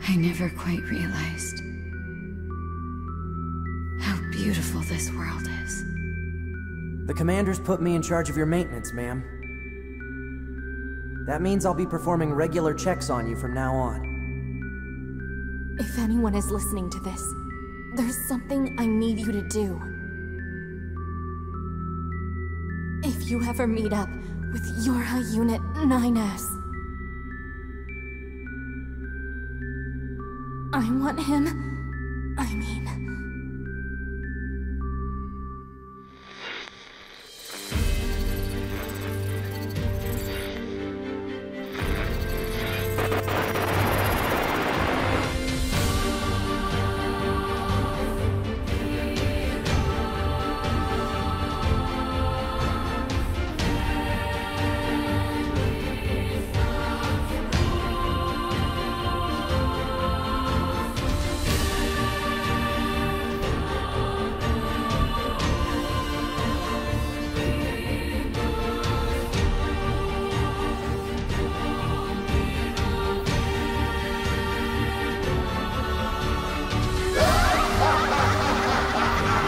I never quite realized how beautiful this world is. The commander's put me in charge of your maintenance, ma'am. That means I'll be performing regular checks on you from now on. If anyone is listening to this, there's something I need you to do. If you ever meet up with your Unit 9S, I want him, I mean...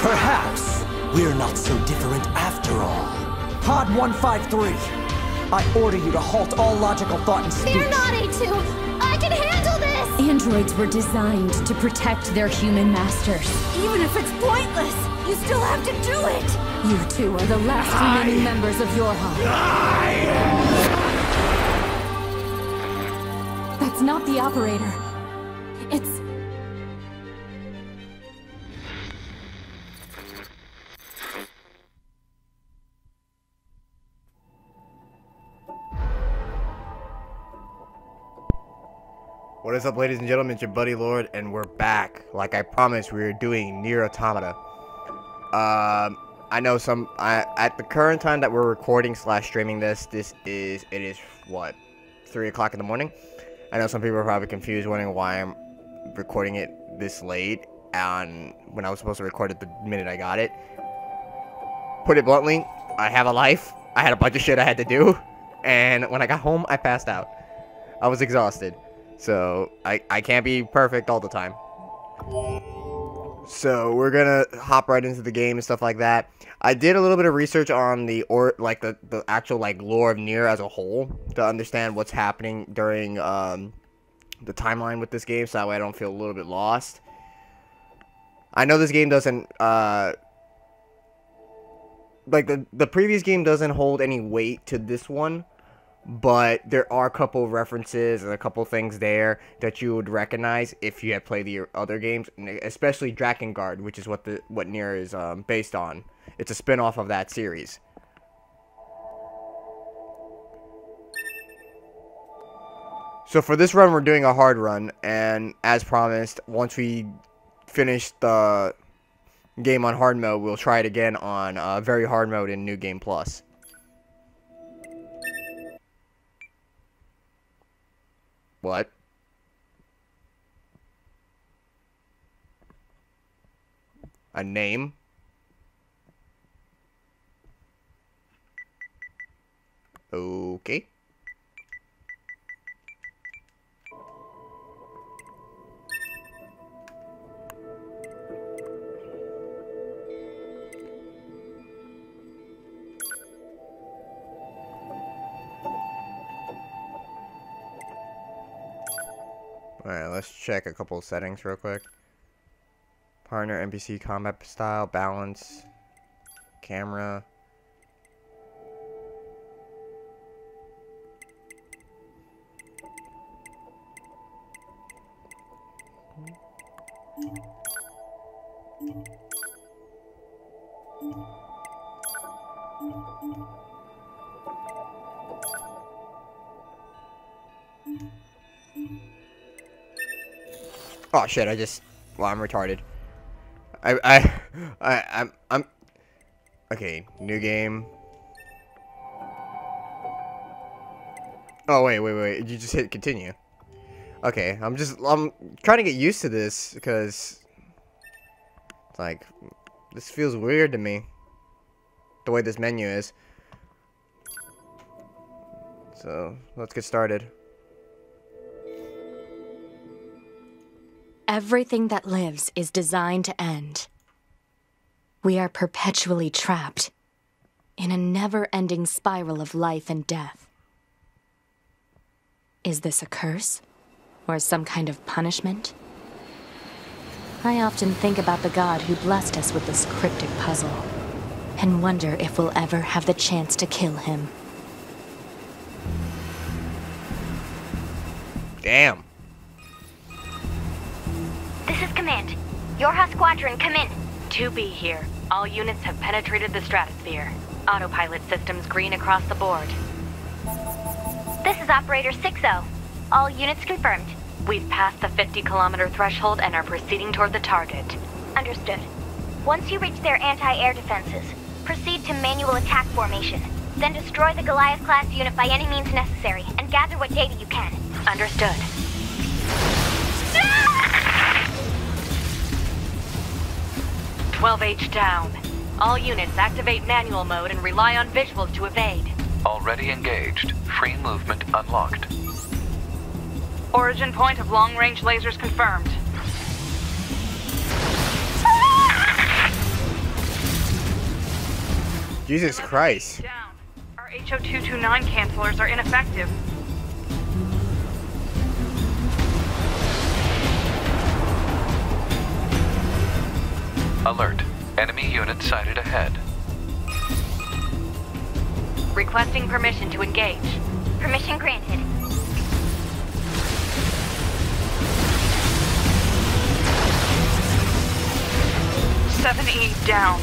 Perhaps we're not so different after all. Pod 153, I order you to halt all logical thought and speech. Fear not, A2! I can handle this! Androids were designed to protect their human masters. Even if it's pointless, you still have to do it! You two are the last remaining members of your hub. That's not the operator. It's... What is up, ladies and gentlemen? It's your buddy Lord, and we're back. Like I promised, we were doing NieR Automata. I know at the current time that we're recording / streaming this, it is what, 3 o'clock in the morning. I know some people are probably confused, wondering why I'm recording it this late, and when I was supposed to record it the minute I got it. Put it bluntly, I have a life. I had a bunch of shit I had to do, and when I got home, I passed out. I was exhausted. So, I can't be perfect all the time. So, we're gonna hop right into the game and stuff like that. I did a little bit of research on the actual, lore of NieR as a whole, to understand what's happening during, the timeline with this game, so that way I don't feel a little bit lost. I know this game doesn't, the previous game doesn't hold any weight to this one. But there are a couple of references and a couple of things there that you would recognize if you had played the other games, especially Drakengard, which is what NieR is based on. It's a spin-off of that series. So for this run, we're doing a hard run, and as promised, once we finish the game on hard mode, we'll try it again on very hard mode in New Game Plus. What? A name? Okay. Alright, let's check a couple of settings real quick. Partner, NPC, combat style, balance, camera. Oh shit, well, I'm retarded. I'm okay, new game. Oh wait, you just hit continue. Okay, I'm trying to get used to this because it's like, this feels weird to me, the way this menu is. So, let's get started. Everything that lives is designed to end. We are perpetually trapped in a never-ending spiral of life and death. Is this a curse? Or some kind of punishment? I often think about the god who blessed us with this cryptic puzzle, and wonder if we'll ever have the chance to kill him. Damn. This is Command. Yorha Squadron, come in. 2B here. All units have penetrated the stratosphere. Autopilot systems green across the board. This is Operator 6-0. All units confirmed. We've passed the 50-kilometer threshold and are proceeding toward the target. Understood. Once you reach their anti-air defenses, proceed to manual attack formation. Then destroy the Goliath-class unit by any means necessary, and gather what data you can. Understood. 12H down. All units activate manual mode and rely on visuals to evade. Already engaged. Free movement unlocked. Origin point of long-range lasers confirmed. Jesus Christ. Down. Our HO229 cancelers are ineffective. Alert. Enemy unit sighted ahead. Requesting permission to engage. Permission granted. E down.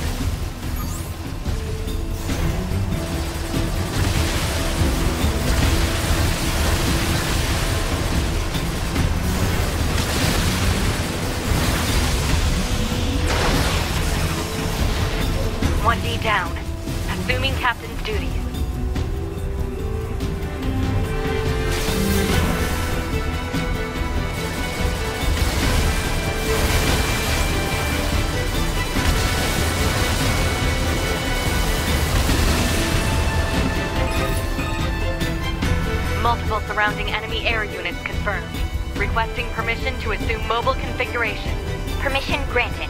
D down. Assuming captain's duties. Multiple surrounding enemy air units confirmed. Requesting permission to assume mobile configuration. Permission granted.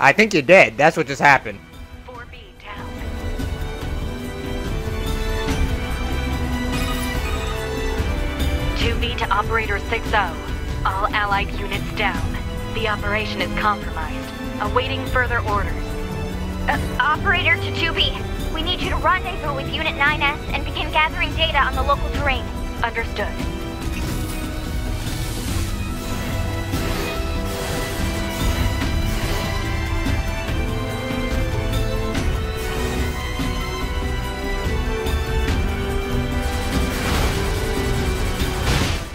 I think you're dead. That's what just happened. 4B down. 2B to Operator 6-0. All Allied units down. The operation is compromised. Awaiting further orders. Operator to 2B. We need you to rendezvous with Unit 9S and begin gathering data on the local terrain. Understood.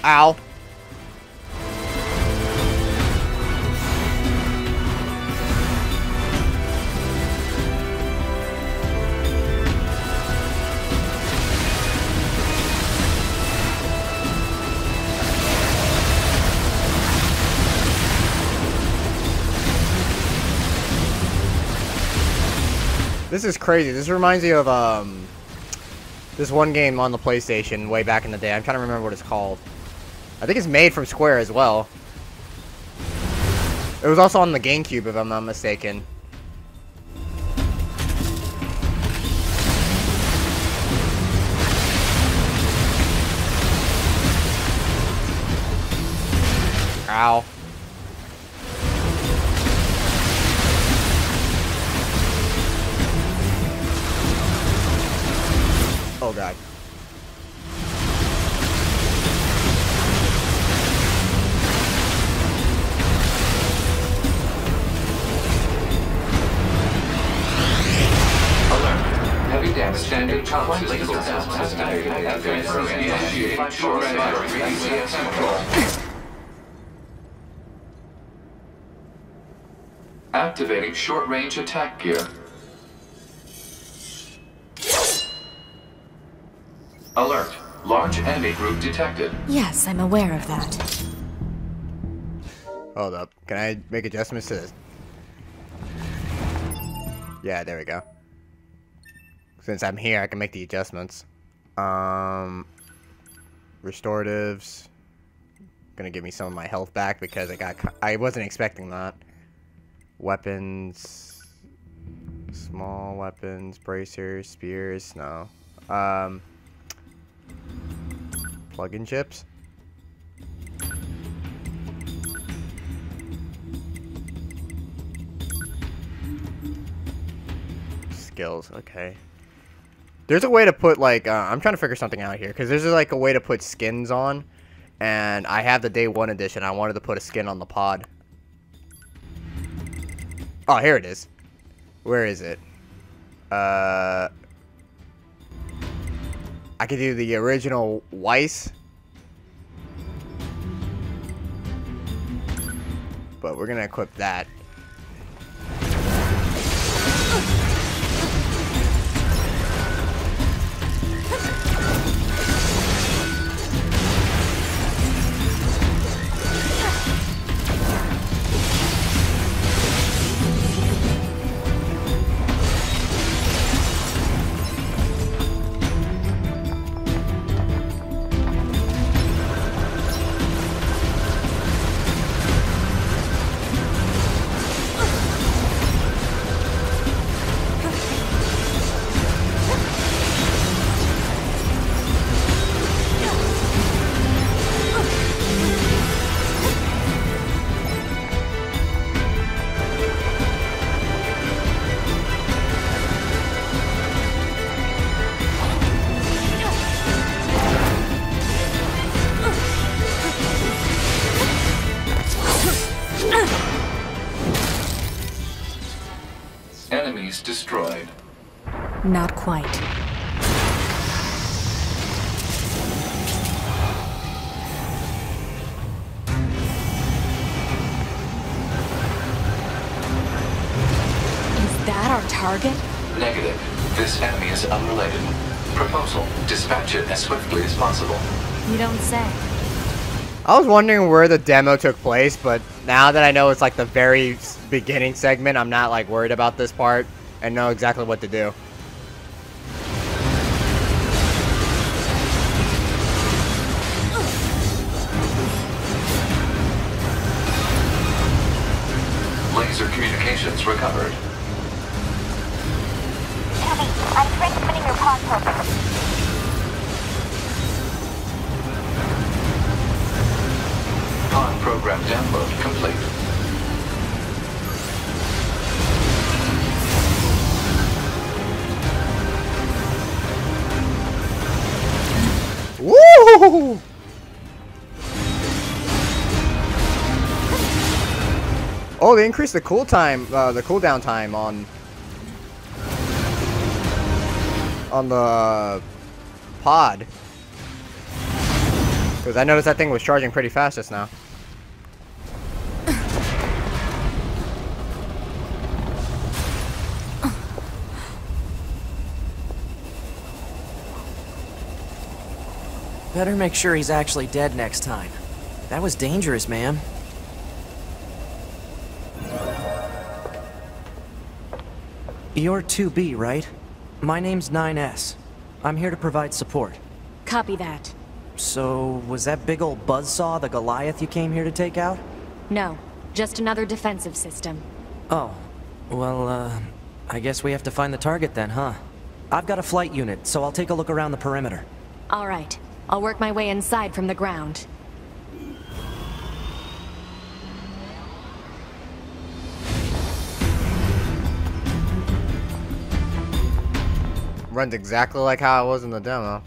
Ow. This is crazy. This reminds me of this one game on the PlayStation way back in the day. I'm trying to remember what it's called. I think it's made from Square as well. It was also on the GameCube, if I'm not mistaken. Ow. Oh god. Damage standard tolerance is initiate short range control. Activating short-range attack gear. Alert. Large enemy group detected. Yes, I'm aware of that. Hold up. Can I make adjustments to this? Yeah, there we go. Since I'm here, I can make the adjustments. Restoratives. Gonna give me some of my health back because I wasn't expecting that. Weapons. Small weapons, bracers, spears, no. Plug-in chips. Skills, okay. There's a way to put, like, I'm trying to figure something out here, because there's, like, a way to put skins on, and I have the Day 1 edition. I wanted to put a skin on the pod. Oh, here it is. Where is it? I could do the original Weiss. But we're gonna equip that. Enemies destroyed. Not quite. Is that our target? Negative. This enemy is unrelated. Proposal. Dispatch it as swiftly as possible. You don't say. I was wondering where the demo took place, but now that I know it's like the very beginning segment, I'm not like worried about this part and know exactly what to do. Laser communications recovered. Abby, I'm transmitting your pod program. Pod program download complete. Woo! Oh, they increased the cooldown time on the pod. Because I noticed that thing was charging pretty fast just now. Better make sure he's actually dead next time. That was dangerous, man. You're 2B, right? My name's 9S. I'm here to provide support. Copy that. So, was that big old buzzsaw the Goliath you came here to take out? No, just another defensive system. Oh, well, I guess we have to find the target then, huh? I've got a flight unit, so I'll take a look around the perimeter. All right, I'll work my way inside from the ground. Runs exactly like how it was in the demo.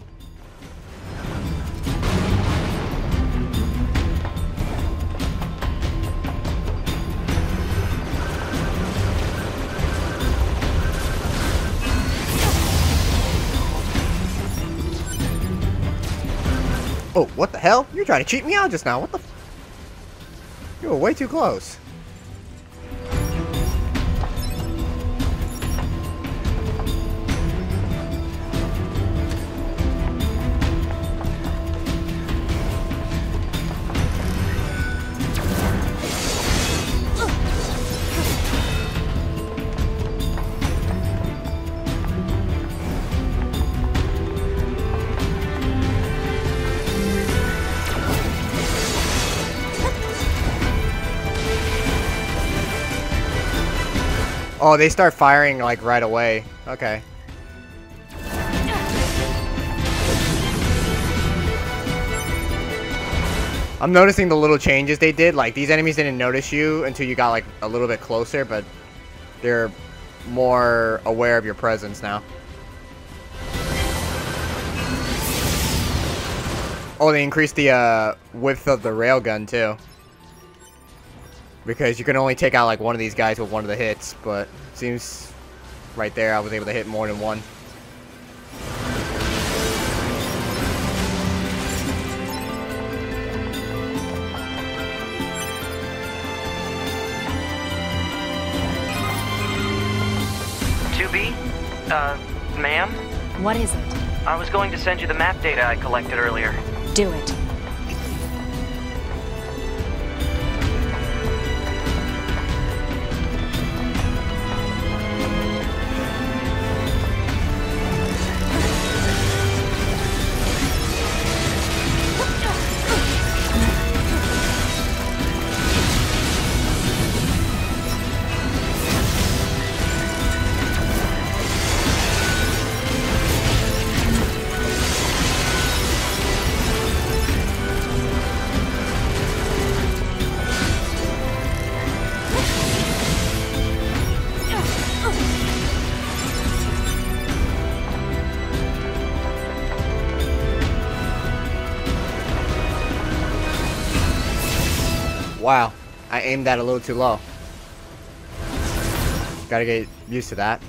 Oh, what the hell? You're trying to cheat me out just now. What the f— You were way too close. Oh, they start firing like right away. Okay. I'm noticing the little changes they did. Like, these enemies didn't notice you until you got like a little bit closer, but they're more aware of your presence now. Oh, they increased the width of the railgun too. Because you can only take out like one of these guys with one of the hits, but seems right there I was able to hit more than one. Ma'am? What is it? I was going to send you the map data I collected earlier. Do it. Wow, I aimed that a little too low. Gotta get used to that.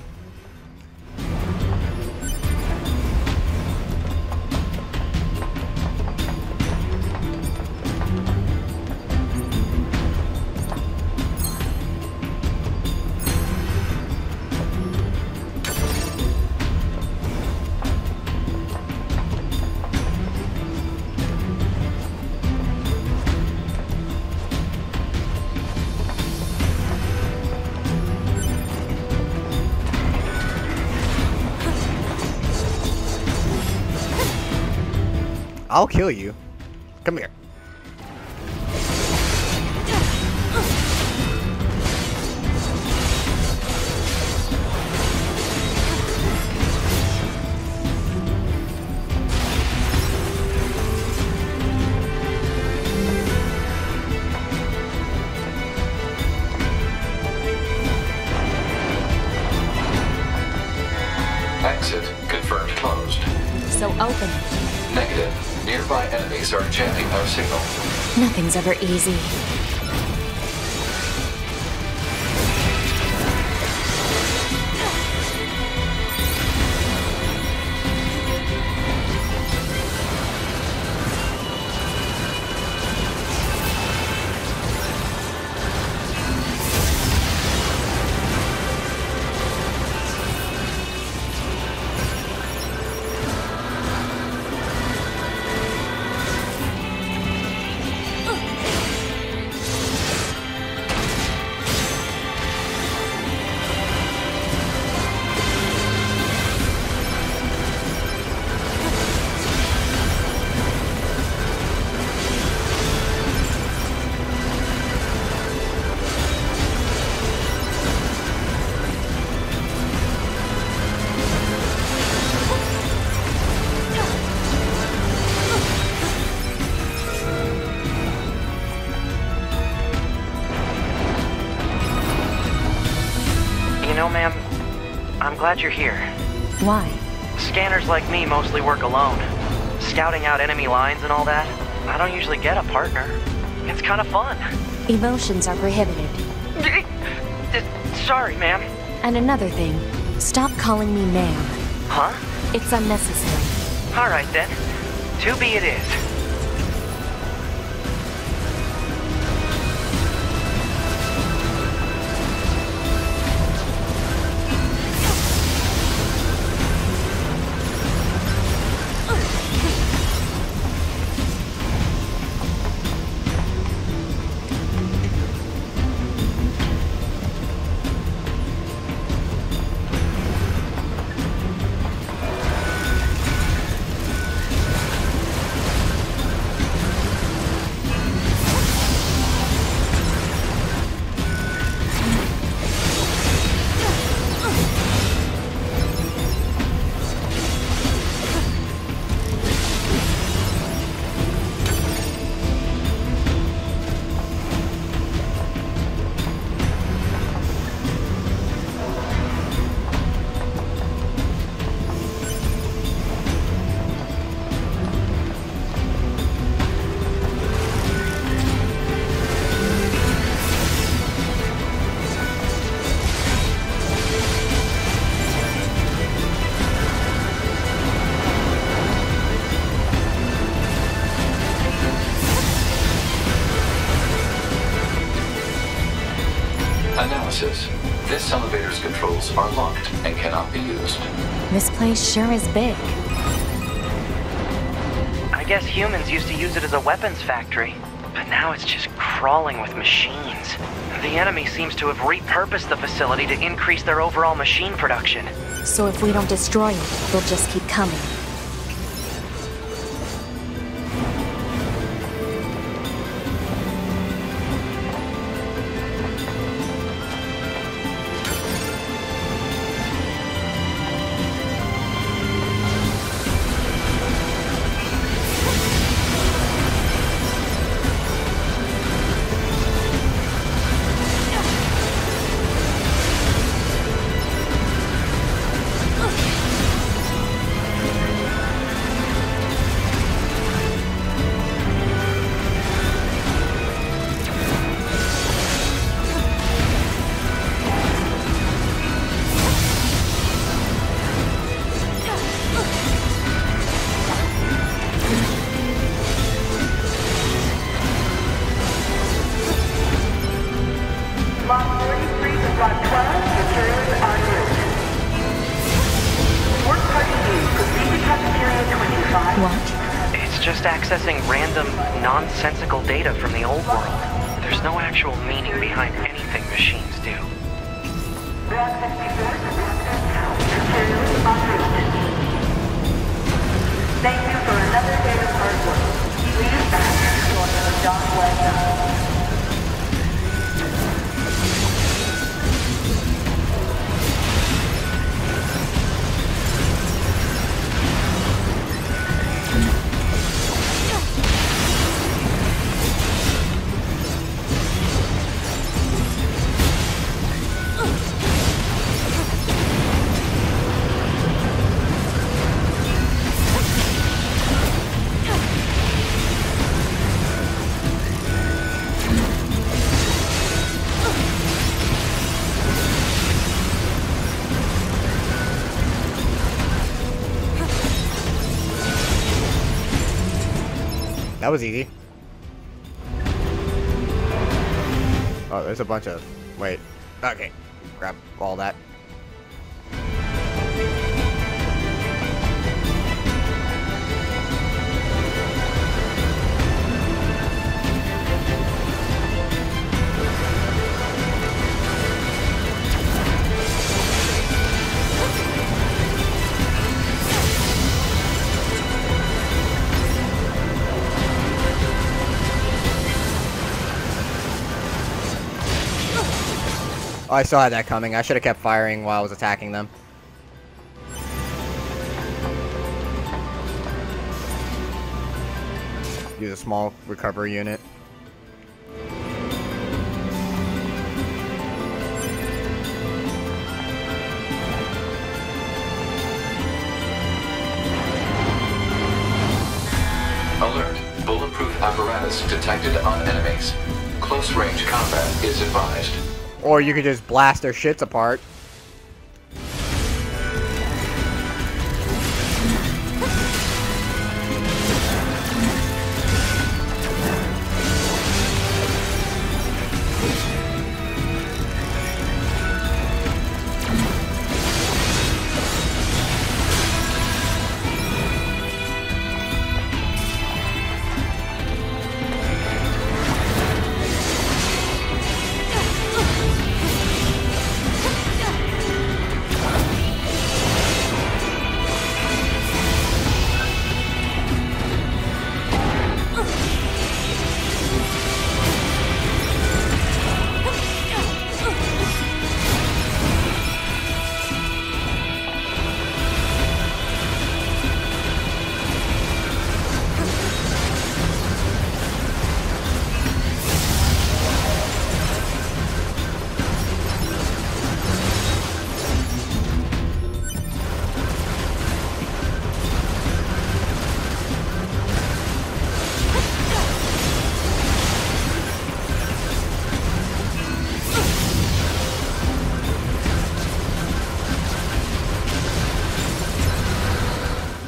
I'll kill you. Come here. Exit confirmed closed. So open it. Negative. Nearby enemies are jamming our signal. Nothing's ever easy. You know, ma'am, I'm glad you're here. Why? Scanners like me mostly work alone. Scouting out enemy lines and all that, I don't usually get a partner. It's kind of fun. Emotions are prohibited. Sorry, ma'am. And another thing, stop calling me ma'am. Huh? It's unnecessary. All right, then. 2B it is. are locked and cannot be used. This place sure is big. I guess humans used to use it as a weapons factory, but now it's just crawling with machines. The enemy seems to have repurposed the facility to increase their overall machine production. So if we don't destroy it, they'll just keep coming. What? It's just accessing random, nonsensical data from the old world. There's no actual meaning behind anything machines do. Thank you for another day of hard work. Please back to the John West. That was easy. Oh, there's a bunch of... Wait. Okay. Grab all that. Oh, I saw that coming. I should have kept firing while I was attacking them. Use a small recovery unit. Alert. Bulletproof apparatus detected on enemies. Close range combat is advised. Or you could just blast their shits apart.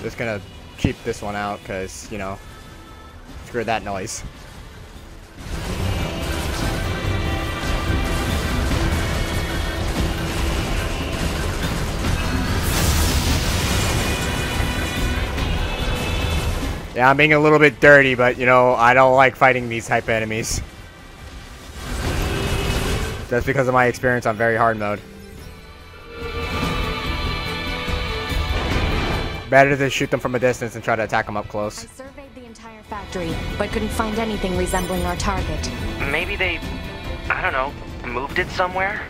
Just gonna keep this one out because, you know, screw that noise. Yeah, I'm being a little bit dirty, but, you know, I don't like fighting these type of enemies. Just because of my experience on very hard mode. Better to shoot them from a distance and try to attack them up close. I surveyed the entire factory, but couldn't find anything resembling our target. Maybe they, I don't know, moved it somewhere?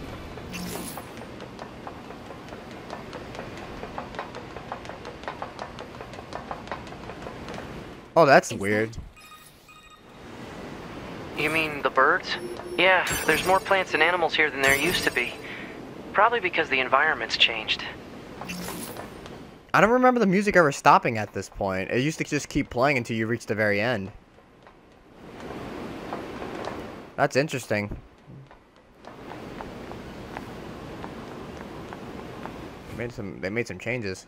Oh, that's weird. You mean the birds? Yeah, there's more plants and animals here than there used to be. Probably because the environment's changed. I don't remember the music ever stopping at this point. It used to just keep playing until you reach the very end. That's interesting. They made some changes.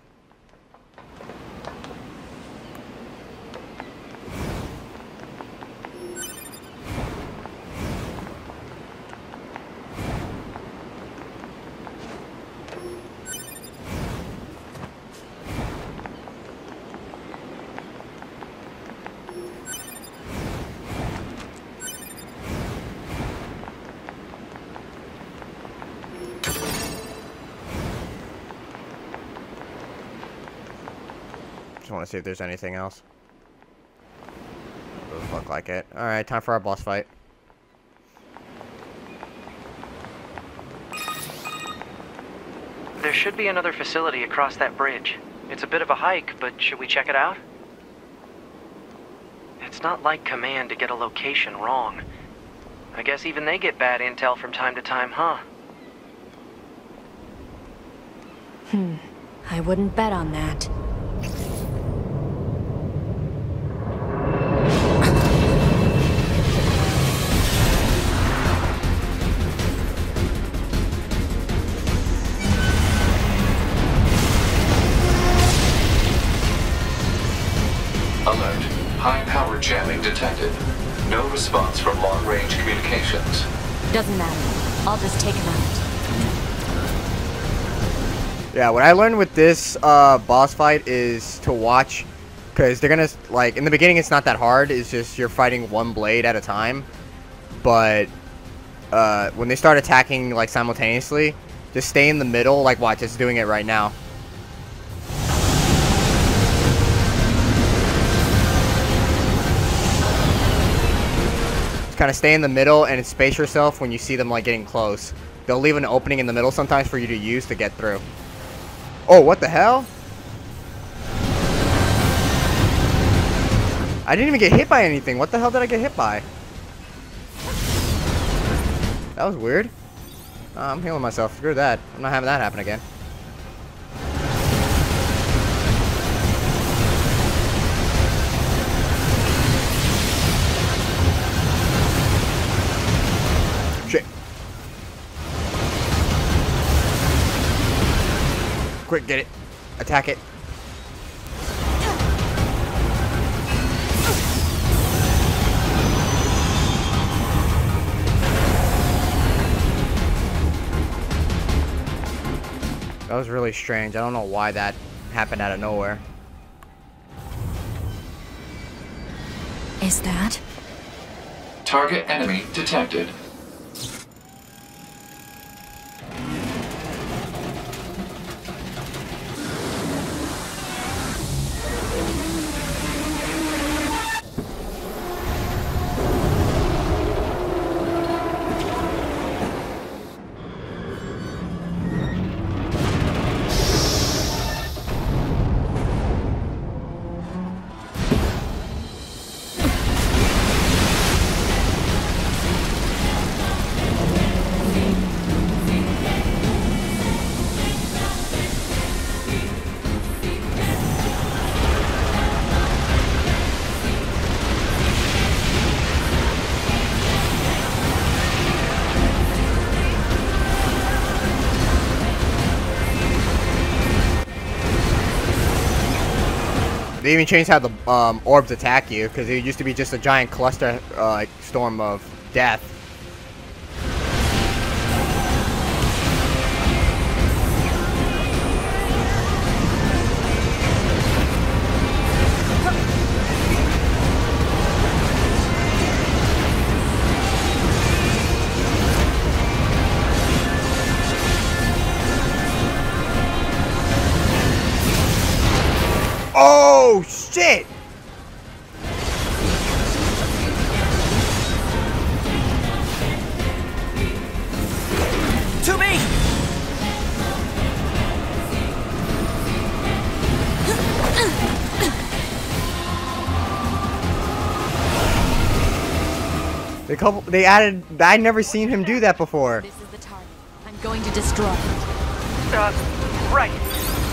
Just want to see if there's anything else. Doesn't look like it. Alright, time for our boss fight. There should be another facility across that bridge. It's a bit of a hike, but should we check it out? It's not like Command to get a location wrong. I guess even they get bad intel from time to time, huh? I wouldn't bet on that. Alert. High-power jamming detected. No response from long-range communications. Doesn't matter. I'll just take him out. Yeah, what I learned with this boss fight is to watch, because they're gonna, like, in the beginning it's not that hard, it's just you're fighting one blade at a time, but when they start attacking, like, simultaneously, just stay in the middle, like, watch, it's doing it right now. Just kind of stay in the middle and space yourself when you see them, like, getting close. They'll leave an opening in the middle sometimes for you to use to get through. Oh, what the hell? I didn't even get hit by anything. What the hell did I get hit by? That was weird. I'm healing myself. Screw that. I'm not having that happen again. Shit. Quick, get it. Attack it. That was really strange. I don't know why that happened out of nowhere. Is that? Target enemy detected. They even changed how the orbs attack you, because it used to be just a giant cluster like storm of death. Oh, shit! To me! They added. I'd never seen him do that before. This is the target. I'm going to destroy it. Right.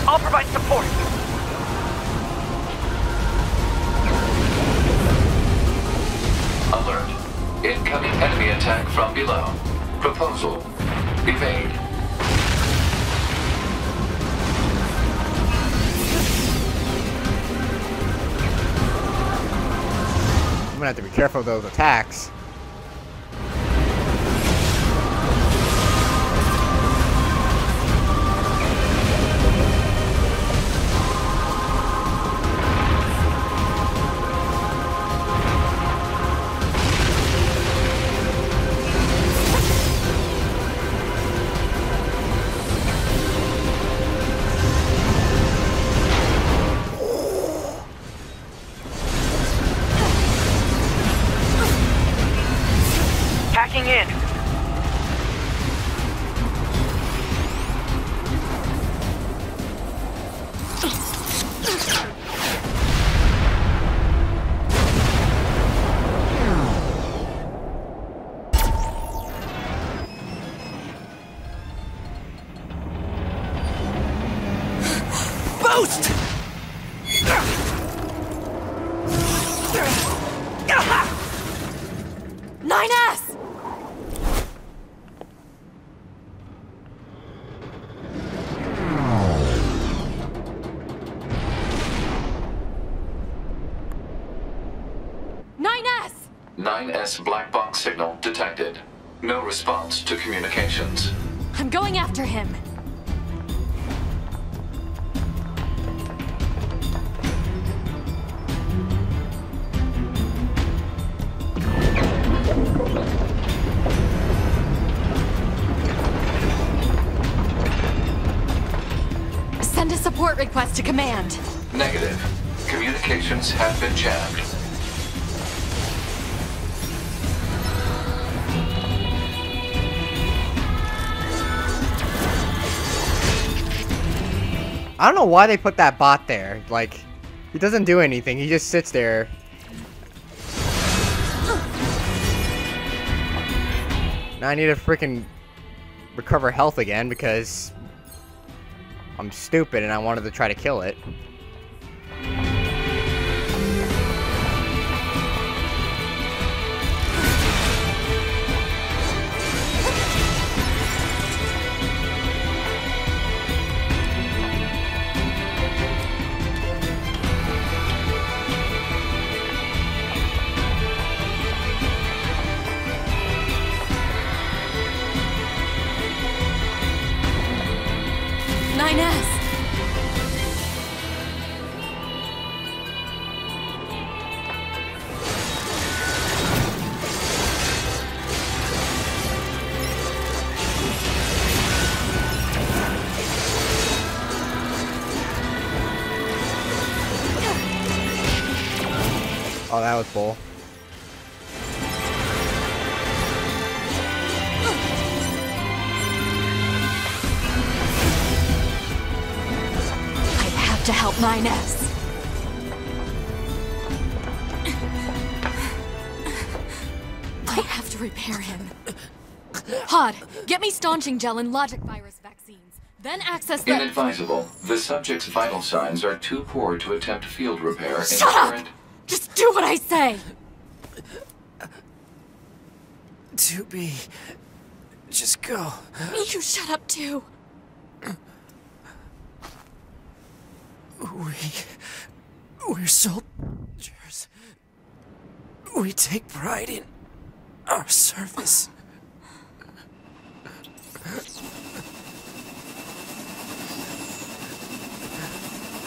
I'll provide support. Alert. Incoming enemy attack from below. Proposal. Evade. I'm gonna have to be careful of those attacks. Hacking in. Boost! 9S! Nine 9S black box signal detected. No response to communications. I'm going after him. Send a support request to command. Negative. Communications have been jammed. I don't know why they put that bot there. Like, he doesn't do anything. He just sits there. Now I need to freaking recover health again because I'm stupid and I wanted to try to kill it. Oh, that was bull. I have to help 9S. I have to repair him. Hod, get me staunching gel and logic virus vaccines. Then access the— Inadvisable. The subject's vital signs are too poor to attempt field repair in Shut up! current... Just do what I say! To be. Just go. You shut up too. We're soldiers. We take pride in our service.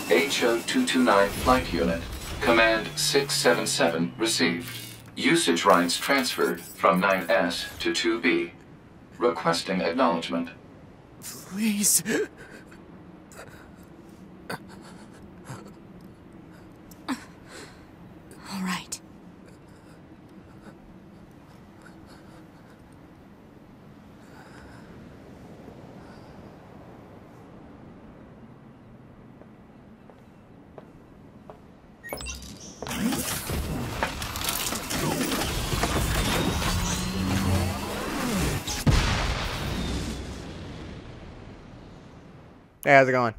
HO-229 Flight Unit. Command 677 received. Usage rights transferred from 9S to 2B. Requesting acknowledgement. Please. Hey, how's it going?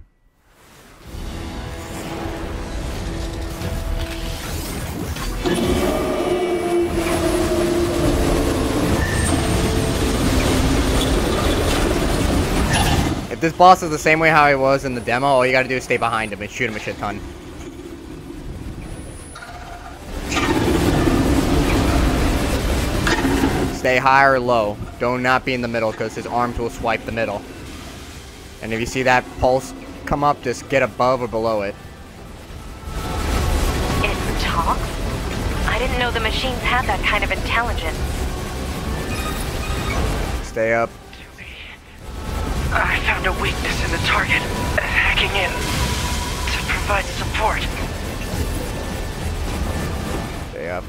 If this boss is the same way how he was in the demo, all you gotta do is stay behind him and shoot him a shit ton. Stay high or low. Do not be in the middle because his arms will swipe the middle. And if you see that pulse come up, just get above or below it. It talks? I didn't know the machines had that kind of intelligence. Stay up. I found a weakness in the target. Hacking in to provide support. Stay up.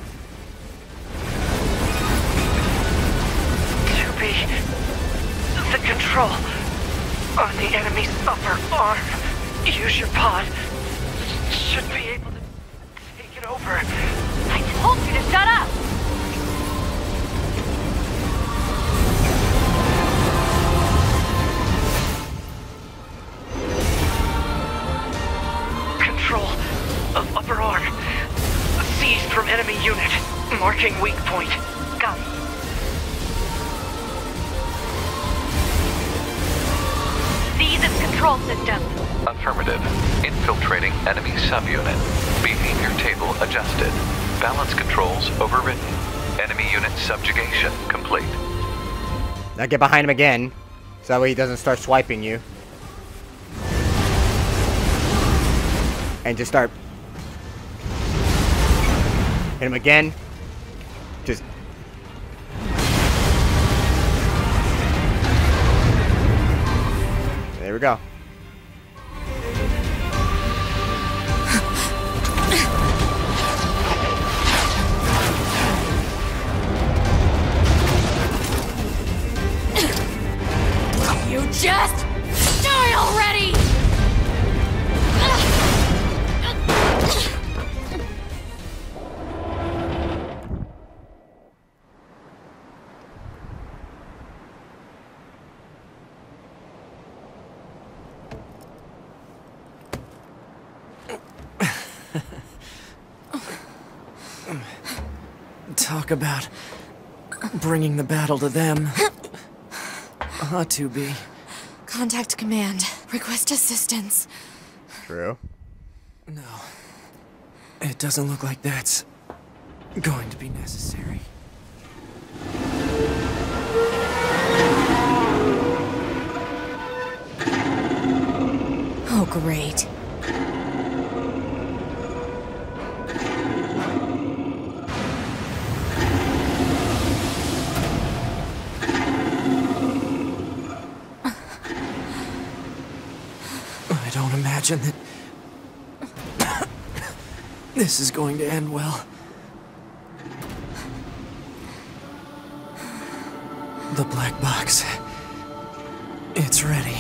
The control on the enemy's upper arm. Use your pod. Should be able to take it over. I told you to shut up! Control of upper arm. Seized from enemy unit. Marking weak point. Got it. Seize its control system. Affirmative. Infiltrating enemy subunit. Behavior table adjusted. Balance controls overridden. Enemy unit subjugation complete. Now get behind him again, so that way he doesn't start swiping you. And just start. Hit him again. Just. There we go. You just die already! Talk about bringing the battle to them. To be. Contact command. Request assistance. True. No. It doesn't look like that's going to be necessary. Oh, great. I don't imagine that this is going to end well. The black box. It's ready.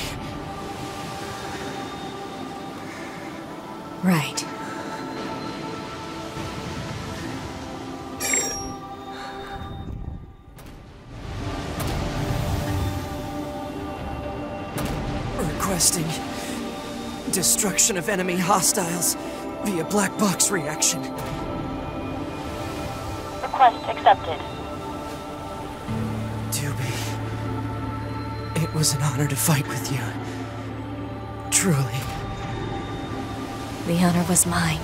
Right. Requesting destruction of enemy hostiles via black box reaction. Request accepted. Doobie, it was an honor to fight with you. Truly. The honor was mine.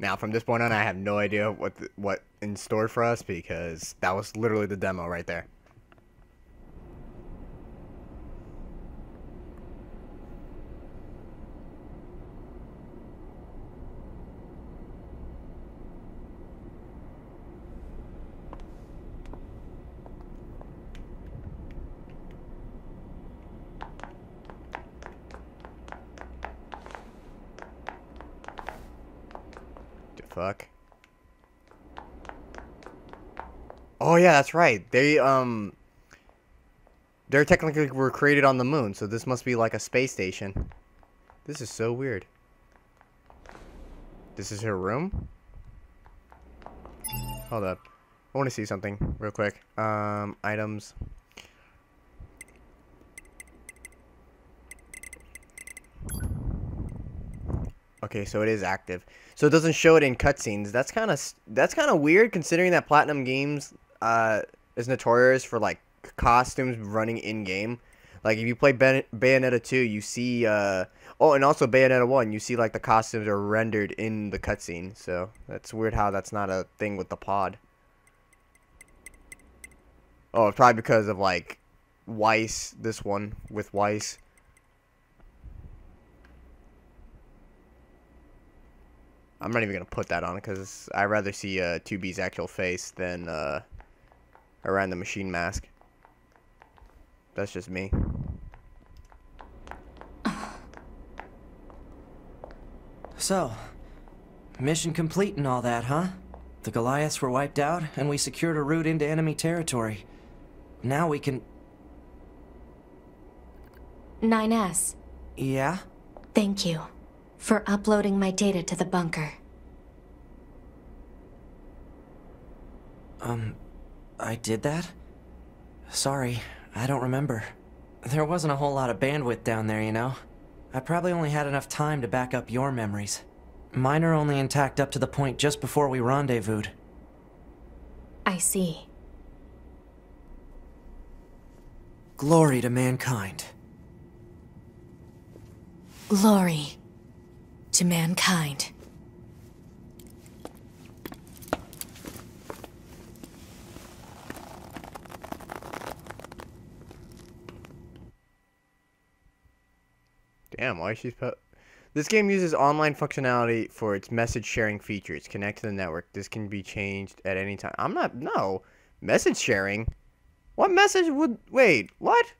Now, from this point on, I have no idea what in store for us because that was literally the demo right there. Fuck. Oh yeah, that's right. They're technically were created on the moon, so this must be like a space station. This is so weird. This is her room? Hold up. I want to see something real quick. Items. Okay, so it is active. So it doesn't show it in cutscenes. That's kind of weird, considering that Platinum Games is notorious for like costumes running in game. Like if you play Bayonetta 2, you see oh, and also Bayonetta 1, you see like the costumes are rendered in the cutscene. So that's weird how that's not a thing with the pod. Oh, probably because of like Weiss, this one with Weiss. I'm not even gonna put that on because I'd rather see 2B's actual face than a random machine mask. That's just me. So, mission complete and all that, huh? The Goliaths were wiped out, and we secured a route into enemy territory. Now we can... 9S. Yeah? Thank you for uploading my data to the bunker. I did that? Sorry, I don't remember. There wasn't a whole lot of bandwidth down there, you know? I probably only had enough time to back up your memories. Mine are only intact up to the point just before we rendezvoused. I see. Glory to mankind. Glory to mankind. Damn, why is she This game uses online functionality for its message sharing features. Connect to the network. This can be changed at any time. No. Message sharing? What message would... Wait, what?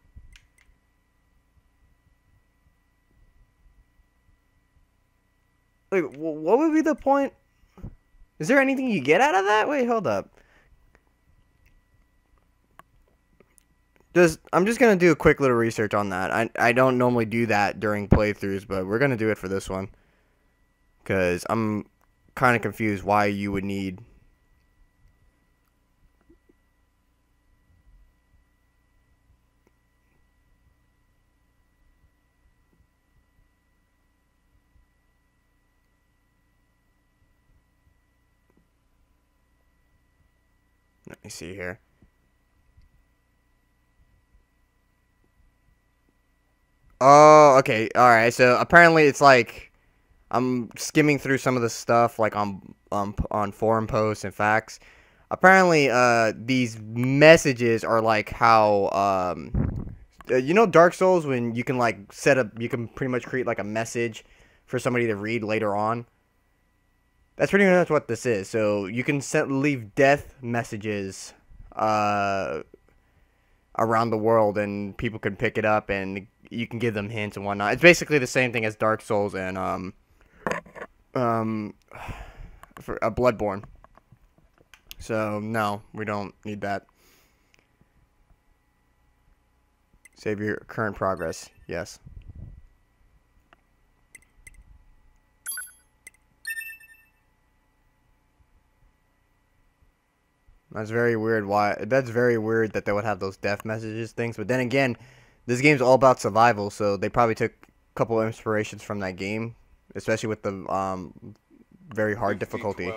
Wait, what would be the point? Is there anything you get out of that? Wait, hold up. I'm just going to do a quick little research on that. I don't normally do that during playthroughs, but we're going to do it for this one. Because I'm kind of confused why you would need... Let me see here. Oh, okay. Alright, so apparently it's like I'm skimming through some of the stuff like on forum posts and facts. Apparently these messages are like how you know Dark Souls, when you can like you can pretty much create like a message for somebody to read later on. That's pretty much what this is. So you can leave death messages around the world, and people can pick it up, and you can give them hints and whatnot. It's basically the same thing as Dark Souls and for Bloodborne. So no, we don't need that. Save your current progress. Yes. That's very weird. That's very weird that they would have those death messages things. But then again, this game's all about survival, so they probably took a couple of inspirations from that game, especially with the very hard difficulty.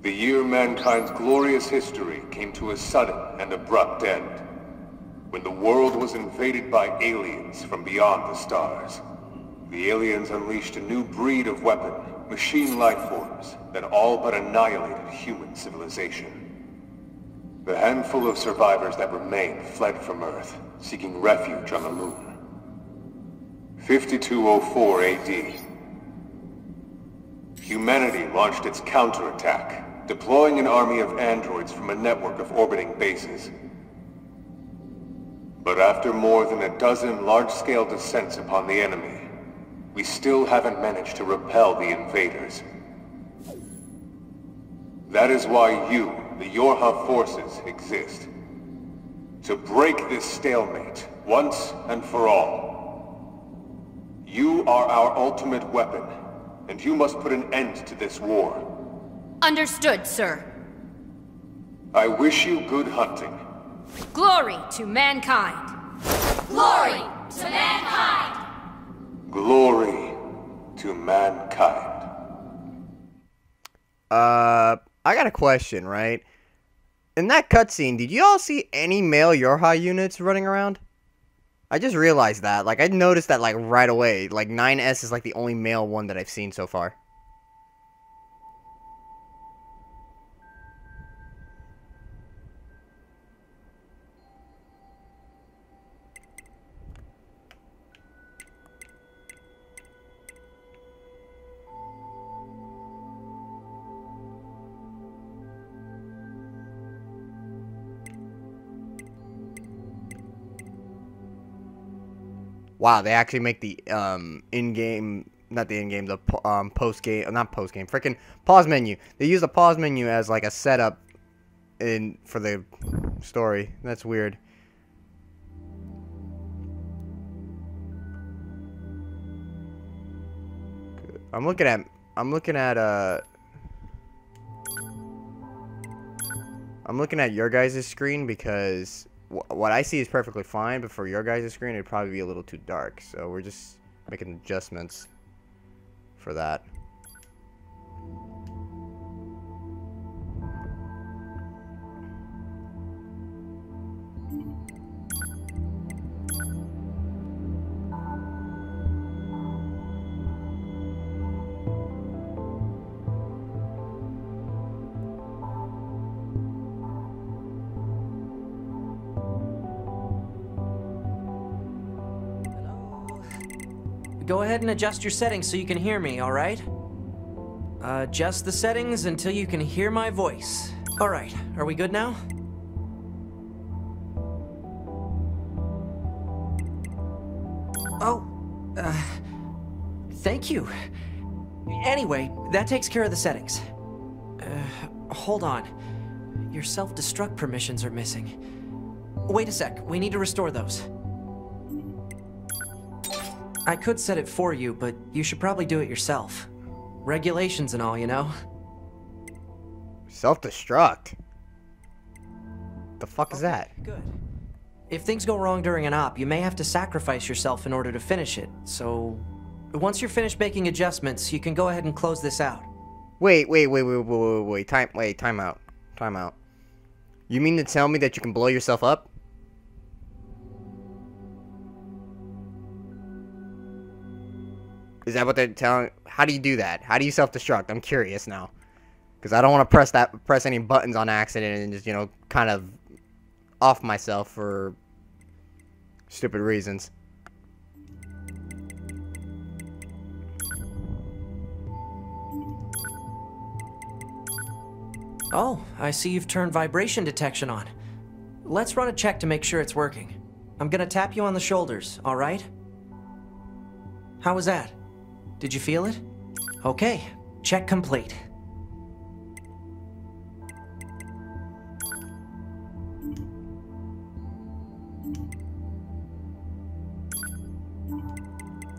The year mankind's glorious history came to a sudden and abrupt end, when the world was invaded by aliens from beyond the stars. The aliens unleashed a new breed of weapon, machine life forms, that all but annihilated human civilization. The handful of survivors that remained fled from Earth, seeking refuge on the moon. 5204 AD. Humanity launched its counterattack, deploying an army of androids from a network of orbiting bases. But after more than a dozen large-scale descents upon the enemy, we still haven't managed to repel the invaders. That is why you the Yorha forces exist. To break this stalemate, once and for all. You are our ultimate weapon, and you must put an end to this war. Understood, sir. I wish you good hunting. Glory to mankind! Glory to mankind! Glory to mankind. I got a question, right? In that cutscene, did you all see any male Yorha units running around? I just realized that. Like, I noticed that, like, right away. Like, 9S is, like, the only male one that I've seen so far. Wow, they actually make the in-game, not the in-game, the post-game, not post-game, freaking pause menu. They use the pause menu as like a setup for the story. That's weird. I'm looking at your guys' screen because what I see is perfectly fine, but for your guys' screen, it'd probably be a little too dark. So we're just making adjustments for that. Go ahead and adjust your settings so you can hear me, alright? Adjust the settings until you can hear my voice. Alright, are we good now? Oh, thank you. Anyway, that takes care of the settings. Hold on. Your self-destruct permissions are missing. Wait a sec, we need to restore those. I could set it for you, but you should probably do it yourself. Regulations and all, you know? Self-destruct? The fuck is that? Good. If things go wrong during an op, you may have to sacrifice yourself in order to finish it, so... Once you're finished making adjustments, you can go ahead and close this out. Wait, time out. You mean to tell me that you can blow yourself up? Is that what they're telling? How do you do that? How do you self-destruct? I'm curious now. Because I don't want to press any buttons on accident and just, you know, kind of off myself for stupid reasons. Oh, I see you've turned vibration detection on. Let's run a check to make sure it's working. I'm gonna tap you on the shoulders, alright? How was that? Did you feel it? Okay, check complete.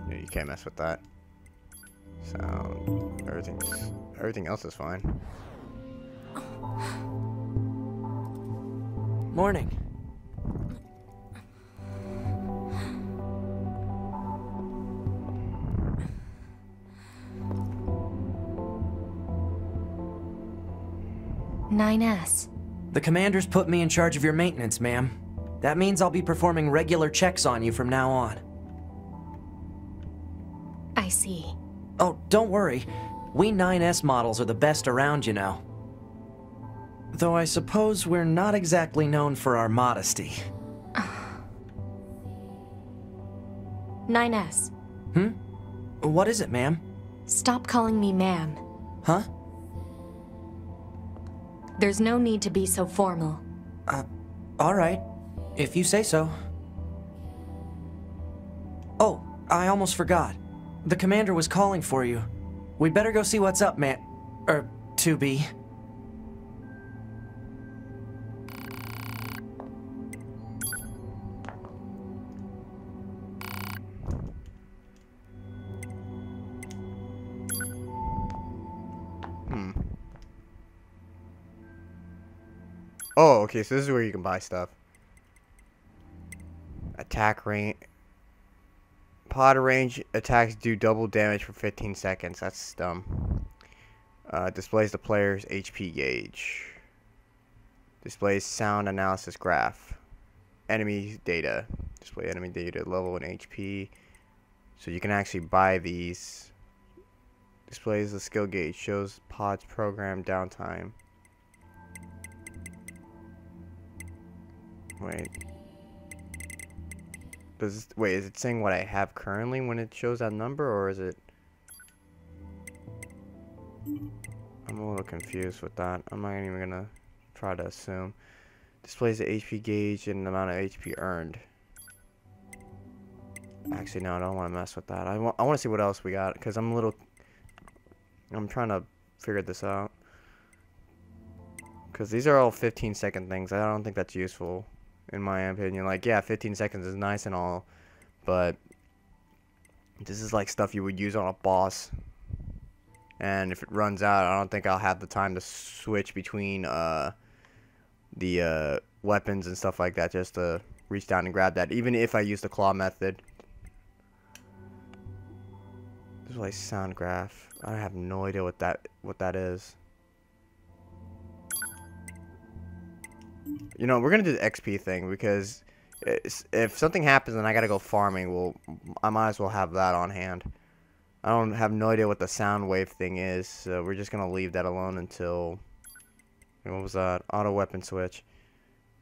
Yeah, you can't mess with that. Sound, everything else is fine. Morning. NieR. The commander's put me in charge of your maintenance, ma'am. That means I'll be performing regular checks on you from now on. I see. Oh, don't worry. We 9S models are the best around, you know. Though I suppose we're not exactly known for our modesty. NieR. What is it, ma'am? Stop calling me ma'am. Huh? There's no need to be so formal. Alright. If you say so. Oh, I almost forgot. The commander was calling for you. We'd better go see what's up, man. 2B. Oh, okay, so this is where you can buy stuff. Attack range. Pod range attacks do double damage for 15 seconds. That's dumb. Displays the player's HP gauge. Displays sound analysis graph. Enemy data. Display enemy data, level and HP. So you can actually buy these. Displays the skill gauge. Shows pod's program downtime. Wait. Wait, is it saying what I have currently when it shows that number, or is it... I'm a little confused with that. I'm not even gonna try to assume. Displays the HP gauge and the amount of HP earned. Actually, no, I don't want to mess with that. I want to see what else we got, because I'm trying to figure this out. Because these are all 15-second things. I don't think that's useful, in my opinion. Like, yeah, 15 seconds is nice and all, but this is like stuff you would use on a boss. And if it runs out, I don't think I'll have the time to switch between the weapons and stuff like that just to reach down and grab that, even if I use the claw method. This is like sound graph. I have no idea what that is. You know, we're gonna do the XP thing because if something happens and I gotta go farming, well, I might as well have that on hand. I don't have no idea what the sound wave thing is, so we're just gonna leave that alone until... What was that? Auto weapon switch.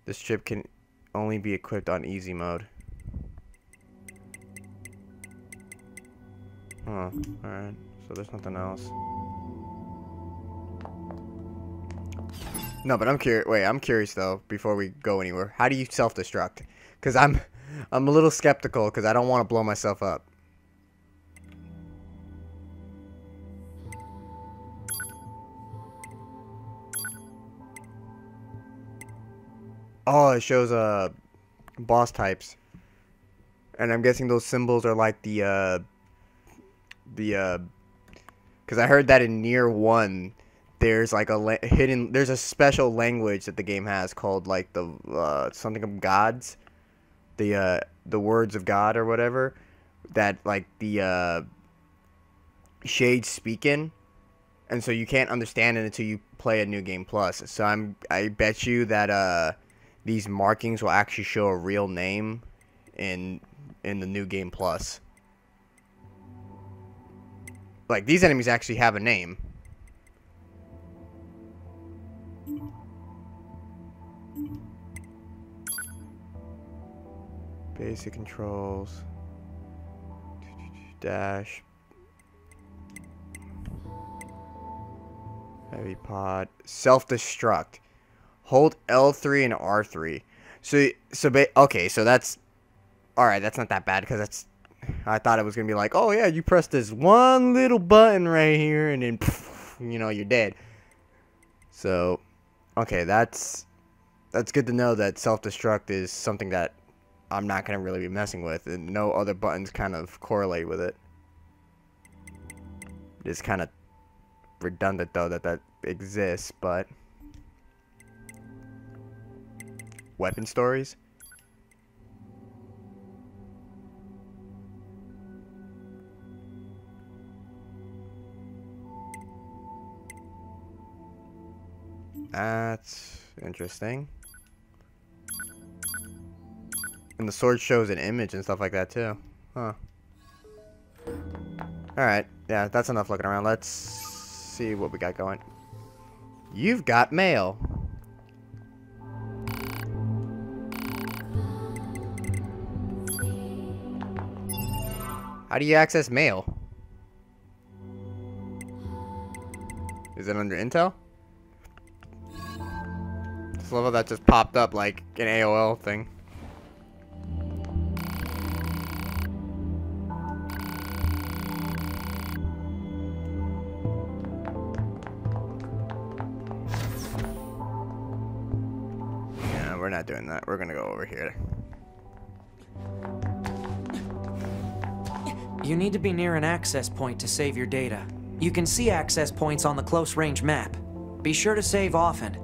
This chip can only be equipped on easy mode. Huh. Alright. So there's nothing else. No, but I'm curious. Wait, I'm curious though. Before we go anywhere, how do you self-destruct? Because I'm a little skeptical because I don't want to blow myself up. Oh, it shows boss types, and I'm guessing those symbols are like the because I heard that in NieR 1 there's like a there's a special language that the game has called like the something of gods, the words of God or whatever, that like the shades speak in, and so you can't understand it until you play a New Game Plus. So I bet you that these markings will actually show a real name in the New Game Plus. Like, these enemies actually have a name. Basic controls. Dash. Heavy pod. Self-destruct. Hold L3 and R3. Okay, so that's... Alright, that's not that bad, because that's... I thought it was going to be like, oh yeah, you press this one little button right here, and then, poof, you know, you're dead. So, okay, that's good to know that self-destruct is something that I'm not going to really be messing with, and no other buttons kind of correlate with it. It's kind of redundant, though, that exists, but... Weapon stories? That's interesting. And the sword shows an image and stuff like that too. Huh. Alright, yeah, that's enough looking around. Let's see what we got going. You've got mail. How do you access mail? Is it under Intel? This level that just popped up like an AOL thing. Yeah, we're not doing that. We're gonna go over here. You need to be near an access point to save your data. You can see access points on the close range map. Be sure to save often.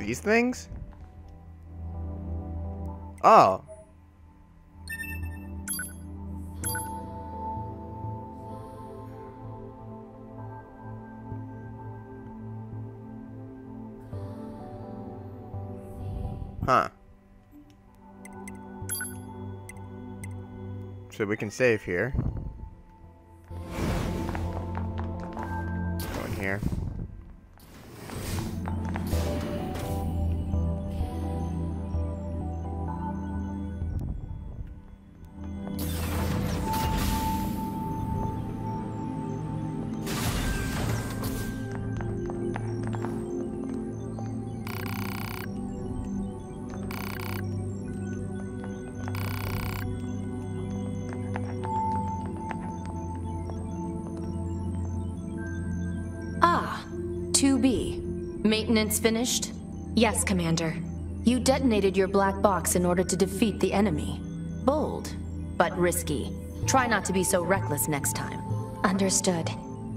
These things? Oh. Huh. So we can save here. Go in here. Ah, 2B. Maintenance finished? Yes, Commander. You detonated your black box in order to defeat the enemy. Bold, but risky. Try not to be so reckless next time. Understood.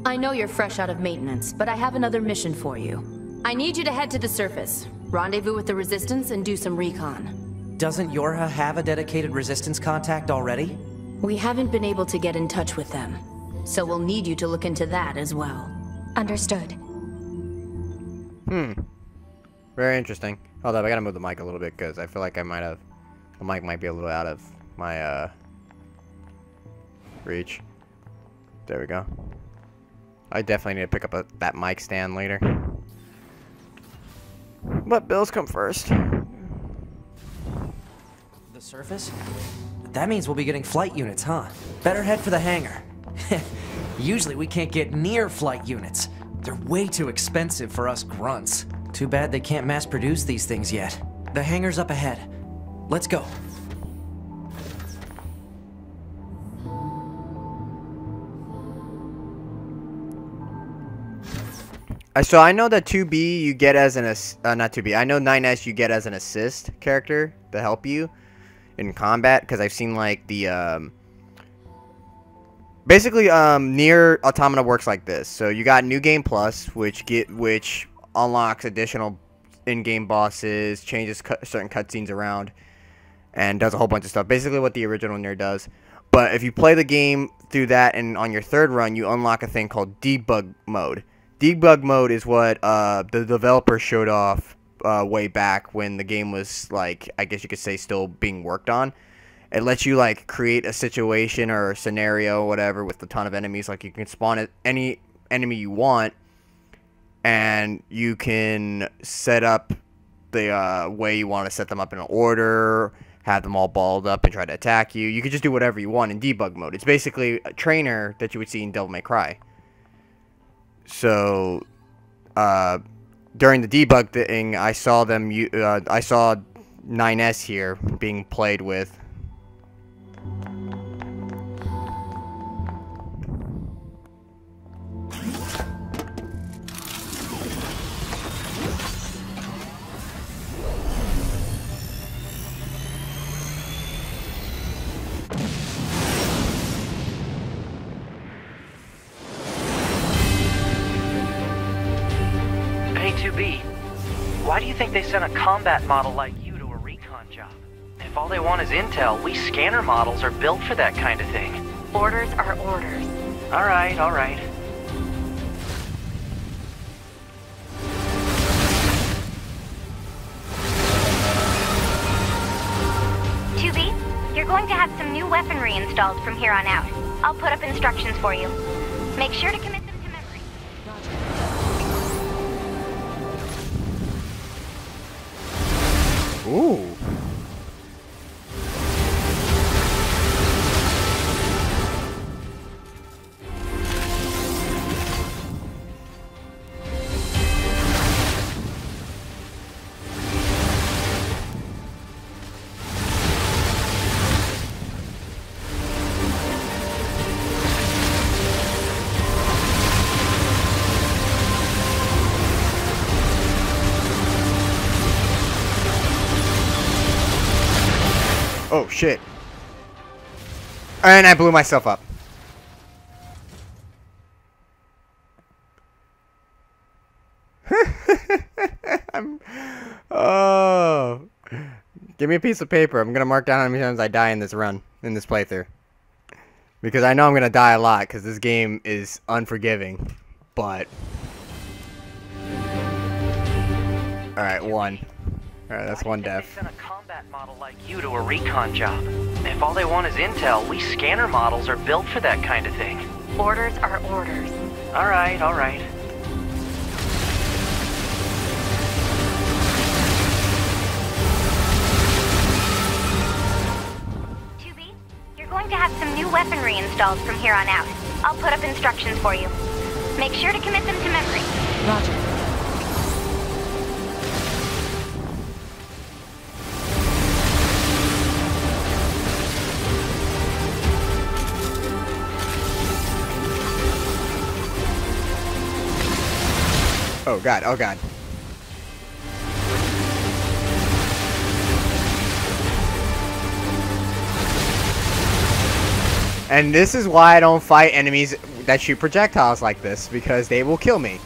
I know you're fresh out of maintenance, but I have another mission for you. I need you to head to the surface, rendezvous with the Resistance, and do some recon. Doesn't Yorha have a dedicated Resistance contact already? We haven't been able to get in touch with them, so we'll need you to look into that as well. Understood. Very interesting. Hold up, I gotta move the mic a little bit because I feel like I might have... The mic might be a little out of my, reach. There we go. I definitely need to pick up that mic stand later. But bills come first. The surface? That means we'll be getting flight units, huh? Better head for the hangar. Usually we can't get near flight units. They're way too expensive for us grunts. Too bad they can't mass produce these things yet. The hangar's up ahead. Let's go. So I know that 2B you get as an not 2B. I know 9S you get as an assist character to help you in combat because I've seen like the basically NieR Automata works like this. So you got New Game Plus, which unlocks additional in-game bosses, changes certain cutscenes around, and does a whole bunch of stuff. Basically what the original NieR does. But if you play the game through that and on your third run, you unlock a thing called debug mode. Debug mode is what the developer showed off way back when the game was, like, I guess you could say still being worked on. It lets you, like, create a situation or a scenario or whatever with a ton of enemies. Like, you can spawn any enemy you want, and you can set up the way you want to set them up in an order, have them all balled up and try to attack you. You can just do whatever you want in debug mode. It's basically a trainer that you would see in Devil May Cry. So, during the debug thing, I saw them. I saw 9S here being played with. Why do you think they sent a combat model like you to a recon job? If all they want is intel, we scanner models are built for that kind of thing. Orders are orders. Alright, alright. You're going to have some new weaponry installed from here on out. I'll put up instructions for you. Make sure to commit them to memory. Ooh. Oh, shit. And I blew myself up. Give me a piece of paper. I'm gonna mark down how many times I die in this run, in this playthrough. Because I know I'm gonna die a lot, because this game is unforgiving. But... Alright, 1. Alright, that's 1 death. They sent a combat model like you to a recon job. If all they want is intel, we scanner models are built for that kind of thing. Orders are orders. Alright, alright. You're going to have some new weaponry installed from here on out. I'll put up instructions for you. Make sure to commit them to memory. Roger. Oh god, oh god. And this is why I don't fight enemies that shoot projectiles like this, because they will kill me.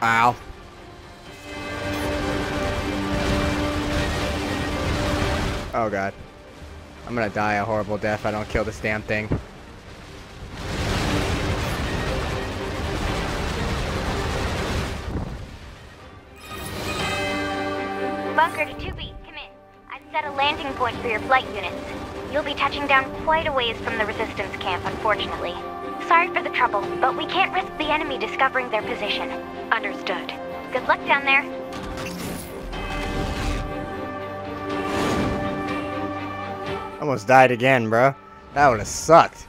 Ow. Oh god. I'm gonna die a horrible death if I don't kill this damn thing. Bunker to 2B, come in. I've set a landing point for your flight units. You'll be touching down quite a ways from the resistance camp, unfortunately. Sorry for the trouble, but we can't risk the enemy discovering their position. Understood. Good luck down there. Almost died again, bro. That would have sucked.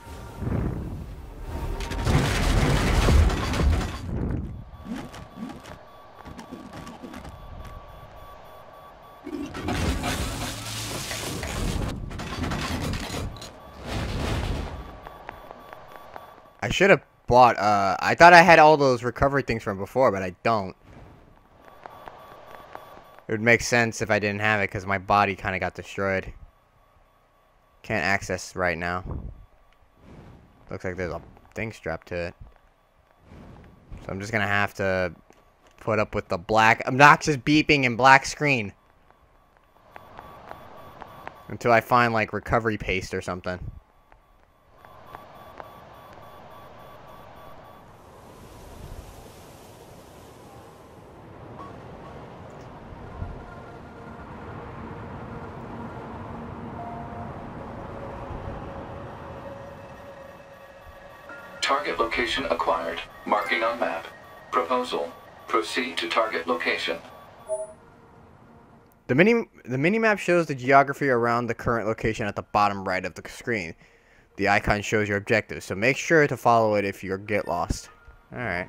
I should have bought, I thought I had all those recovery things from before, but I don't. It would make sense if I didn't have it, because my body kind of got destroyed. Can't access right now. Looks like there's a thing strapped to it. So I'm just gonna have to put up with the black, obnoxious beeping and black screen. Until I find, like, recovery paste or something. Target location acquired. Marking on map. Proposal. Proceed to target location. The mini-map shows the geography around the current location at the bottom right of the screen. The icon shows your objectives, so make sure to follow it if you get lost. Alright.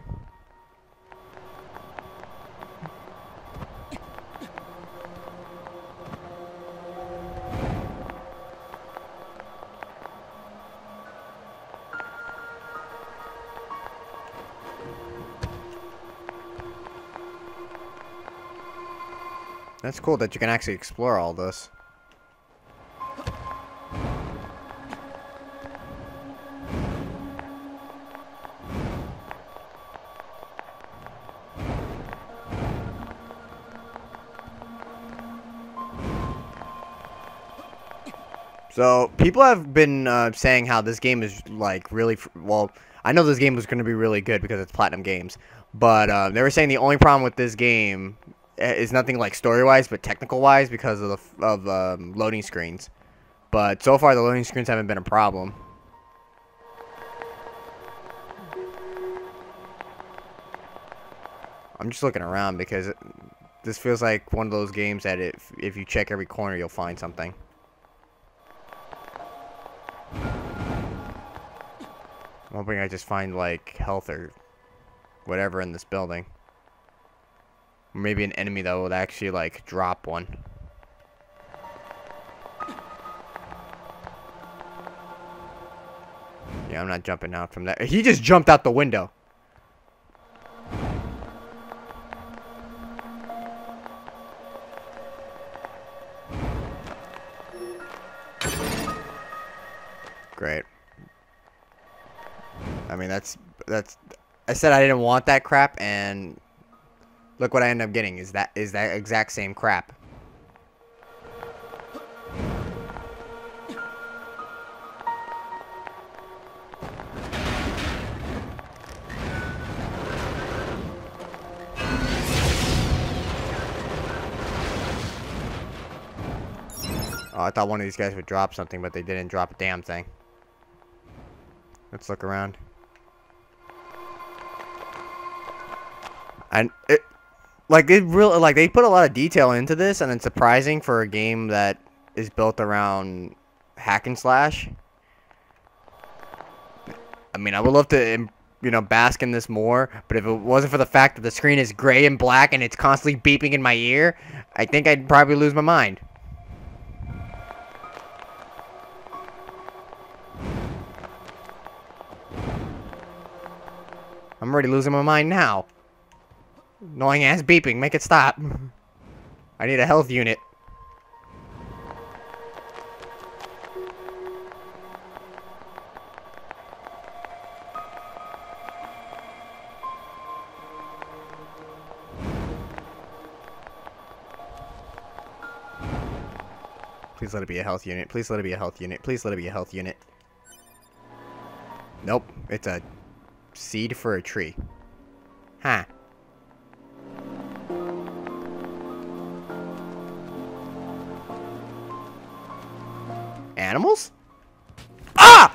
That's cool that you can actually explore all this. So, people have been saying how this game is, like, really... Well, I know this game was going to be really good because it's Platinum Games. But they were saying the only problem with this game is nothing, like, story-wise, but technical-wise because of the loading screens. But so far, the loading screens haven't been a problem. I'm just looking around because this feels like one of those games that if you check every corner, you'll find something. I'm hoping I just find, like, health or whatever in this building. Or maybe an enemy that would actually, like, drop one. Yeah, I'm not jumping out from there. He just jumped out the window. I mean, that's... I said I didn't want that crap, and look what I ended up getting. Is that exact same crap. Oh, I thought one of these guys would drop something, but they didn't drop a damn thing. Let's look around. And it, like, they put a lot of detail into this, and it's surprising for a game that is built around hack and slash. I mean, I would love to, you know, bask in this more, but if it wasn't for the fact that the screen is gray and black and it's constantly beeping in my ear, I think I'd probably lose my mind. I'm already losing my mind now. Annoying ass beeping, make it stop. I need a health unit. Please let it be a health unit. Please let it be a health unit. Please let it be a health unit. Nope, it's a seed for a tree. Huh. Animals? Ah!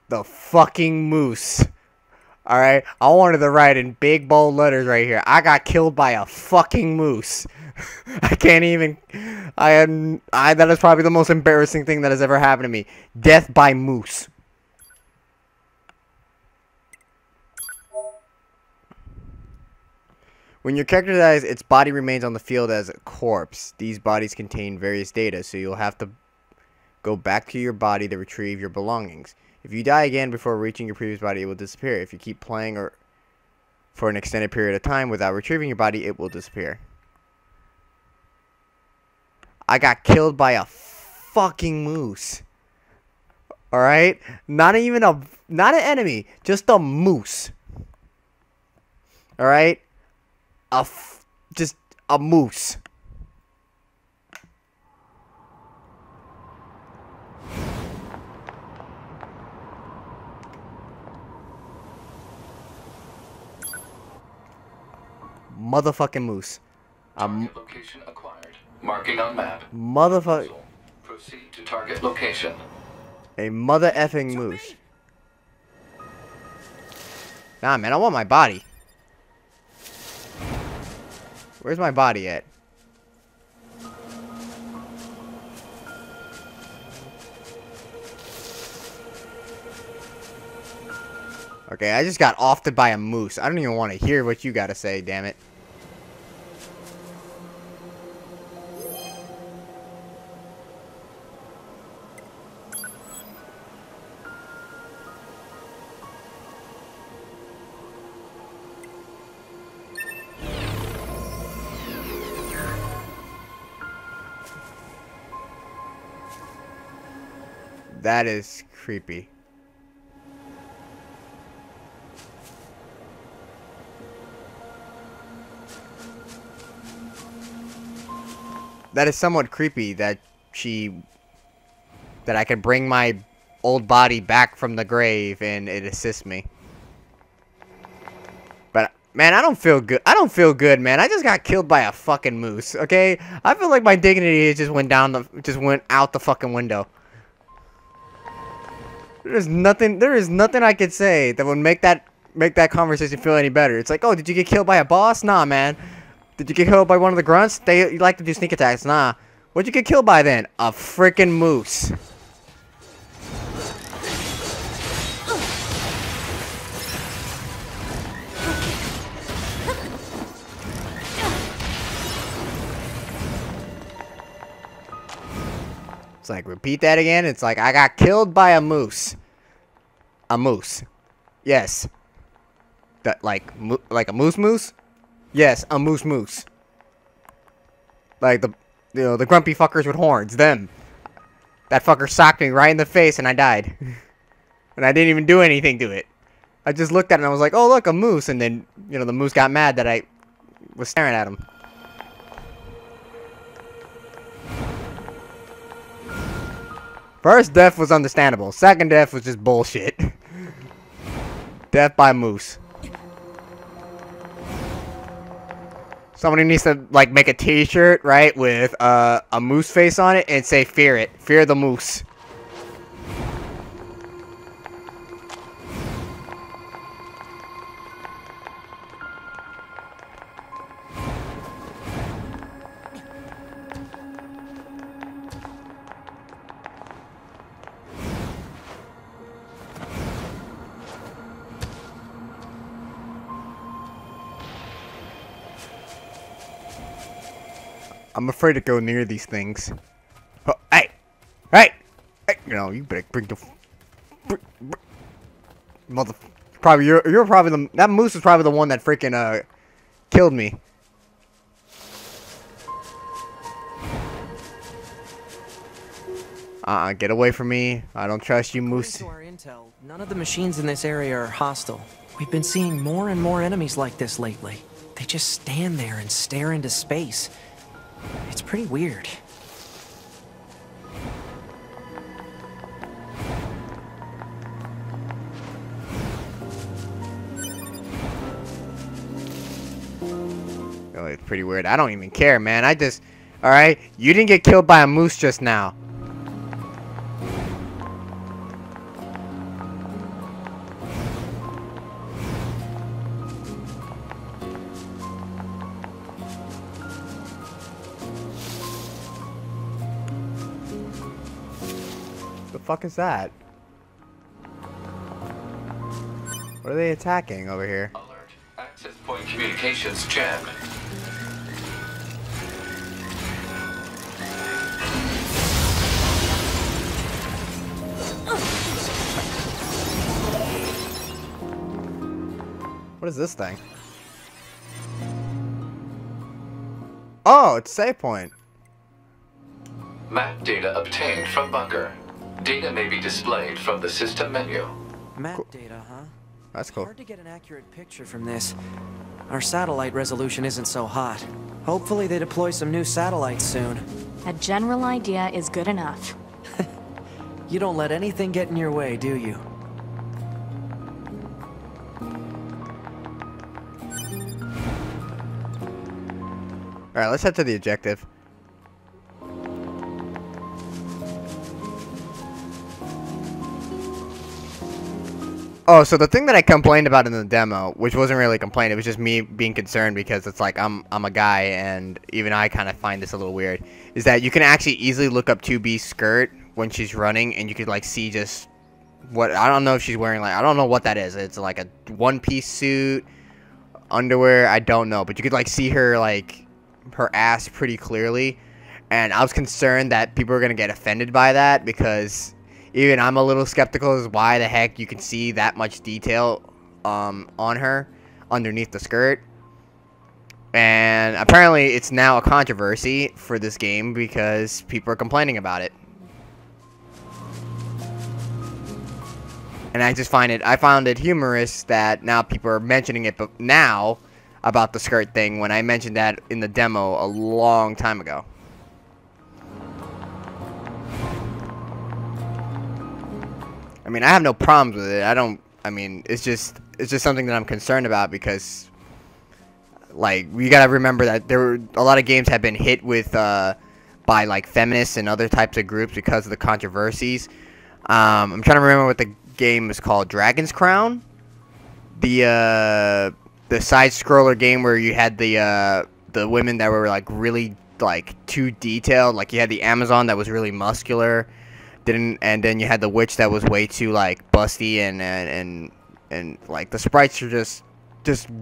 The fucking moose. Alright? I wanted to write in big bold letters right here. I got killed by a fucking moose. I can't even... that is probably the most embarrassing thing that has ever happened to me. Death by moose. When your character dies, its body remains on the field as a corpse. These bodies contain various data, so you'll have to go back to your body to retrieve your belongings. If you die again before reaching your previous body, it will disappear. If you keep playing or for an extended period of time without retrieving your body, it will disappear. I got killed by a fucking moose. Alright? Not an enemy, just a moose. Alright? Just a moose. Motherfucking moose. Target location acquired. Marking on map. Motherfucker. Proceed to target location. A mother effing moose. Nah, man, I want my body. Where's my body at? Okay, I just got offed by a moose. I don't even want to hear what you gotta say, damn it. That is creepy. That is somewhat creepy that I can bring my old body back from the grave and it assists me. But man, I don't feel good. I don't feel good, man. I just got killed by a fucking moose. Okay, I feel like my dignity just went out the fucking window. There is nothing I could say that would make that conversation feel any better. It's like, oh, did you get killed by a boss? Nah, man. Did you get killed by one of the grunts? They like to do sneak attacks. Nah. What'd you get killed by then? A freaking moose. It's like, repeat that again. It's like, I got killed by a moose. A moose. Yes. That, like a moose? Yes, a moose. Like the grumpy fuckers with horns. Them. That fucker socked me right in the face and I died. And I didn't even do anything to it. I just looked at it and I was like, oh look, a moose. And then, the moose got mad that I was staring at him. First death was understandable. Second death was just bullshit. Death by moose. Somebody needs to, like, make a t-shirt, right, with a moose face on it and say, fear it. Fear the moose. I'm afraid to go near these things. Oh, hey! You better bring the mother. Probably you're probably that moose is probably the one that freaking killed me. Get away from me! I don't trust you, moose. According to our intel, none of the machines in this area are hostile. We've been seeing more and more enemies like this lately. They just stand there and stare into space. It's pretty weird. Oh, it's pretty weird. I don't even care, man. Alright? You didn't get killed by a moose just now. The fuck is that? What are they attacking over here? Alert. Access point communications jammed. What is this thing? Oh, it's save point. Map data obtained from bunker. Data may be displayed from the system menu. Map data, huh? That's cool. Hard to get an accurate picture from this. Our satellite resolution isn't so hot. Hopefully they deploy some new satellites soon. A general idea is good enough. You don't let anything get in your way, do you? Alright, let's head to the objective. Oh, so the thing that I complained about in the demo, which wasn't really a complaint, it was just me being concerned because it's like I'm a guy and even I kind of find this a little weird, is that you can actually easily look up 2B's skirt when she's running and you could like see just what, I don't know if she's wearing, like, I don't know what that is. It's like a one-piece suit, underwear, I don't know, but you could like see her like her ass pretty clearly, and I was concerned that people were gonna get offended by that because even I'm a little skeptical as why the heck you can see that much detail on her underneath the skirt. And apparently it's now a controversy for this game because people are complaining about it. And I found it humorous that now people are mentioning it, but now about the skirt thing when I mentioned that in the demo a long time ago. I mean, I have no problems with it. I mean, it's just something that I'm concerned about because, like, we gotta remember that a lot of games have been hit with by like feminists and other types of groups because of the controversies. I'm trying to remember what the game is called. Dragon's Crown, the side scroller game where you had the women that were like really like too detailed. Like you had the Amazon that was really muscular, and then you had the witch that was way too like busty and like the sprites are just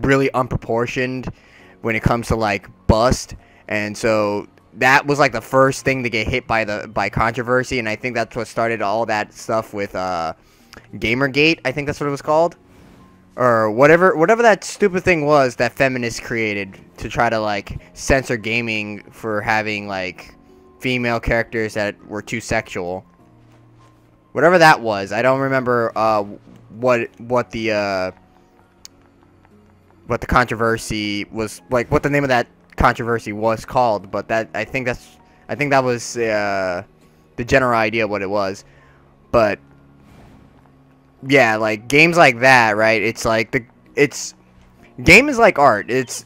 really unproportioned when it comes to like bust. And so that was like the first thing to get hit by controversy, and I think that's what started all that stuff with Gamergate. I think that's what it was called, or whatever that stupid thing was that feminists created to try to like censor gaming for having like female characters that were too sexual. Whatever that was, I don't remember what the controversy was, like what the name of that controversy was called, but I think that was the general idea of what it was. But yeah, like games like that, right? It's like game is like art. It's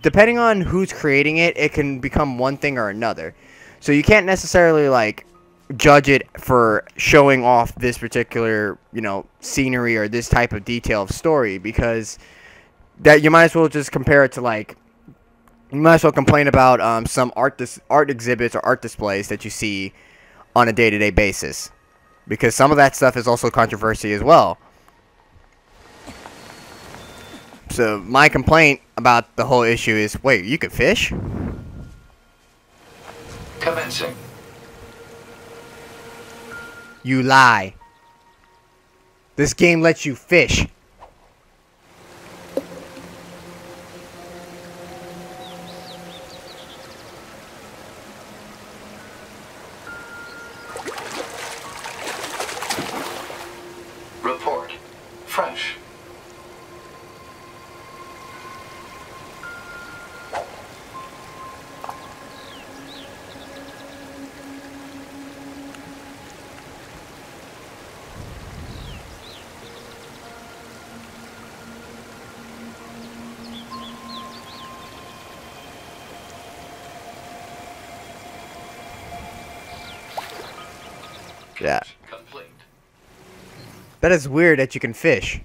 depending on who's creating it, it can become one thing or another. So you can't necessarily like judge it for showing off this particular, you know, scenery or this type of detail of story, because that you might as well just compare it to like, you might as well complain about some art exhibits or art displays that you see on a day-to-day basis, because some of that stuff is also controversy as well. So my complaint about the whole issue is, wait, you can fish? Commencing. You lie. This game lets you fish. Report. Fresh. Yeah. That is weird that you can fish.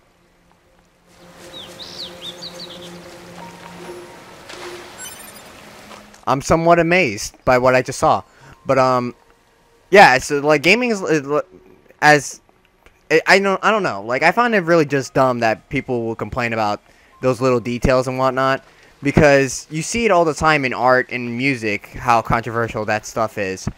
I'm somewhat amazed by what I just saw. But yeah, so like gaming is as I don't know. Like I find it really just dumb that people will complain about those little details and whatnot, because you see it all the time in art and music how controversial that stuff is.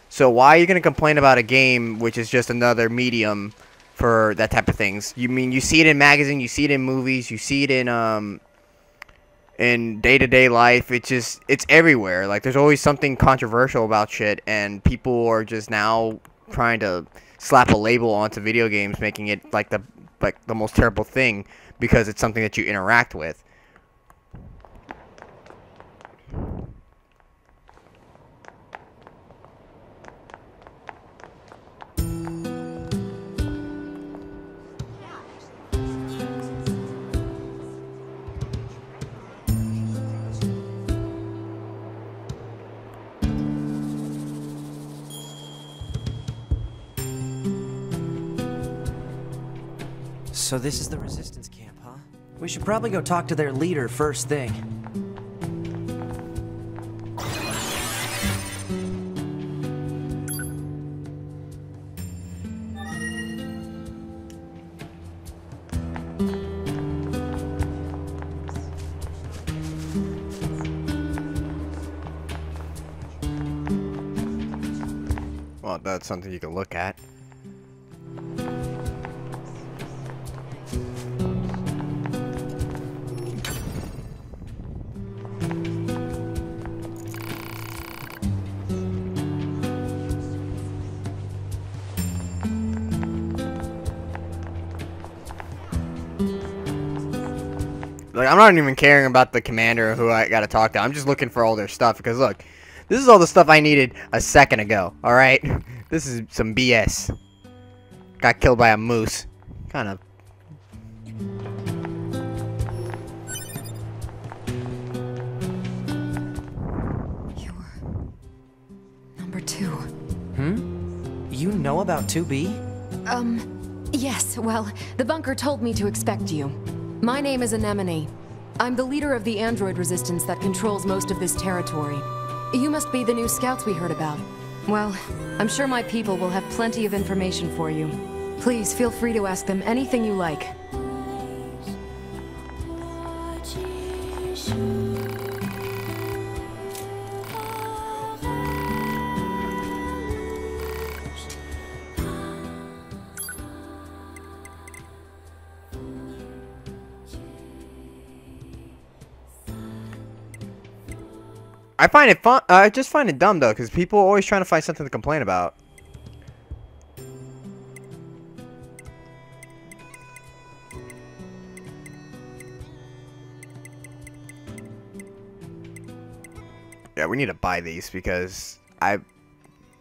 So why are you going to complain about a game which is just another medium for that type of things? You mean you see it in magazines, you see it in movies, you see it in day-to-day life. It's everywhere. Like there's always something controversial about shit, and people are just now trying to slap a label onto video games, making it like the most terrible thing because it's something that you interact with. So this is the resistance camp, huh? We should probably go talk to their leader first thing. Well, that's something you can look at. Like, I'm not even caring about the commander who I gotta talk to. I'm just looking for all their stuff because look, this is all the stuff I needed a second ago. All right, this is some BS. Got killed by a moose. Kind of. You're number 2. You know about 2B? Yes, well, the bunker told me to expect you. My name is Anemone. I'm the leader of the android resistance that controls most of this territory. You must be the new scouts we heard about. Well, I'm sure my people will have plenty of information for you. Please feel free to ask them anything you like. I find it fun. I just find it dumb though, because people are always trying to find something to complain about. Yeah, we need to buy these because I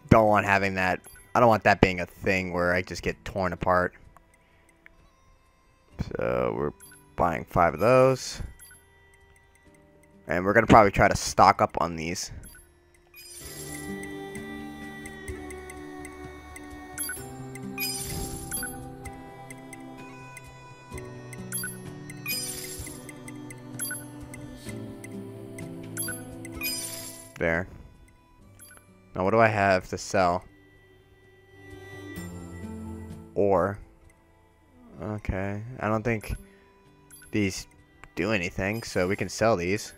don't want having that. I don't want that being a thing where I just get torn apart. So we're buying 5 of those. And we're going to probably try to stock up on these. There. Now what do I have to sell? Ore. Okay. I don't think these do anything, so we can sell these.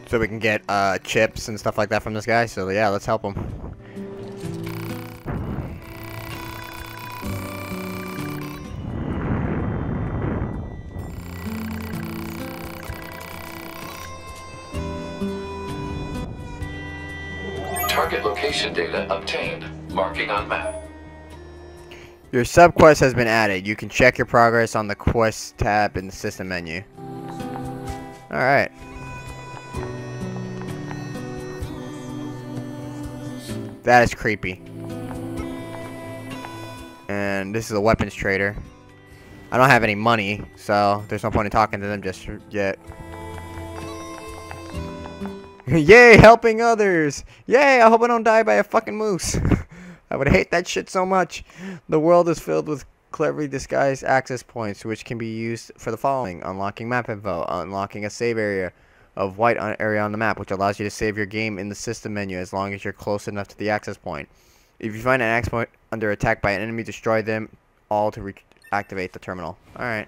So we can get chips and stuff like that from this guy. So yeah, let's help him. Target location data obtained. Marking on map. Your sub-quest has been added. You can check your progress on the quest tab in the system menu. Alright. That is creepy. And this is a weapons trader. I don't have any money, so there's no point in talking to them just yet. Yay, helping others! Yay, I hope I don't die by a fucking moose. I would hate that shit so much. The world is filled with cleverly disguised access points, which can be used for the following: unlocking map info, unlocking a save area of white area on the map, which allows you to save your game in the system menu as long as you're close enough to the access point. If you find an access point under attack by an enemy, destroy them all to reactivate the terminal. Alright.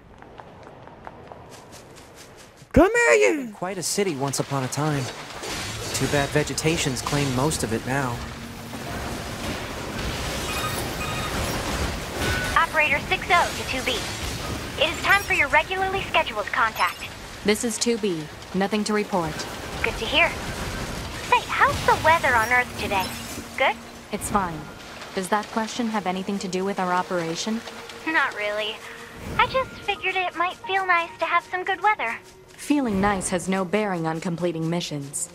Come here, you! Quite a city once upon a time. Too bad vegetation's claimed most of it now. Operator 60 to 2B. It is time for your regularly scheduled contact. This is 2B. Nothing to report. Good to hear. Say, how's the weather on Earth today? Good? It's fine. Does that question have anything to do with our operation? Not really. I just figured it might feel nice to have some good weather. Feeling nice has no bearing on completing missions.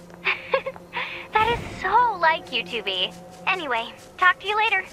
That That is so like you, 2B. Anyway, talk to you later.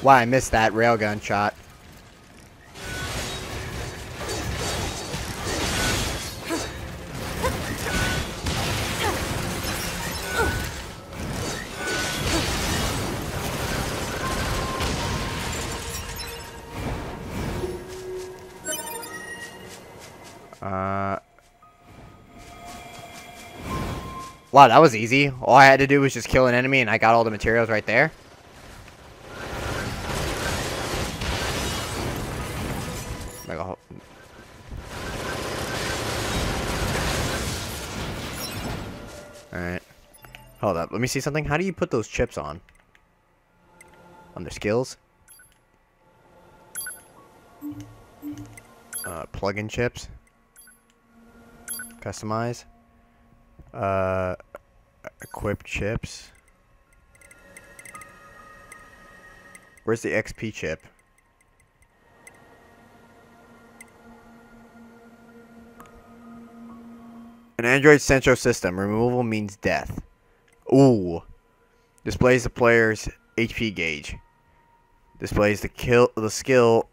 Why, I missed that railgun shot. Wow, that was easy. All I had to do was just kill an enemy and I got all the materials right there. Alright. Hold up. Let me see something. How do you put those chips on? On their skills? Plug-in chips. Customize. Equip chips. Where's the XP chip? An Android Central System. Removal means death. Ooh. Displays the player's HP gauge. Displays the skill.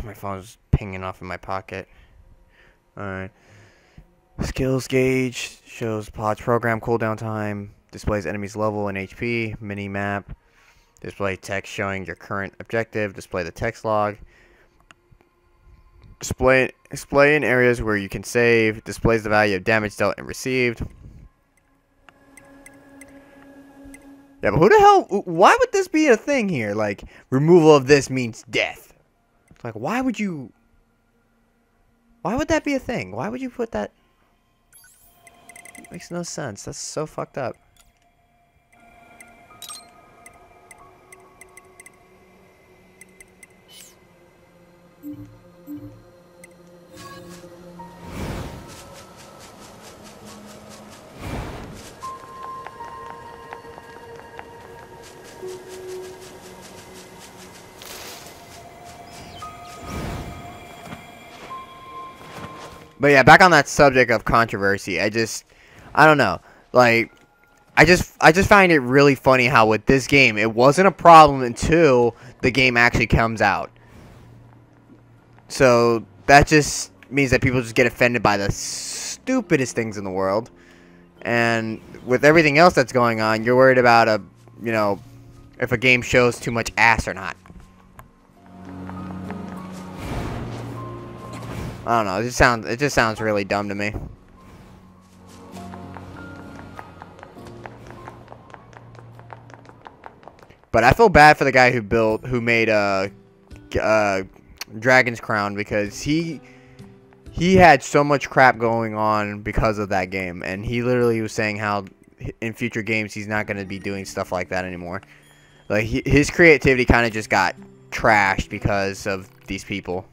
My phone's pinging off in my pocket. Alright. Skills gauge. Shows pod's program cooldown time. Displays enemy's level and HP. Mini map. Display text showing your current objective. Display the text log. Display in areas where you can save. Displays the value of damage dealt and received. Yeah, but who the hell? Why would this be a thing here? Like, removal of this means death. It's like, why would you? Why would that be a thing? Why would you put that? It makes no sense. That's so fucked up. But yeah, back on that subject of controversy, I don't know. Like, I just find it really funny how with this game, it wasn't a problem until the game actually comes out. So that just means that people just get offended by the stupidest things in the world. And with everything else that's going on, you're worried about if a game shows too much ass or not. I don't know. It just sounds really dumb to me. But I feel bad for the guy who made Dragon's Crown, because he had so much crap going on because of that game, and he literally was saying how in future games he's not going to be doing stuff like that anymore. Like his creativity kind of just got trashed because of these people.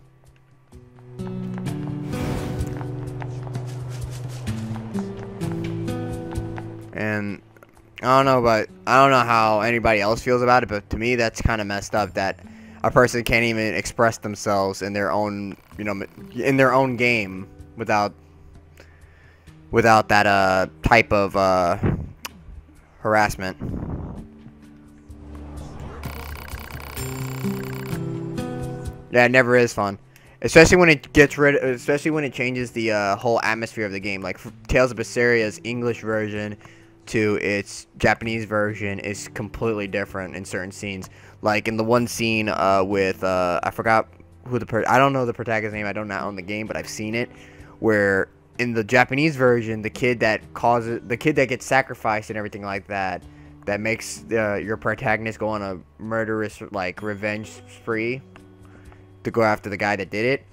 And I don't know how anybody else feels about it, but to me that's kind of messed up that a person can't even express themselves in their own, in their own game without that type of harassment. Yeah, it never is fun. Especially when it changes the whole atmosphere of the game. Like Tales of Berseria's English version to its Japanese version is completely different in certain scenes. Like in the one scene with I forgot who I don't know the protagonist's name. I don't own the game, but I've seen it. Where in the Japanese version, the kid that gets sacrificed and everything like that makes your protagonist go on a murderous revenge spree to go after the guy that did it.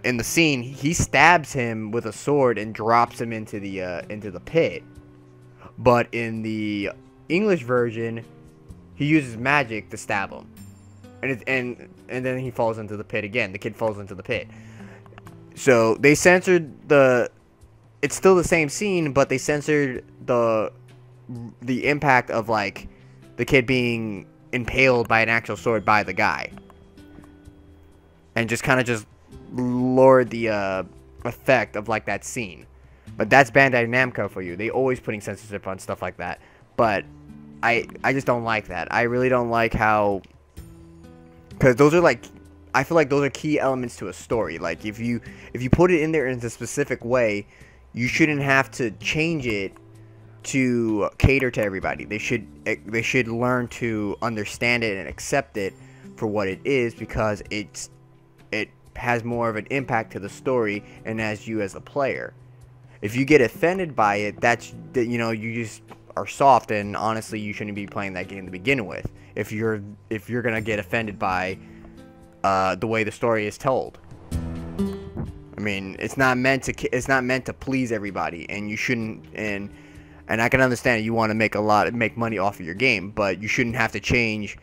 In the scene, he stabs him with a sword and drops him into the pit. But in the English version, he uses magic to stab him. And then he falls into the pit again. The kid falls into the pit. So they censored the... It's still the same scene, but they censored the impact of, like, the kid being impaled by an actual sword by the guy. And just kind of just lowered the effect of, like, that scene. But that's Bandai Namco for you. They always putting censorship on stuff like that. But I just don't like that. I really don't like how... Because those are, like... I feel like those are key elements to a story. Like, if you put it in there in a specific way, you shouldn't have to change it to cater to everybody. They should learn to understand it and accept it for what it is, because it has more of an impact to the story and as you as a player. If you get offended by it, you just are soft, and honestly, you shouldn't be playing that game to begin with. If you're gonna get offended by the way the story is told. I mean, it's not meant to please everybody, and you shouldn't. And I can understand you want to make money off of your game, but you shouldn't have to change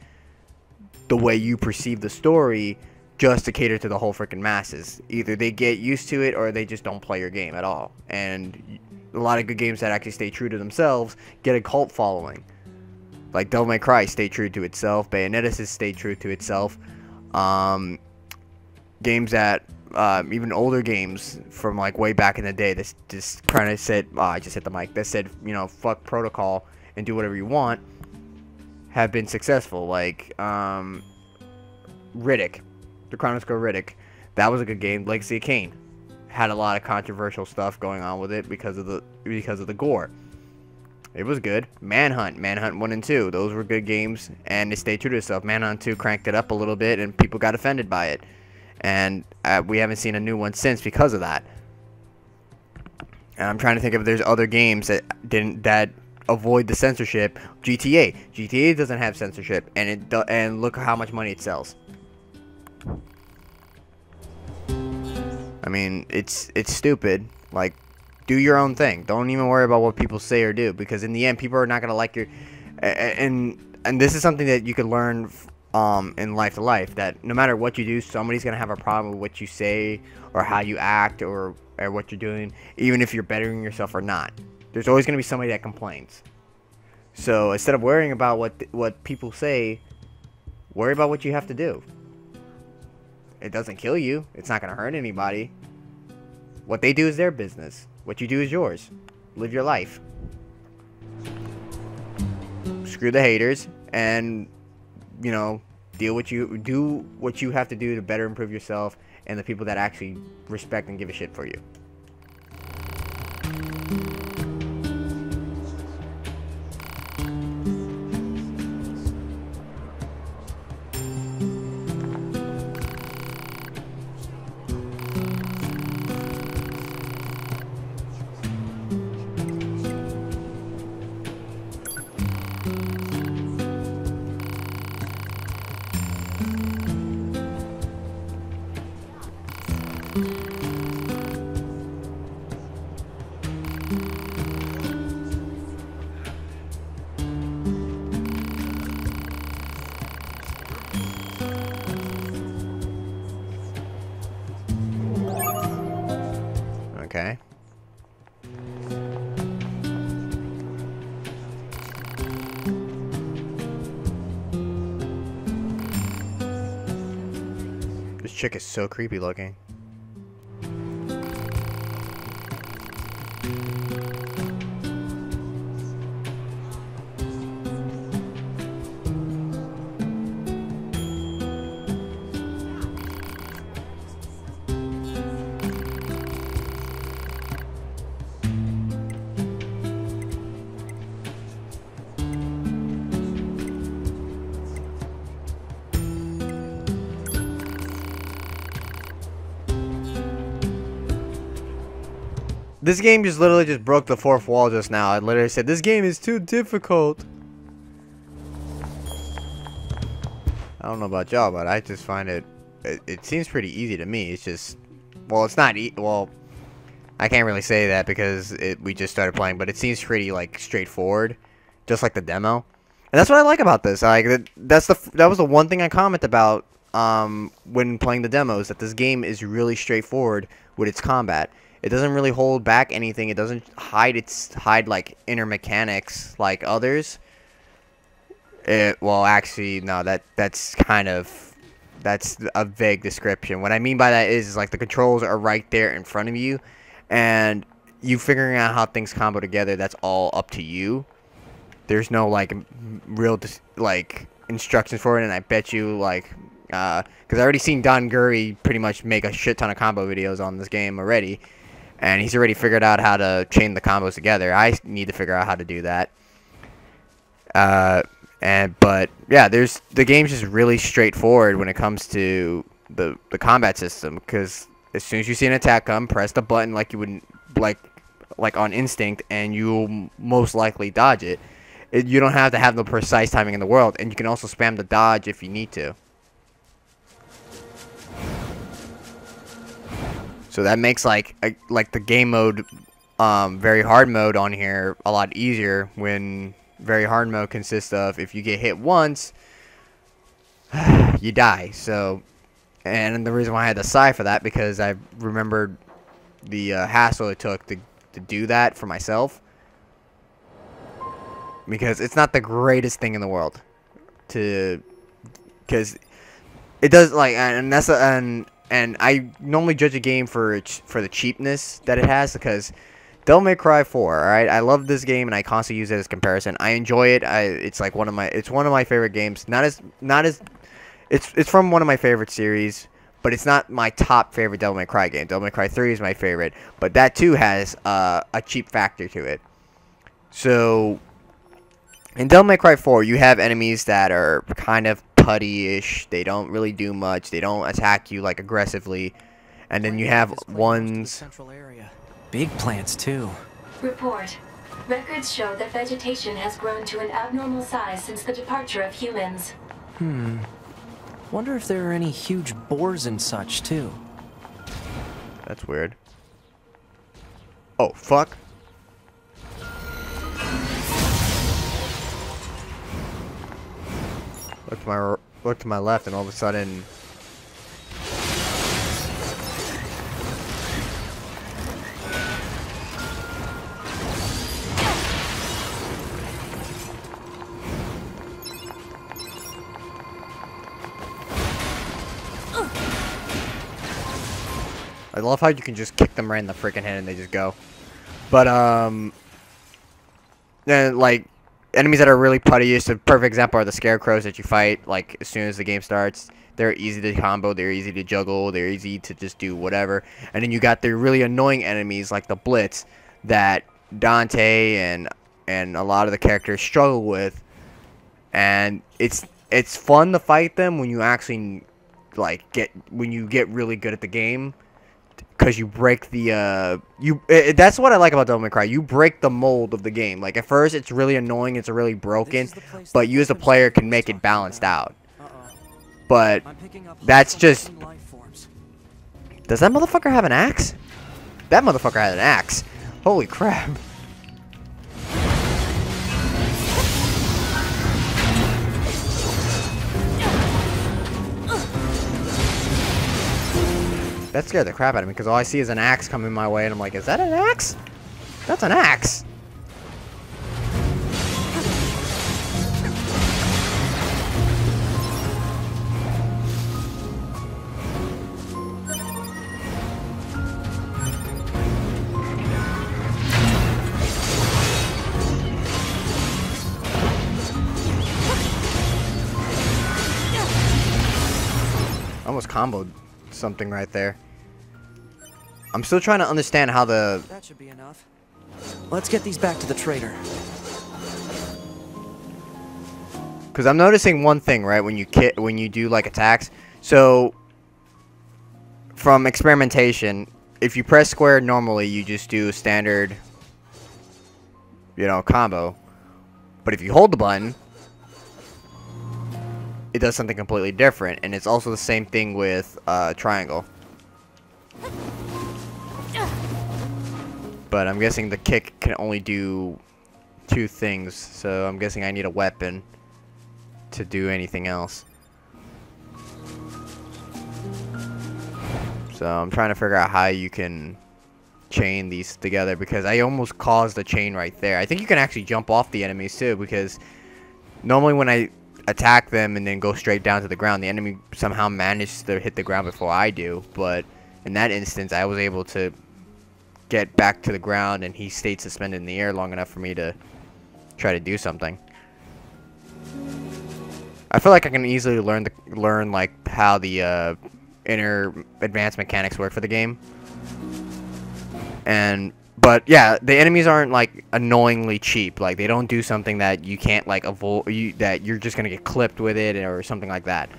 the way you perceive the story just to cater to the whole freaking masses. Either they get used to it, or they just don't play your game at all. And a lot of good games that actually stay true to themselves get a cult following. Like Devil May Cry stayed true to itself. Bayonetta has stayed true to itself. Games that even older games from like way back in the day that just kind of said, I just hit the mic, that said, you know, fuck protocol and do whatever you want, have been successful. Like Riddick, the Chronicles of Riddick, that was a good game. Legacy of Kain had a lot of controversial stuff going on with it because of the gore. It was good. Manhunt 1 and 2, those were good games, and they stayed true to itself. Manhunt 2 cranked it up a little bit, and people got offended by it. And we haven't seen a new one since because of that. And I'm trying to think if there's other games that avoid the censorship. GTA doesn't have censorship, and look how much money it sells. I mean, it's stupid. Like, do your own thing. Don't even worry about what people say or do, because in the end, people are not gonna like your. And this is something that you can learn in life to life, that no matter what you do, somebody's gonna have a problem with what you say or how you act or what you're doing, even if you're bettering yourself or not. There's always gonna be somebody that complains. So instead of worrying about what people say, worry about what you have to do. It doesn't kill you. It's not gonna hurt anybody. What they do is their business. What you do is yours. Live your life. Screw the haters, and you know, do what you have to do to better improve yourself and the people that actually respect and give a shit for you. Okay. This chick is so creepy looking. This game just literally just broke the fourth wall just now. I literally said, this game is too difficult. I don't know about y'all, but I just find it seems pretty easy to me. It's just, well, it's not, well, I can't really say that because we just started playing, but it seems pretty like straightforward, just like the demo. And that's what I like about this. Like that was the one thing I comment about when playing the demos, that this game is really straightforward with its combat. It doesn't really hold back anything. It doesn't hide like inner mechanics like others. Well, actually, no. That's a vague description. What I mean by that is like the controls are right there in front of you, and you figuring out how things combo together. That's all up to you. There's no like real like instructions for it, and I bet you like because I already seen Don Gurry pretty much make a shit ton of combo videos on this game already. And he's already figured out how to chain the combos together. I need to figure out how to do that. But yeah, the game's just really straightforward when it comes to the combat system. Because as soon as you see an attack come, press the button like you would like on instinct, and you'll most likely dodge it. You don't have to have the precise timing in the world, and you can also spam the dodge if you need to. So that makes like the game mode, very hard mode on here a lot easier. When very hard mode consists of if you get hit once, you die. So, and the reason why I had to sigh for that because I remembered the hassle it took to do that for myself. Because it's not the greatest thing in the world because it does like, and that's and I normally judge a game for the cheapness that it has, because Devil May Cry 4, alright? I love this game and I constantly use it as comparison. I enjoy it. It's one of my favorite games. It's from one of my favorite series, but it's not my top favorite Devil May Cry game. Devil May Cry 3 is my favorite, but that too has a cheap factor to it. So in Devil May Cry 4, you have enemies that are kind of putty-ish. They don't really do much. They don't attack you like aggressively. And then you have ones. Central area. Big plants too. Report. Records show that vegetation has grown to an abnormal size since the departure of humans. Wonder if there are any huge boars and such too. That's weird. Oh, fuck. Look to my left, and all of a sudden, I love how you can just kick them right in the freaking head and they just go. But then like enemies that are really putty, a perfect example are the scarecrows that you fight like as soon as the game starts. They're easy to combo, they're easy to juggle, they're easy to just do whatever. And then you got the really annoying enemies like the Blitz that Dante and a lot of the characters struggle with. And it's fun to fight them when you actually like get really good at the game. Because you break the, that's what I like about Devil May Cry. You break the mold of the game. Like, at first, it's really annoying, it's really broken, but you as a player can make it balanced out. But, that's just... Does that motherfucker have an axe? That motherfucker had an axe. Holy crap. That scared the crap out of me, because all I see is an axe coming my way, and I'm like, is that an axe? That's an axe! Almost comboed something right there. I'm still trying to understand how the... That should be enough. Let's get these back to the trader. Because I'm noticing one thing, right, when you do like attacks. So from experimentation, if you press square normally, you just do standard, you know, combo. But if you hold the button, it does something completely different, and it's also the same thing with triangle. but I'm guessing the kick can only do 2 things, so I'm guessing I need a weapon to do anything else. So I'm trying to figure out how you can chain these together, because I almost caused the chain right there. I think you can actually jump off the enemies too, because normally when I attack them and then go straight down to the ground, the enemy somehow manages to hit the ground before I do. But in that instance, I was able to get back to the ground, and he stayed suspended in the air long enough for me to try to do something. I feel like I can easily learn like how the inner advanced mechanics work for the game. But yeah, the enemies aren't like annoyingly cheap. Like, they don't do something that you can't like avoid, that you're just gonna get clipped with it or something like that.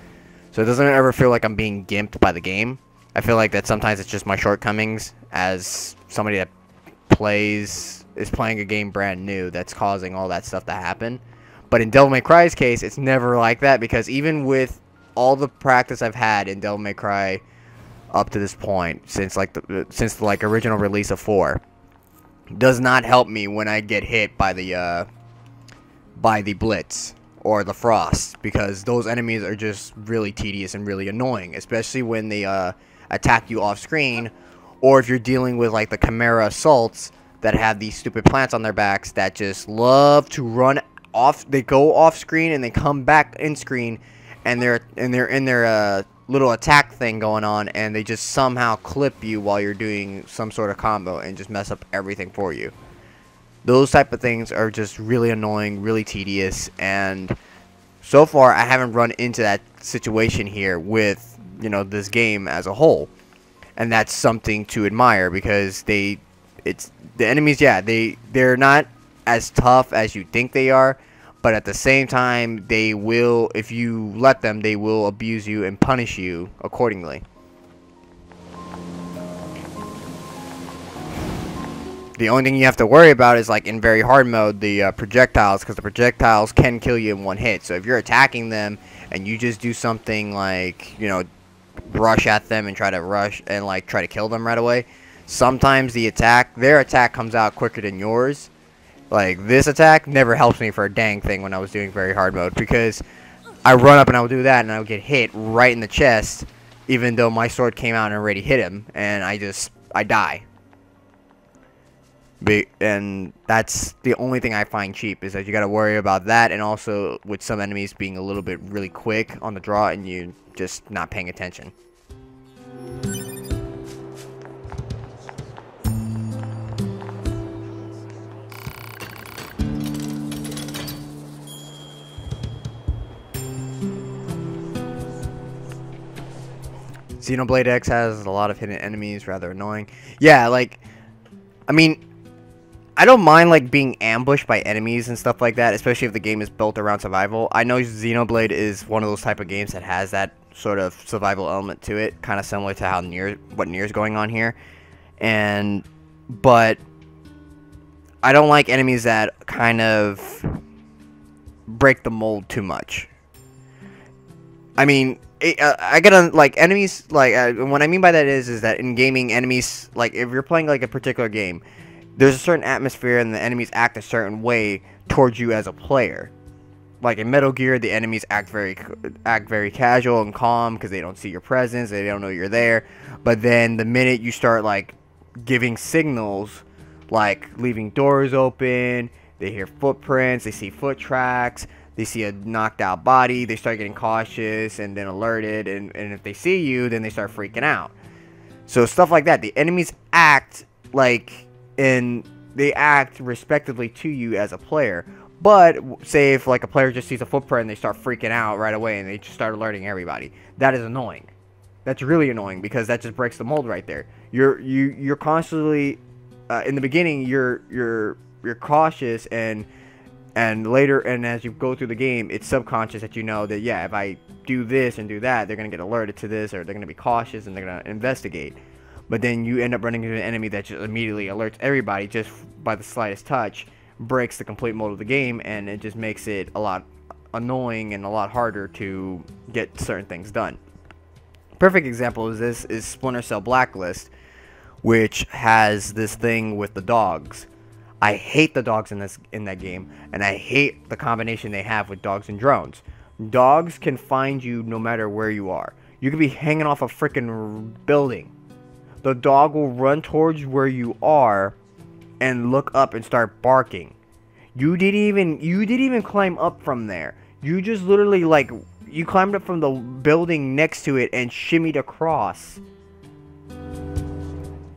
So it doesn't ever feel like I'm being gimped by the game. I feel like that sometimes it's just my shortcomings as somebody that is playing a game brand new that's causing all that stuff to happen. But in Devil May Cry's case, it's never like that, because even with all the practice I've had in Devil May Cry up to this point, since the original release of 4, does not help me when I get hit by the Blitz or the Frost, because those enemies are just really tedious and really annoying, especially when they attack you off screen, or if you're dealing with like the Chimera Assaults that have these stupid plants on their backs that just love to run off. They go off screen and they come back in screen, and they're in their little attack thing going on, and they just somehow clip you while you're doing some sort of combo and just mess up everything for you. Those type of things are just really annoying, really tedious, and so far I haven't run into that situation here with, you know, this game as a whole. And that's something to admire, because the enemies, yeah, they're not as tough as you think they are, but at the same time, they will, if you let them, they will abuse you and punish you accordingly. The only thing you have to worry about is, like, in very hard mode, the projectiles, because the projectiles can kill you in one hit. So if you're attacking them and you just do something like, you know, rush at them and try to kill them right away, sometimes their attack comes out quicker than yours. Like, this attack never helps me for a dang thing when I was doing very hard mode, because I run up and I would do that and I would get hit right in the chest, even though my sword came out and already hit him, and I die. And that's the only thing I find cheap, is that you gotta worry about that, and also with some enemies being a little bit really quick on the draw and you just not paying attention. Xenoblade X has a lot of hidden enemies, rather annoying. Yeah, like, I mean, I don't mind like being ambushed by enemies and stuff like that, especially if the game is built around survival. I know Xenoblade is one of those type of games that has that sort of survival element to it, kind of similar to how what NieR's going on here. But I don't like enemies that kind of break the mold too much. I mean, I gotta, like, enemies, like, what I mean by that is that in gaming, enemies, like, if you're playing, like, a particular game, there's a certain atmosphere and the enemies act a certain way towards you as a player. Like, in Metal Gear, the enemies act very casual and calm because they don't see your presence, they don't know you're there. But then the minute you start, like, giving signals, like leaving doors open, they hear footprints, they see foot tracks, they see a knocked out body, they start getting cautious and then alerted, and if they see you, then they start freaking out. So stuff like that. The enemies act like, they act respectively to you as a player. But say if like a player just sees a footprint and they start freaking out right away and they just start alerting everybody, that is annoying. That's really annoying, because that just breaks the mold right there. You're constantly in the beginning you're cautious, and later, and as you go through the game, it's subconscious that you know that, yeah, if I do this and do that, they're going to get alerted to this, or they're going to be cautious and they're going to investigate. But then you end up running into an enemy that just immediately alerts everybody just by the slightest touch, breaks the complete mode of the game, and it just makes it a lot annoying and a lot harder to get certain things done. Perfect example of this is Splinter Cell Blacklist, which has this thing with the dogs. I hate the dogs in that game, and I hate the combination they have with dogs and drones. Dogs can find you no matter where you are. You could be hanging off a freaking building. The dog will run towards where you are and look up and start barking. You didn't even climb up from there. You just literally, like, you climbed up from the building next to it and shimmied across.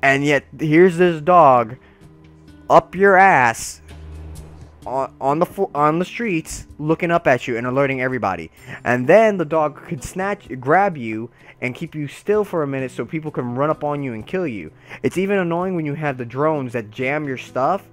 And yet here's this dog up your ass on the streets, looking up at you and alerting everybody. And then the dog could grab you and keep you still for a minute so people can run up on you and kill you. It's even annoying when you have the drones that jam your stuff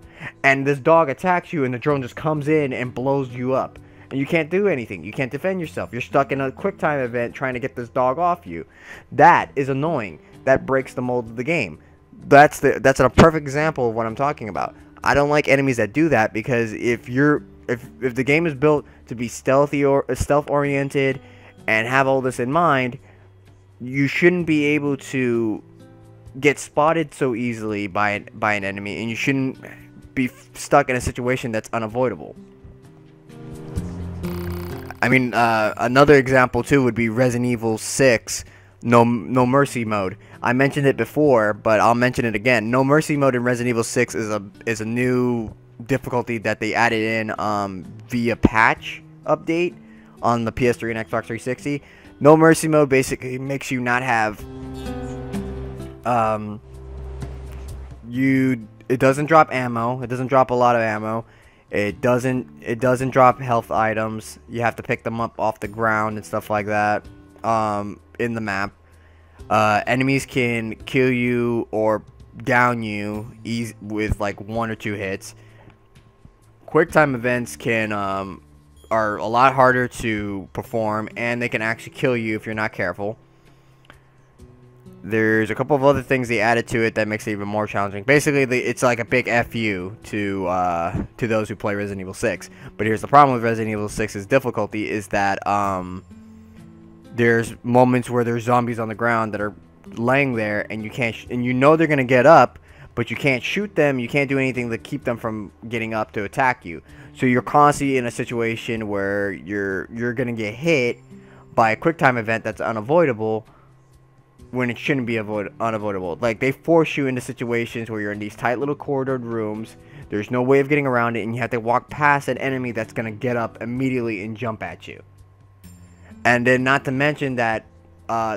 and this dog attacks you and the drone just comes in and blows you up. And you can't do anything. You can't defend yourself. You're stuck in a quick time event trying to get this dog off you. That is annoying. That breaks the mold of the game. That's a perfect example of what I'm talking about. I don't like enemies that do that, because if the game is built to be stealth oriented and have all this in mind, you shouldn't be able to get spotted so easily by an enemy, and you shouldn't be stuck in a situation that's unavoidable. I mean, another example too would be Resident Evil 6 No Mercy mode. I mentioned it before, but I'll mention it again. No Mercy mode in Resident Evil 6 is a new difficulty that they added in via patch update on the PS3 and Xbox 360. No Mercy mode basically makes you not have it doesn't drop ammo. It doesn't drop a lot of ammo. It doesn't drop health items. You have to pick them up off the ground and stuff like that in the map. Enemies can kill you or down you with like 1 or 2 hits. Quick time events are a lot harder to perform, and they can actually kill you if you're not careful. There's a couple of other things they added to it that makes it even more challenging. Basically, it's like a big FU to those who play Resident Evil 6. But here's the problem with Resident Evil 6's difficulty is that there's moments where there's zombies on the ground that are laying there, and you can't and you know they're gonna get up, but you can't shoot them. You can't do anything to keep them from getting up to attack you. So you're constantly in a situation where you're gonna get hit by a quick time event that's unavoidable, when it shouldn't be unavoidable. Like, they force you into situations where you're in these tight little corridored rooms. There's no way of getting around it, and you have to walk past an enemy that's gonna get up immediately and jump at you. And then, not to mention that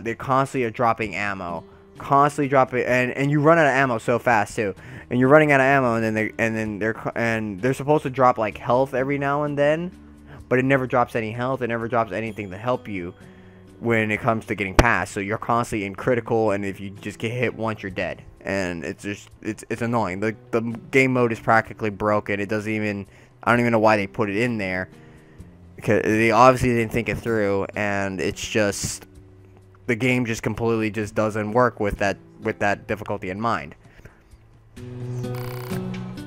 they constantly are dropping ammo, constantly dropping, and you run out of ammo so fast too. And you're running out of ammo, and they're supposed to drop like health every now and then, but it never drops any health. It never drops anything to help you when it comes to getting past. So you're constantly in critical, and if you just get hit once, you're dead. And it's annoying. The game mode is practically broken. It doesn't even, I don't even know why they put it in there, because they obviously didn't think it through, and it's just, the game just completely just doesn't work with that difficulty in mind.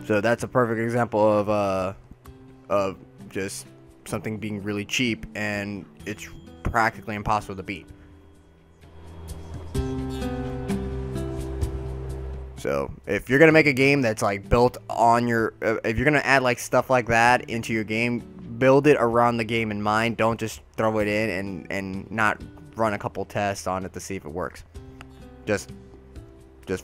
So that's a perfect example of just something being really cheap, and it's practically impossible to beat. So if you're gonna make a game that's like built on your, if you're gonna add like stuff like that into your game, build it around the game in mind. Don't just throw it in and not run a couple tests on it to see if it works. Just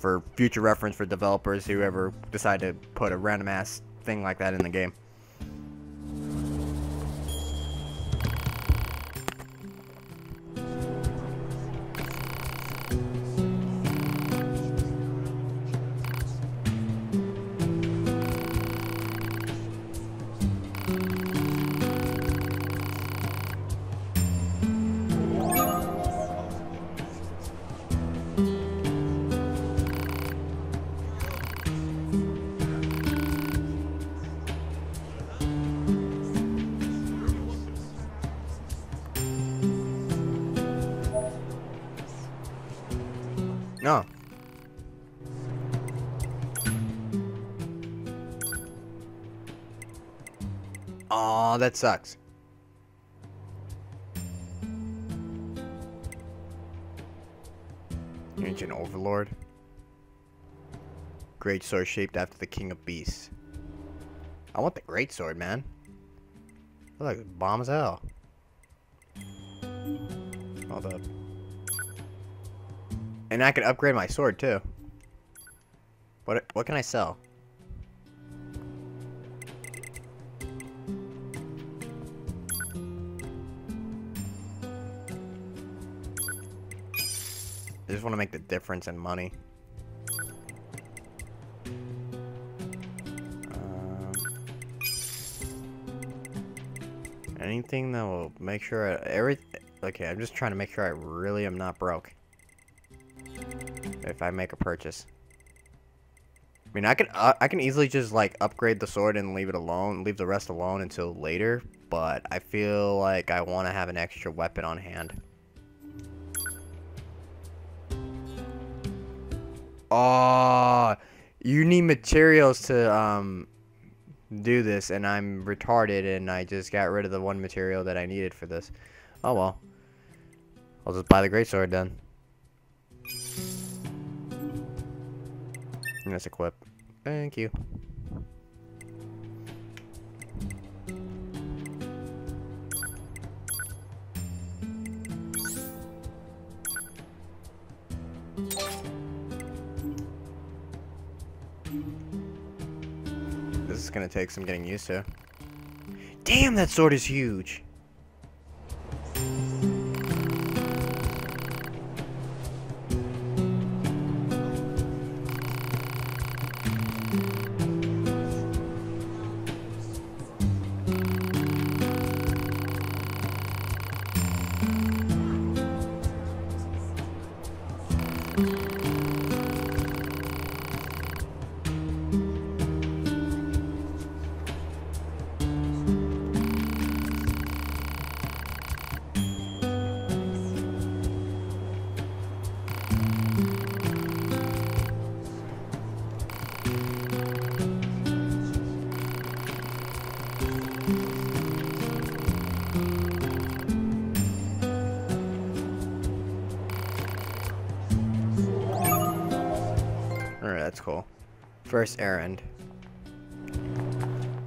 for future reference for developers who ever decide to put a random ass thing like that in the game. No. Aw, that sucks. Ancient Overlord. Great sword shaped after the king of beasts. I want the great sword, man. I like bomb as hell. Hold up. And I can upgrade my sword too. What can I sell? I just want to make the difference in money. Anything that will make sure okay, I'm just trying to make sure I really am not broke. If I make a purchase. I mean, I can easily just like upgrade the sword and leave it alone, leave the rest alone until later, but I feel like I want to have an extra weapon on hand. Oh, you need materials to do this, and I'm retarded, and I just got rid of the one material that I needed for this. Oh well. I'll just buy the greatsword then. And let's equip. Thank you. This is gonna take some getting used to. Damn, that sword is huge. Alright, that's cool. First errand.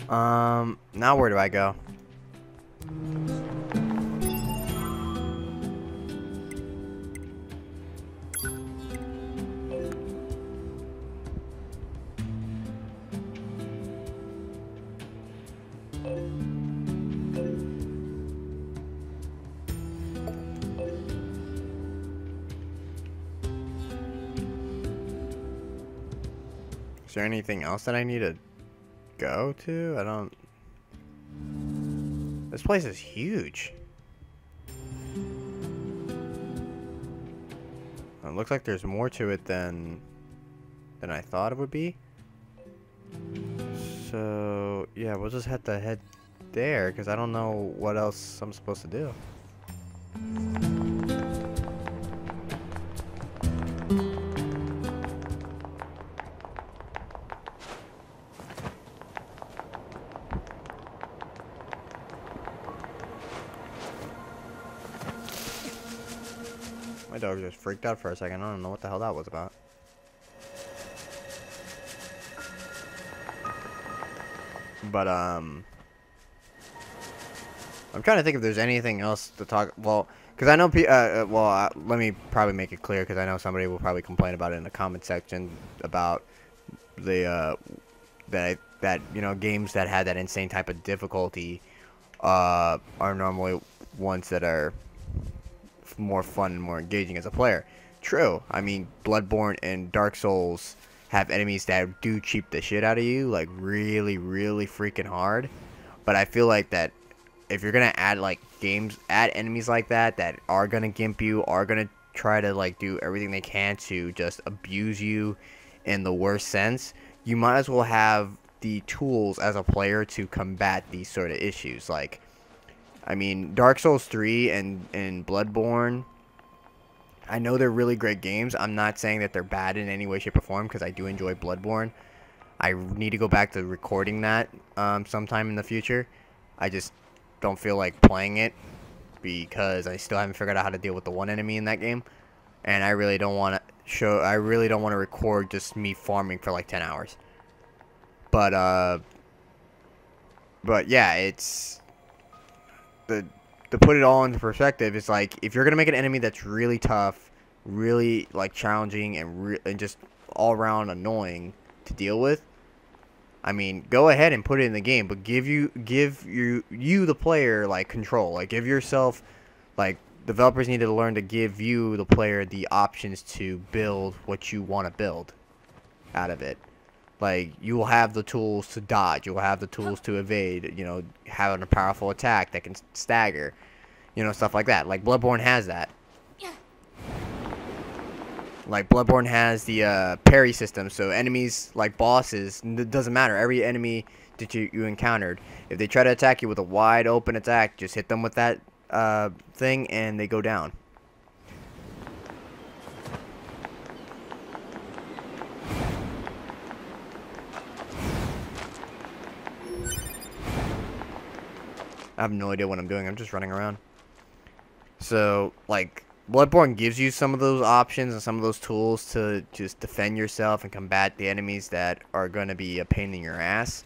Now where do I go? Is there anything else that I need to go to? I don't... This place is huge. It looks like there's more to it than I thought it would be. So, yeah, we'll just have to head there, because I don't know what else I'm supposed to do. My dog just freaked out for a second. I don't know what the hell that was about. But, I'm trying to think if there's anything else to talk... Well, because I know... let me probably make it clear, because I know somebody will probably complain about it in the comment section about the, that, you know, games that had that insane type of difficulty, are normally ones that are more fun and more engaging as a player. True. I mean, Bloodborne and Dark Souls have enemies that do cheap the shit out of you, like really, really freaking hard. But I feel like that if you're gonna add like add enemies like that are gonna gimp you, are gonna try to like do everything they can to just abuse you in the worst sense, you might as well have the tools as a player to combat these sort of issues. Like, I mean, Dark Souls 3 and Bloodborne, I know they're really great games. I'm not saying that they're bad in any way, shape, or form, because I do enjoy Bloodborne. I need to go back to recording that sometime in the future. I just don't feel like playing it because I still haven't figured out how to deal with the one enemy in that game. And I really don't want to I really don't want to record just me farming for like 10 hours. But yeah, it's to put it all into perspective, it's like if you're gonna make an enemy that's really tough, really like challenging, and just all around annoying to deal with, I mean, go ahead and put it in the game, but give you the player like control. Like give yourself, like developers need to learn to give you the player the options to build what you want to build out of it. Like you will have the tools to dodge, you will have the tools to evade, you know, having a powerful attack that can stagger, you know, stuff like that. Like Bloodborne has that. Like Bloodborne has the parry system, so enemies like bosses, it doesn't matter. Every enemy that you encountered, if they try to attack you with a wide open attack, just hit them with that thing and they go down. I have no idea what I'm doing. I'm just running around. So, like, Bloodborne gives you some of those options and some of those tools to just defend yourself and combat the enemies that are going to be a pain in your ass.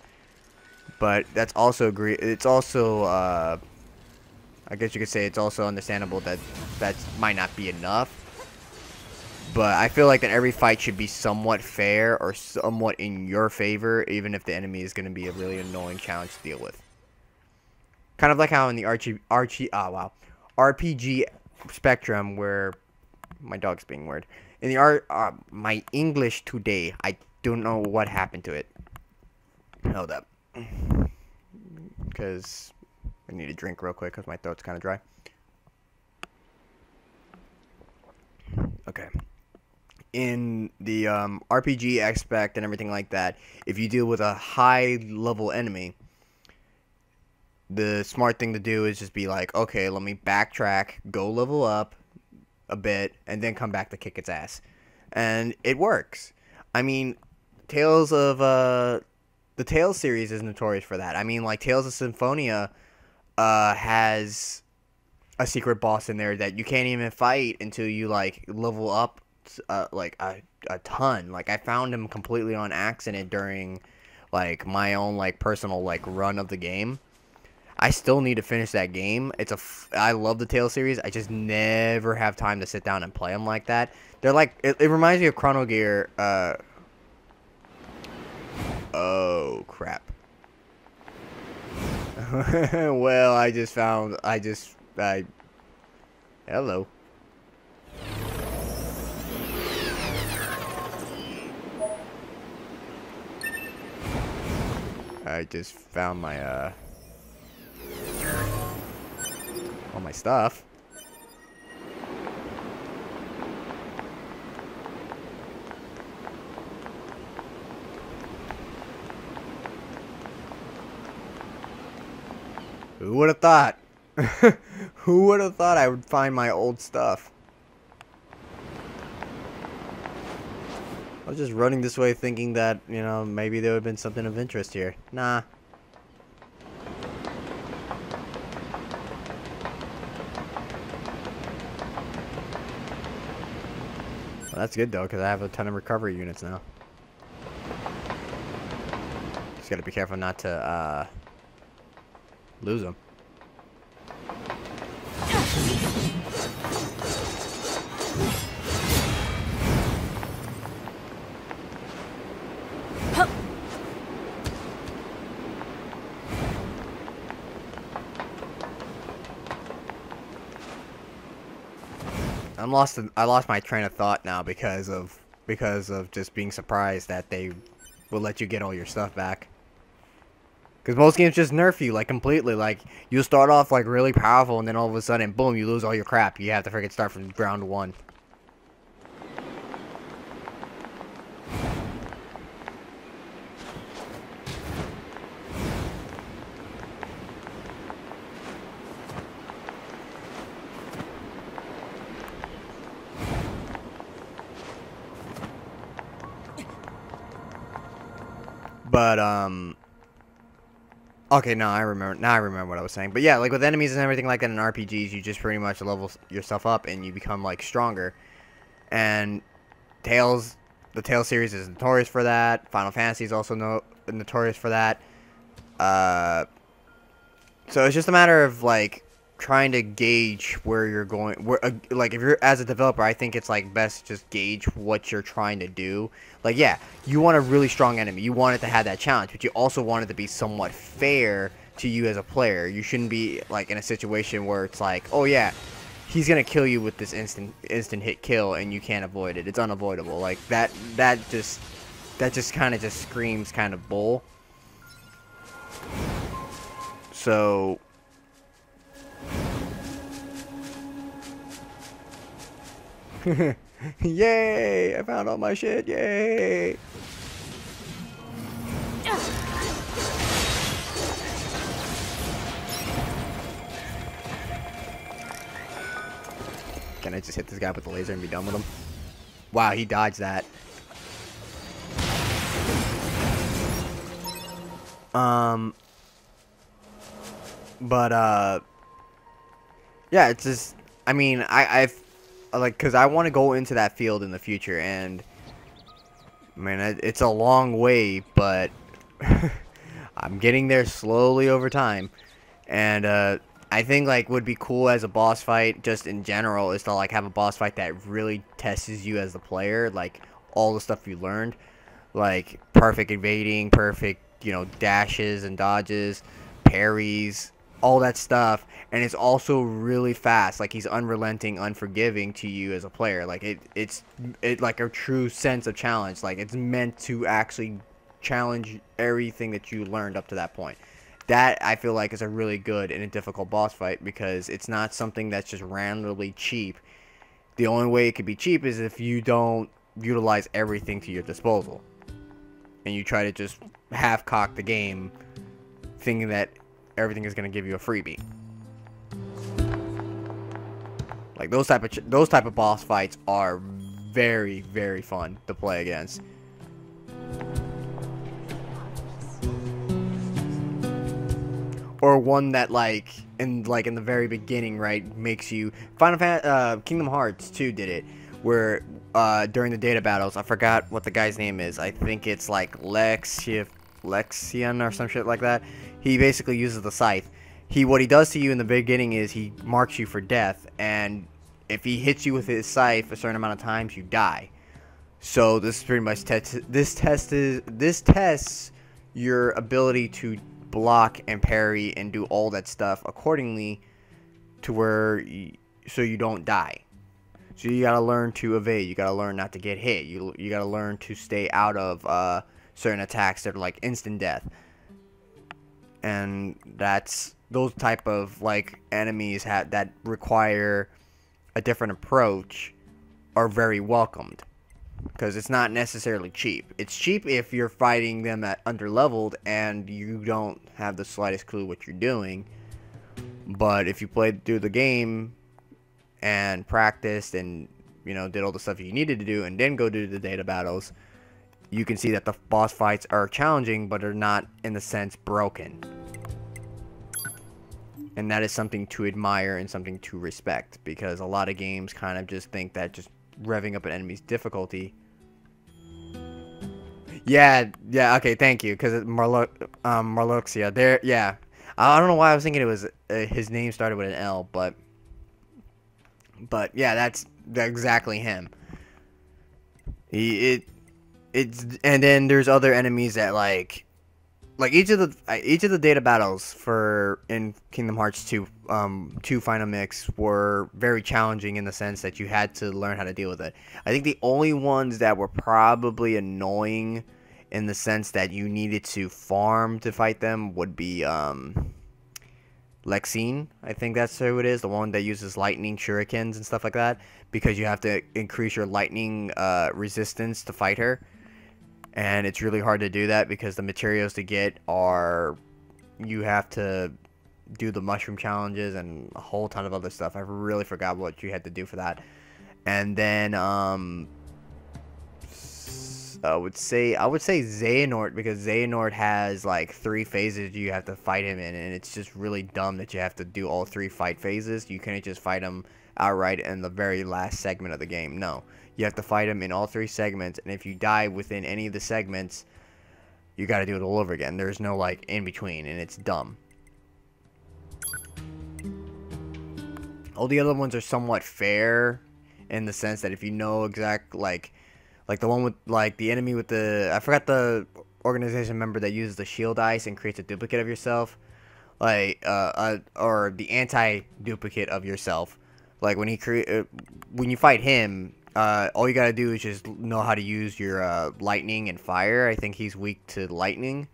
But that's also it's also I guess you could say it's also understandable that that might not be enough. But I feel like that every fight should be somewhat fair or somewhat in your favor, even if the enemy is going to be a really annoying challenge to deal with. Kind of like how in the RPG spectrum, where my dog's being weird. In the my English today, I don't know what happened to it. Hold up, because I need a drink real quick because my throat's kind of dry. Okay. In the RPG aspect and everything like that, if you deal with a high level enemy, the smart thing to do is just be like, okay, let me backtrack, go level up a bit, and then come back to kick its ass. And it works. I mean, the Tales series is notorious for that. I mean, like, Tales of Symphonia has a secret boss in there that you can't even fight until you, like, level up, like, a ton. Like, I found him completely on accident during, like, my own, like, personal, like, run of the game. I still need to finish that game. I love the Tales series. I just never have time to sit down and play them like that. They're like, it reminds me of Chrono Gear. Oh crap. Well, hello. I just found my all my stuff. Who would have thought? Who would have thought I would find my old stuff? I was just running this way thinking that, you know, maybe there would have been something of interest here. Nah. Well, that's good though, because I have a ton of recovery units now. Just gotta be careful not to lose them. I lost my train of thought now because of just being surprised that they will let you get all your stuff back. Because most games just nerf you, like, completely. Like, you'll start off, like, really powerful, and then all of a sudden, boom, you lose all your crap. You have to freaking start from ground one. But, okay, now I remember what I was saying. But yeah, like with enemies and everything like that in RPGs, you just pretty much level yourself up and you become like stronger. And Tales, the Tales series is notorious for that. Final Fantasy is also notorious for that. So it's just a matter of like trying to gauge where you're going. Where like if you're as a developer, I think it's like best to just gauge what you're trying to do. Like yeah, you want a really strong enemy. You want it to have that challenge, but you also want it to be somewhat fair to you as a player. You shouldn't be like in a situation where it's like, oh yeah, he's gonna kill you with this instant hit kill, and you can't avoid it. It's unavoidable. Like that just kind of just screams kind of bull. So yay! I found all my shit. Yay! Can I just hit this guy with the laser and be done with him? Wow, he dodged that. Yeah, it's just, I mean, I've, like, because I want to go into that field in the future, and, man, it's a long way, but I'm getting there slowly over time, and, I think, like, would be cool as a boss fight, just in general, is to, like, have a boss fight that really tests you as the player, like, all the stuff you learned, like, perfect evading, perfect, you know, dashes and dodges, parries, all that stuff, and it's also really fast. Like, he's unrelenting, unforgiving to you as a player. Like, it's like a true sense of challenge. Like, it's meant to actually challenge everything that you learned up to that point. That, I feel like, is a really good and a difficult boss fight, because it's not something that's just randomly cheap. The only way it could be cheap is if you don't utilize everything to your disposal, and you try to just half-cock the game, thinking that everything is going to give you a freebie. Like, those type of boss fights are very, very fun to play against. Or one that, like in the very beginning, right, makes you Kingdom Hearts 2 did it, where during the data battles, I forgot what the guy's name is. I think it's like Lexian or some shit like that. He basically uses the scythe. What he does to you in the beginning is he marks you for death, and if he hits you with his scythe a certain amount of times, you die. So this is pretty much this tests your ability to block and parry and do all that stuff accordingly to where so you don't die. So you gotta learn to evade. You gotta learn not to get hit. You gotta learn to stay out of certain attacks that are like instant death. And that's those type of like enemies that require a different approach are very welcomed, because it's not necessarily cheap. It's cheap if you're fighting them at underleveled and you don't have the slightest clue what you're doing. But if you played through the game and practiced and, you know, did all the stuff you needed to do and then go do the data battles, you can see that the boss fights are challenging, but are not in the sense broken. And that is something to admire and something to respect, because a lot of games kind of just think that just revving up an enemy's difficulty. Yeah, okay, thank you, because Marluxia, there, yeah. I don't know why I was thinking it was, his name started with an L, but yeah, that's exactly him. And then there's other enemies that like each of the data battles in Kingdom Hearts 2 Final Mix were very challenging in the sense that you had to learn how to deal with it. I think the only ones that were probably annoying in the sense that you needed to farm to fight them would be Lexian. I think that's who it is, the one that uses lightning shurikens and stuff like that, because you have to increase your lightning resistance to fight her. And it's really hard to do that because the materials to get are, you have to do the mushroom challenges and a whole ton of other stuff. I really forgot what you had to do for that. And then I would say Xehanort, because Xehanort has like 3 phases you have to fight him in, and it's just really dumb that you have to do all 3 fight phases. You can't just fight him outright in the very last segment of the game. No, you have to fight him in all 3 segments, and if you die within any of the segments, you got to do it all over again. There's no like in between, and it's dumb. All the other ones are somewhat fair in the sense that if you know exact like the one with like the enemy with the, I forgot the organization member that uses the shield ice and creates a duplicate of yourself, like or the anti-duplicate of yourself. Like when when you fight him, all you gotta do is just know how to use your lightning and fire. I think he's weak to lightning,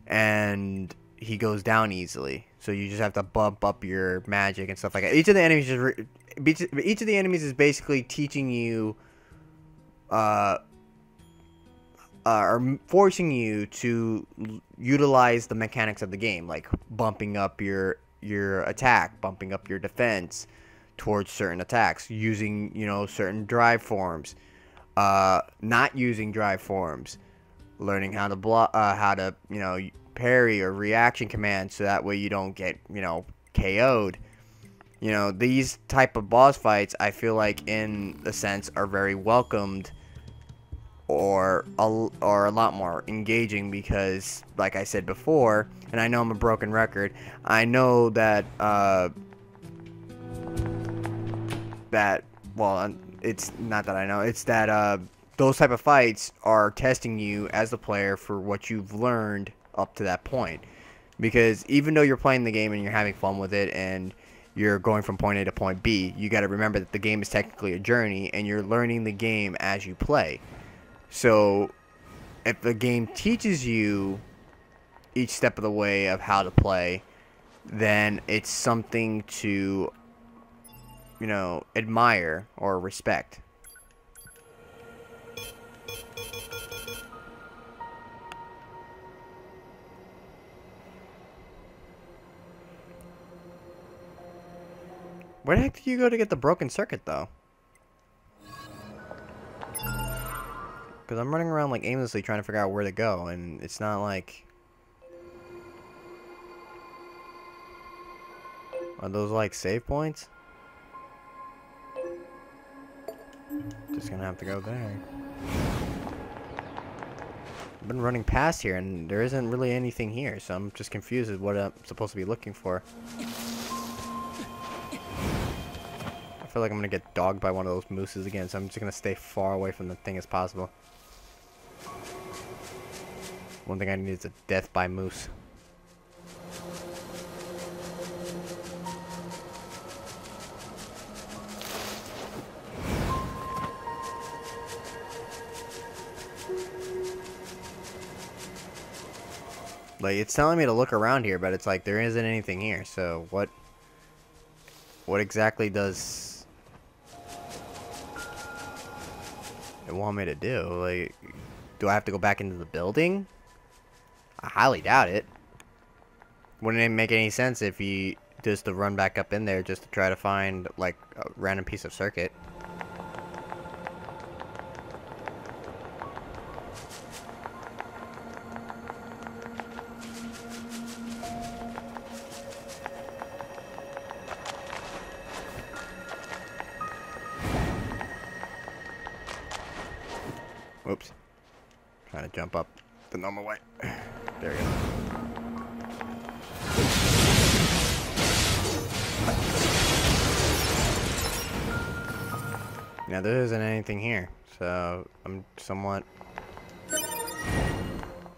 and he goes down easily. So you just have to bump up your magic and stuff like that. Each of the enemies is basically teaching you, or forcing you to utilize the mechanics of the game, like bumping up your attack, bumping up your defense towards certain attacks, using, you know, certain drive forms, not using drive forms, learning how to block, you know, parry or reaction commands, so that way you don't get, you know, KO'd. You know, these type of boss fights, I feel like in a sense are very welcomed, or a lot more engaging, because like I said before, and I know I'm a broken record, I know that well, it's not that I know, it's that those type of fights are testing you as the player for what you've learned up to that point. Because even though you're playing the game and you're having fun with it and you're going from point A to point B, you got to remember that the game is technically a journey and you're learning the game as you play. So if the game teaches you each step of the way of how to play, then it's something to, you know, admire or respect. Where the heck did you go to get the broken circuit, though? Because I'm running around, like, aimlessly trying to figure out where to go, and it's not like... Are those, like, save points? Just gonna have to go there. I've been running past here, and there isn't really anything here, so I'm just confused with what I'm supposed to be looking for. I feel like I'm gonna get dogged by one of those mooses again, so I'm just gonna stay far away from the thing as possible. One thing I need is a death by moose. Like, it's telling me to look around here, but it's like there isn't anything here, so what exactly does it want me to do? Like, do I have to go back into the building? I highly doubt it. Wouldn't it make any sense if he just to run back up in there just to try to find, like, a random piece of circuit? Whoops. Trying to jump up the normal way. There we go. Now there isn't anything here, so I'm somewhat...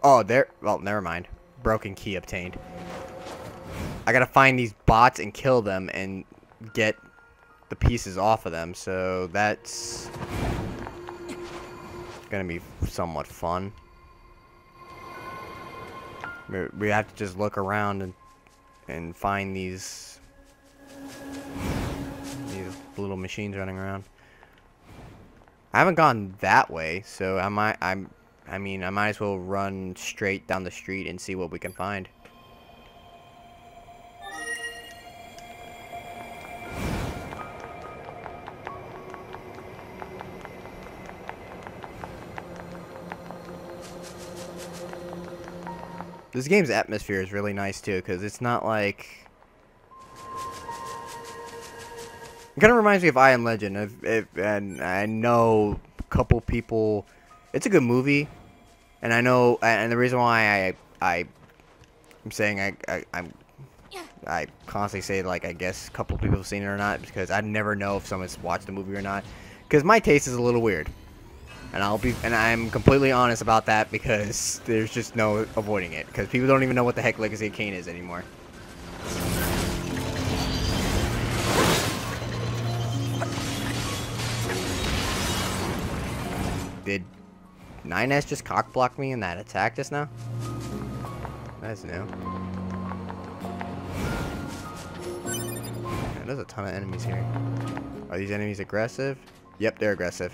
Oh, there... Well, never mind. Broken key obtained. I gotta find these bots and kill them and get the pieces off of them, so that's gonna be somewhat fun. We have to just look around and find these little machines running around. I haven't gone that way, so I might as well run straight down the street and see what we can find. This game's atmosphere is really nice too, because it's not like... It kind of reminds me of I Am Legend, and I know a couple people... It's a good movie, and I know, and the reason why I'm saying I constantly say, like, I guess a couple people have seen it or not, because I never know if someone's watched the movie or not, because my taste is a little weird. And I'm completely honest about that, because there's just no avoiding it, because people don't even know what the heck Legacy of Kain is anymore. Did 9S just cockblock me in that attack just now? That's new. Man, there's a ton of enemies here. Are these enemies aggressive? Yep, they're aggressive.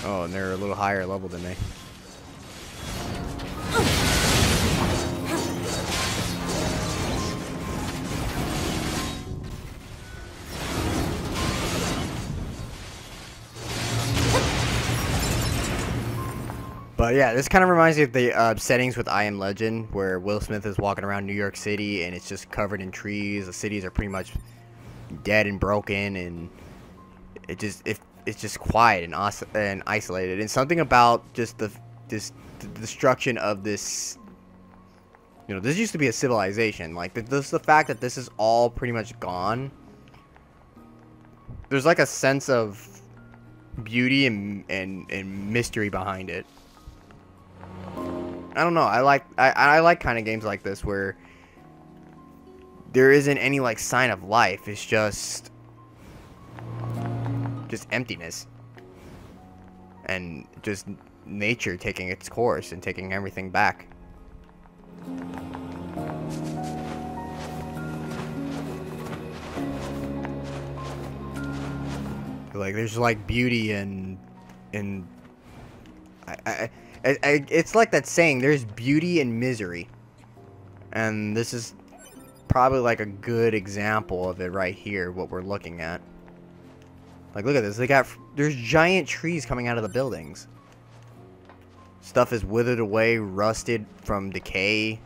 Oh, and they're a little higher level than me. But yeah, this kind of reminds me of the settings with I Am Legend, where Will Smith is walking around New York City and it's just covered in trees. The cities are pretty much dead and broken, and it's just quiet and isolated. And something about just the destruction of this. You know, this used to be a civilization. Like the fact that this is all pretty much gone. There's like a sense of beauty and mystery behind it. I don't know. I like kind of games like this where there isn't any like sign of life. It's just emptiness and just nature taking its course and taking everything back. Like there's like beauty and it's like that saying, there's beauty in misery, and this is probably like a good example of it right here, what we're looking at. Like look at this, there's giant trees coming out of the buildings. Stuff is withered away, rusted from decay.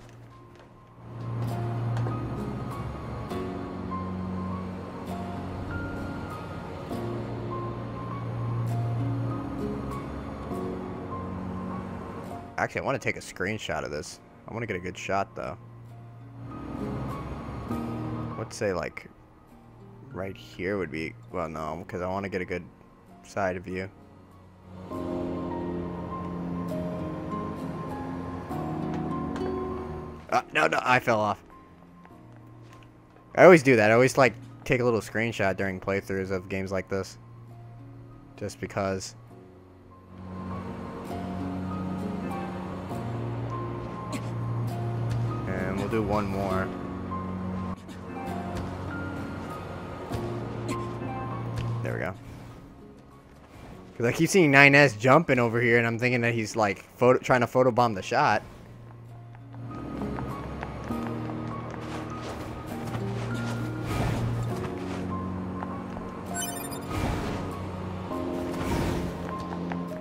Actually, I want to take a screenshot of this. I want to get a good shot, though. Let's say, like, right here would be... Well, no, because I want to get a good side view. No, I fell off. I always do that. I always, like, take a little screenshot during playthroughs of games like this. Just because... And we'll do one more. There we go. Because I keep seeing 9S jumping over here, and I'm thinking that he's like trying to photobomb the shot.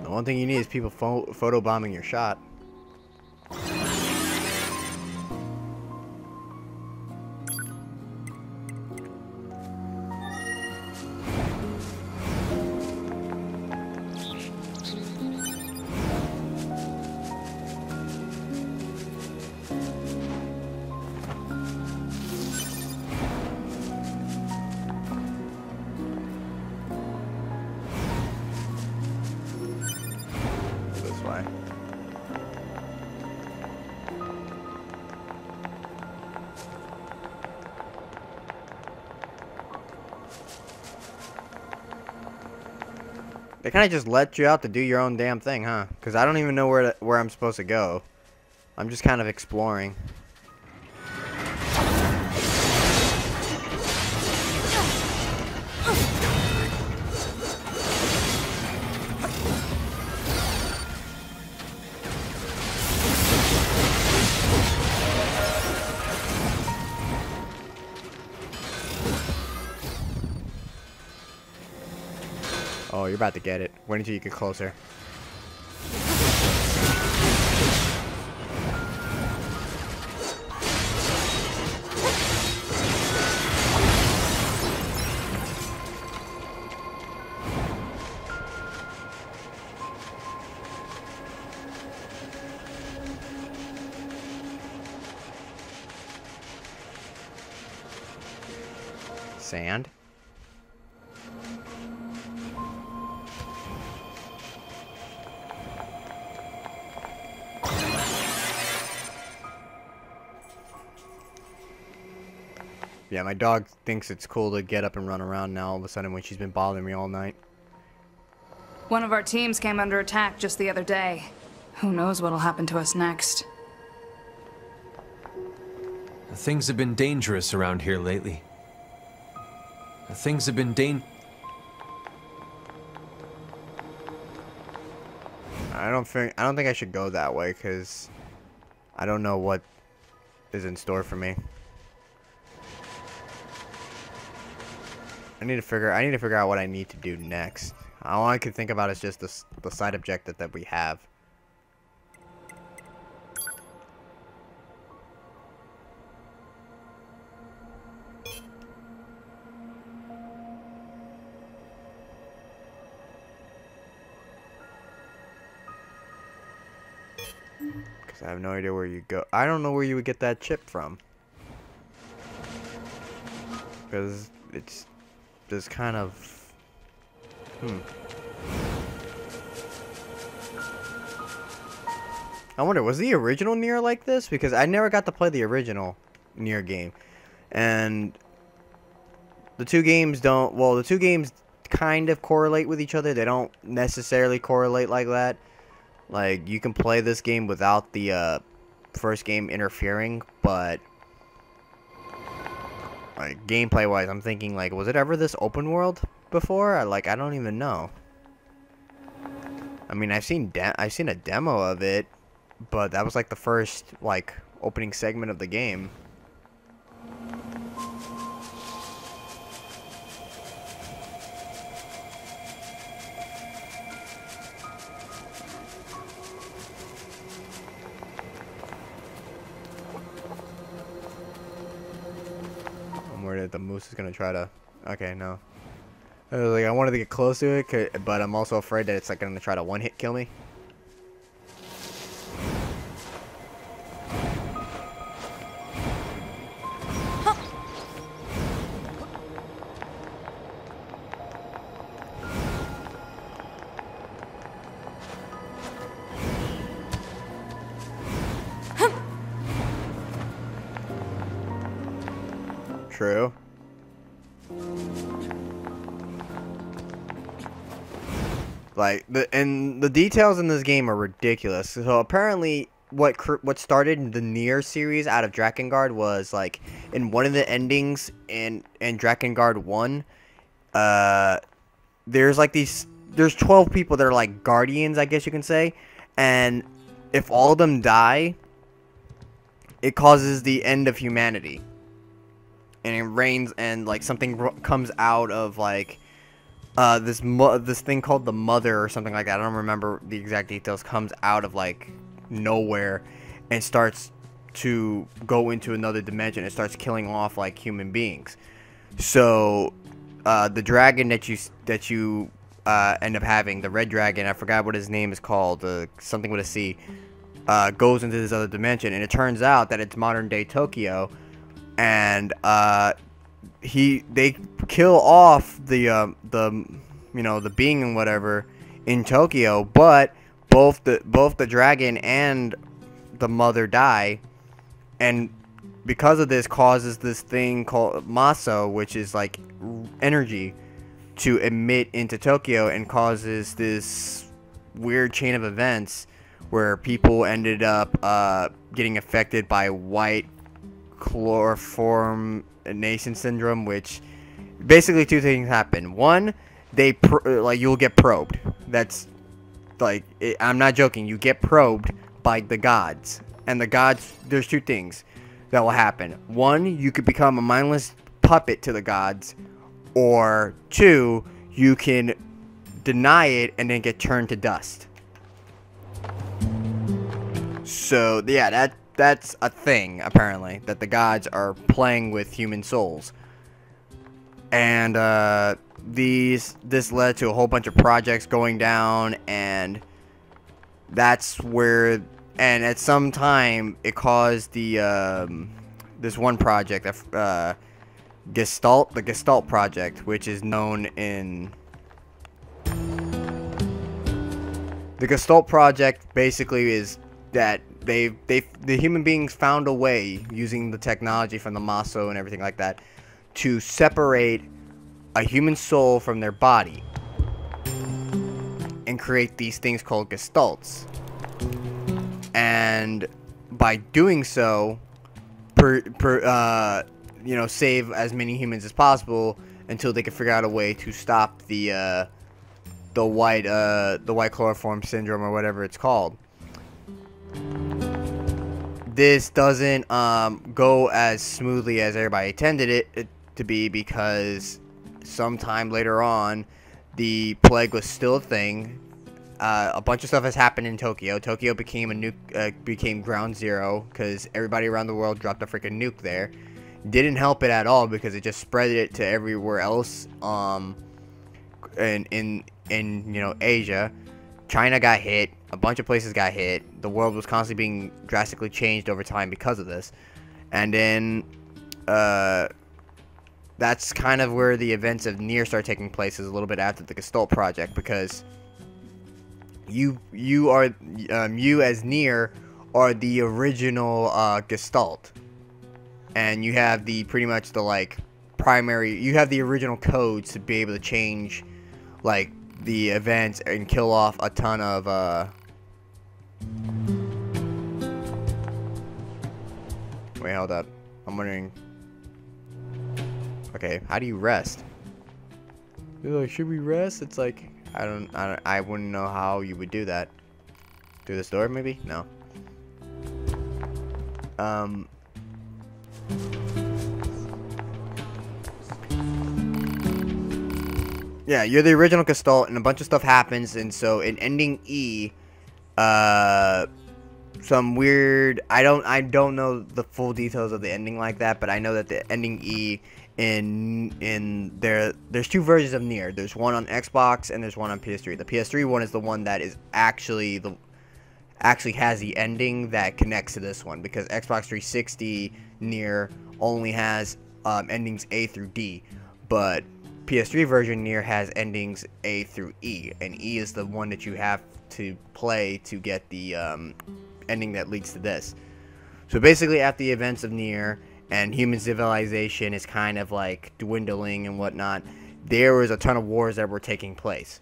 The one thing you need is people photobombing your shot. They kind of just let you out to do your own damn thing, huh? Because I don't even know where I'm supposed to go. I'm just kind of exploring. Oh, you're about to get it. Wait until you get closer. Sand? Yeah, my dog thinks it's cool to get up and run around now all of a sudden when she's been bothering me all night. One of our teams came under attack just the other day. Who knows what'll happen to us next? Things have been dangerous around here lately. Things have been I don't think I should go that way because I don't know what is in store for me. I need to figure out what I need to do next. All I can think about is just the side objective that we have. Because I have no idea where you go. I don't know where you would get that chip from. Because it's just kind of... I wonder, was the original NieR like this? Because I never got to play the original NieR game. And the two games don't... Well, the two games kind of correlate with each other. They don't necessarily correlate like that. Like, you can play this game without the first game interfering, but like gameplay wise, I'm thinking like, was it ever this open world before? I don't even know. I mean, I've seen a demo of it, but that was like the first like opening segment of the game. The moose is gonna try to... Okay, no. I wanted to get close to it, but I'm also afraid that it's like gonna try to one-hit kill me. True. Like the details in this game are ridiculous. So apparently, what started the NieR series out of Drakengard was like in one of the endings in Drakengard 1. There's like there's 12 people that are like guardians, I guess you can say, and if all of them die, it causes the end of humanity. And it rains, and like something comes out of like this thing called the Mother or something like that. I don't remember the exact details. Comes out of like nowhere and starts to go into another dimension. It starts killing off like human beings. So the dragon that you end up having, the red dragon, I forgot what his name is called, something with a C, goes into this other dimension, and it turns out that it's modern day Tokyo. And they kill off the being and whatever in Tokyo, but both the dragon and the mother die, and because of this causes this thing called Maso, which is like energy, to emit into Tokyo, and causes this weird chain of events where people ended up getting affected by white chloroformation syndrome, which basically two things happen. One, you'll get probed. That's like, I'm not joking. You get probed by the gods, and the gods. There's two things that will happen. One, you could become a mindless puppet to the gods, or two, you can deny it, and then get turned to dust. So yeah, that's a thing apparently, that the gods are playing with human souls. And this led to a whole bunch of projects going down, and that's where, and at some time it caused the this one project, the Gestalt project, which is known in the Gestalt project. Basically, is that the human beings found a way, using the technology from the Maso and everything like that, to separate a human soul from their body and create these things called gestalts. And by doing so, you know, save as many humans as possible until they can figure out a way to stop the white chloroform syndrome, or whatever it's called. This doesn't go as smoothly as everybody intended it to be, because sometime later on, the plague was still a thing. A bunch of stuff has happened in Tokyo. Tokyo became became ground zero because everybody around the world dropped a freaking nuke there. Didn't help it at all, because it just spread it to everywhere else. In you know, Asia, China got hit. A bunch of places got hit. The world was constantly being drastically changed over time because of this. And then that's kind of where the events of NieR start taking place, is a little bit after the Gestalt project, because you as NieR are the original Gestalt, and you have the pretty much the like primary, you have the original codes to be able to change like the events and kill off a ton of wait, hold up, I'm wondering. Okay, how do you rest? You're like, should we rest? It's like, I wouldn't know how you would do that. Through this door, maybe? No. Yeah, you're the original Gestalt, and a bunch of stuff happens, and so in ending E, some weird, I don't know the full details of the ending like that, but I know that the ending E there's two versions of NieR. There's one on Xbox and there's one on PS3. The PS3 one is the one that is actually has the ending that connects to this one, because Xbox 360 NieR only has endings A through D, but PS3 version NieR has endings A through E, and E is the one that you have to play to get the ending that leads to this. So basically, after the events of NieR and human civilization is kind of like dwindling and whatnot, there was a ton of wars that were taking place.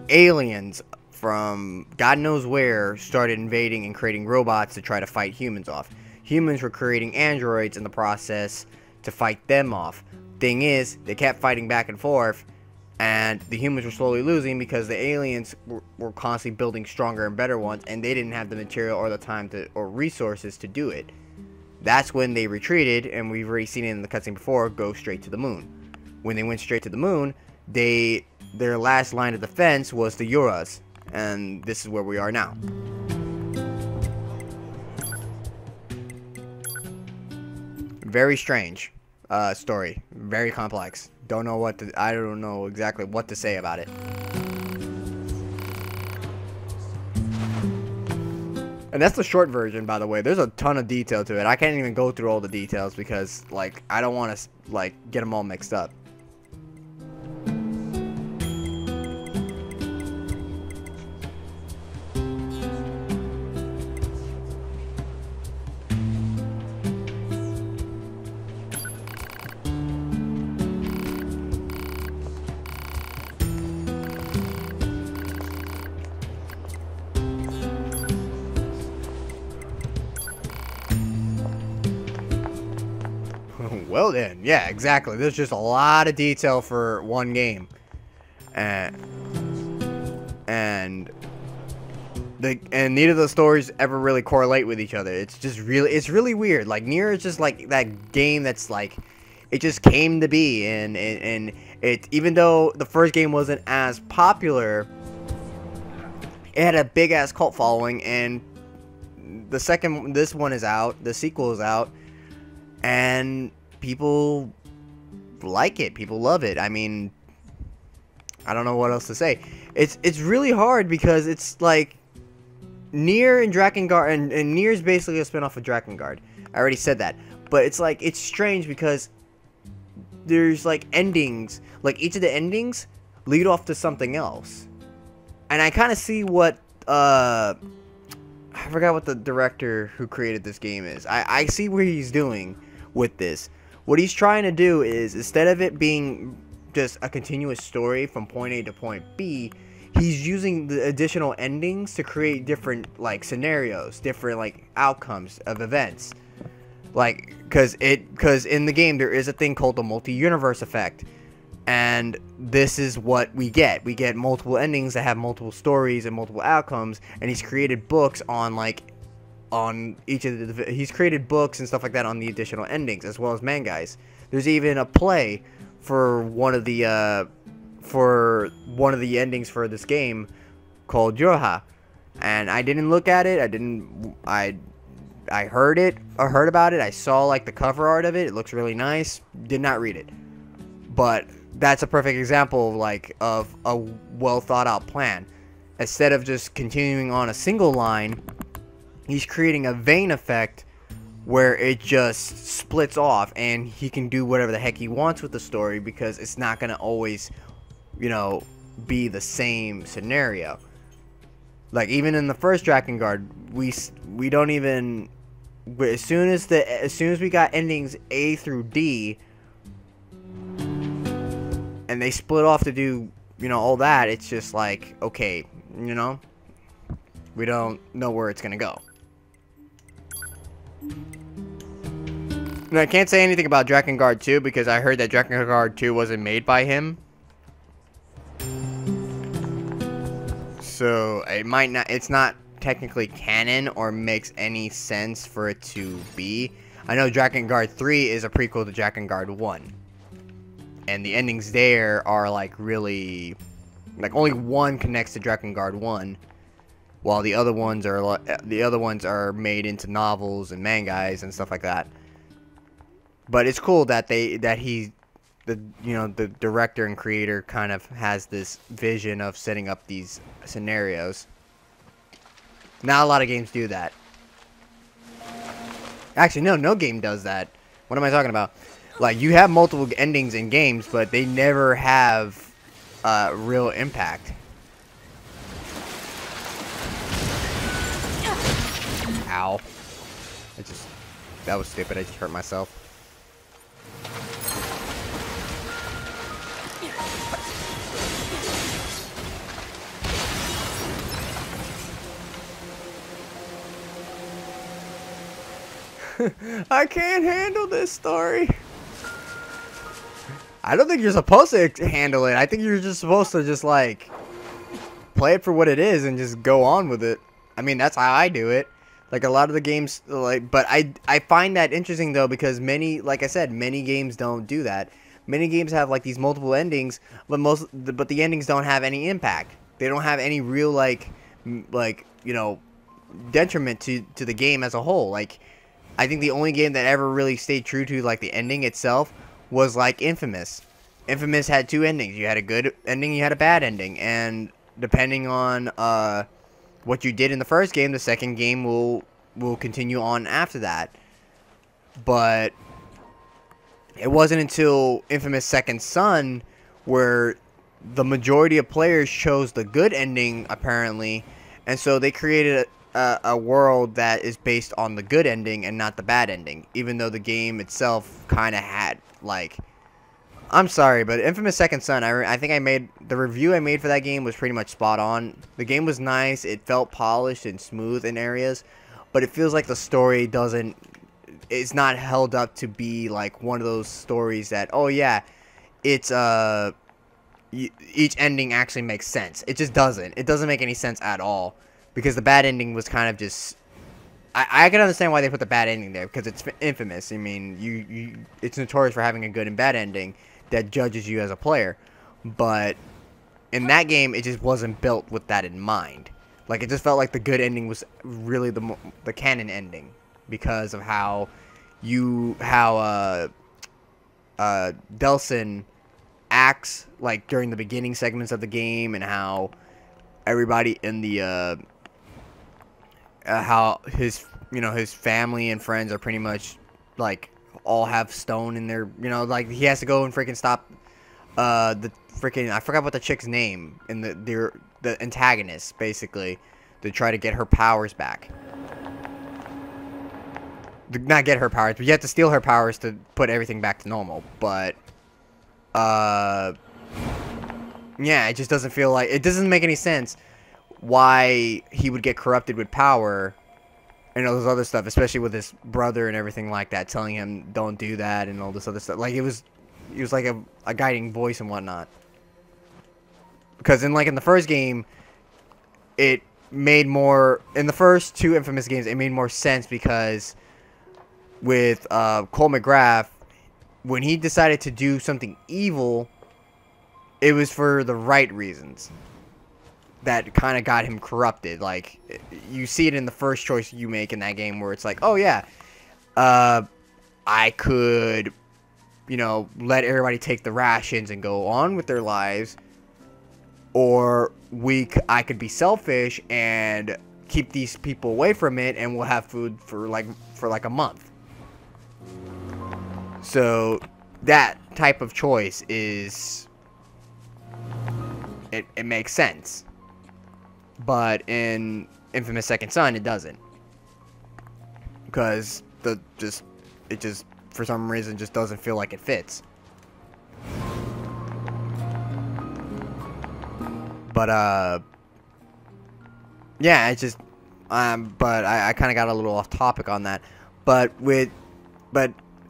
Aliens from God knows where started invading and creating robots to try to fight humans off. Humans were creating androids in the process to fight them off. Thing is, they kept fighting back and forth, and the humans were slowly losing because the aliens were constantly building stronger and better ones, and they didn't have the material or the time or resources to do it. That's when they retreated, and we've already seen it in the cutscene before, go straight to the moon. When they went straight to the moon, their last line of defense was the Yuras, and this is where we are now. Very strange story, very complex. I don't know exactly what to say about it. And that's the short version, by the way. There's a ton of detail to it. I can't even go through all the details because, like, I don't want to, like, get them all mixed up. Well then, yeah, exactly. There's just a lot of detail for one game, and neither of the stories ever really correlate with each other. It's really weird. Like NieR is just like that game that's like, it just came to be, and Even though the first game wasn't as popular, it had a big ass cult following, and this one is out, the sequel is out, and people like it, people love it. I mean, I don't know what else to say. It's really hard because it's like NieR and Drakengard, and NieR is basically a spin-off of Drakengard. I already said that. But it's like, it's strange because there's like endings, like each of the endings lead off to something else. And I kind of see what, I forgot what the director who created this game is. I see what he's doing with this. What he's trying to do is, instead of it being just a continuous story from point A to point B, he's using the additional endings to create different like scenarios, different like outcomes of events. Like, cause in the game there is a thing called the multi-universe effect, and this is what we get. We get multiple endings that have multiple stories and multiple outcomes, and he's created books on each of the. He's created books and stuff like that on the additional endings, as well as mangas. There's even a play for one of the endings for this game called Yoha, and I didn't look at it. I heard about it. I saw like the cover art of it. It looks really nice. Did not read it, but that's a perfect example of a well thought out plan. Instead of just continuing on a single line, he's creating a vein effect where it just splits off, and he can do whatever the heck he wants with the story because it's not going to always, be the same scenario. Like, even in the first Drakengard, we don't even, as soon as we got endings A through D, and they split off to do, all that, it's just like, okay, we don't know where it's gonna go. And I can't say anything about Drakengard 2 because I heard that Drakengard 2 wasn't made by him. So it's not technically canon or makes any sense for it to be. I know Drakengard 3 is a prequel to Drakengard 1. And the endings there are really, only one connects to Drakengard 1, while the other ones are made into novels and mangas and stuff like that. But it's cool that the director and creator kind of has this vision of setting up these scenarios. Not a lot of games do that. Actually, no game does that. What am I talking about? Like, you have multiple endings in games, but they never have real impact. Ow. That was stupid. I just hurt myself. I can't handle this story. I don't think you're supposed to handle it. I think you're just supposed to play it for what it is and just go on with it. I mean, that's how I do it. Like, a lot of the games, but I find that interesting though, because like I said, many games don't do that. Many games have these multiple endings, but the endings don't have any impact. They don't have any real detriment to the game as a whole. I think the only game that ever really stayed true to the ending itself was Infamous. Infamous had two endings. You had a good ending, you had a bad ending, and depending on what you did in the first game, the second game will continue on after that. But it wasn't until Infamous Second Son where the majority of players chose the good ending, apparently, and so they created a world that is based on the good ending and not the bad ending, even though the game itself kind of had I'm sorry, but Infamous Second Son, I think the review I made for that game was pretty much spot on. The game was nice, it felt polished and smooth in areas, but it feels like the story it's not held up to be one of those stories that, oh yeah, it's each ending actually makes sense. It just doesn't. It doesn't make any sense at all. Because the bad ending was kind of just... I can understand why they put the bad ending there, because it's Infamous. I mean, it's notorious for having a good and bad ending. that judges you as a player. But in that game, it just wasn't built with that in mind. Like, it just felt like the good ending was really the canon ending because of how Delsin acts, like, during the beginning segments of the game, and how everybody in the how his family and friends are pretty much like all have stone in their, like, he has to go and freaking stop the freaking, I forgot what the chick's name in the antagonist, basically, to try to get her powers back. Not get her powers, but you have to steal her powers to put everything back to normal. But yeah, it just doesn't feel like, it doesn't make any sense why he would get corrupted with power and all this other stuff, especially with his brother and everything like that, telling him don't do that and all this other stuff. Like, he was like a guiding voice and whatnot. Because in the first game, it made more, in the first two Infamous games, it made more sense because with Cole McGrath, when he decided to do something evil, it was for the right reasons that kind of got him corrupted. Like, you see it in the first choice you make in that game where it's like, oh yeah, I could, let everybody take the rations and go on with their lives, or I could be selfish and keep these people away from it, and we'll have food for like a month. So that type of choice is, it makes sense. But in Infamous Second Son, it doesn't, because it just for some reason just doesn't feel like it fits. But yeah, it just but I kind of got a little off topic on that. But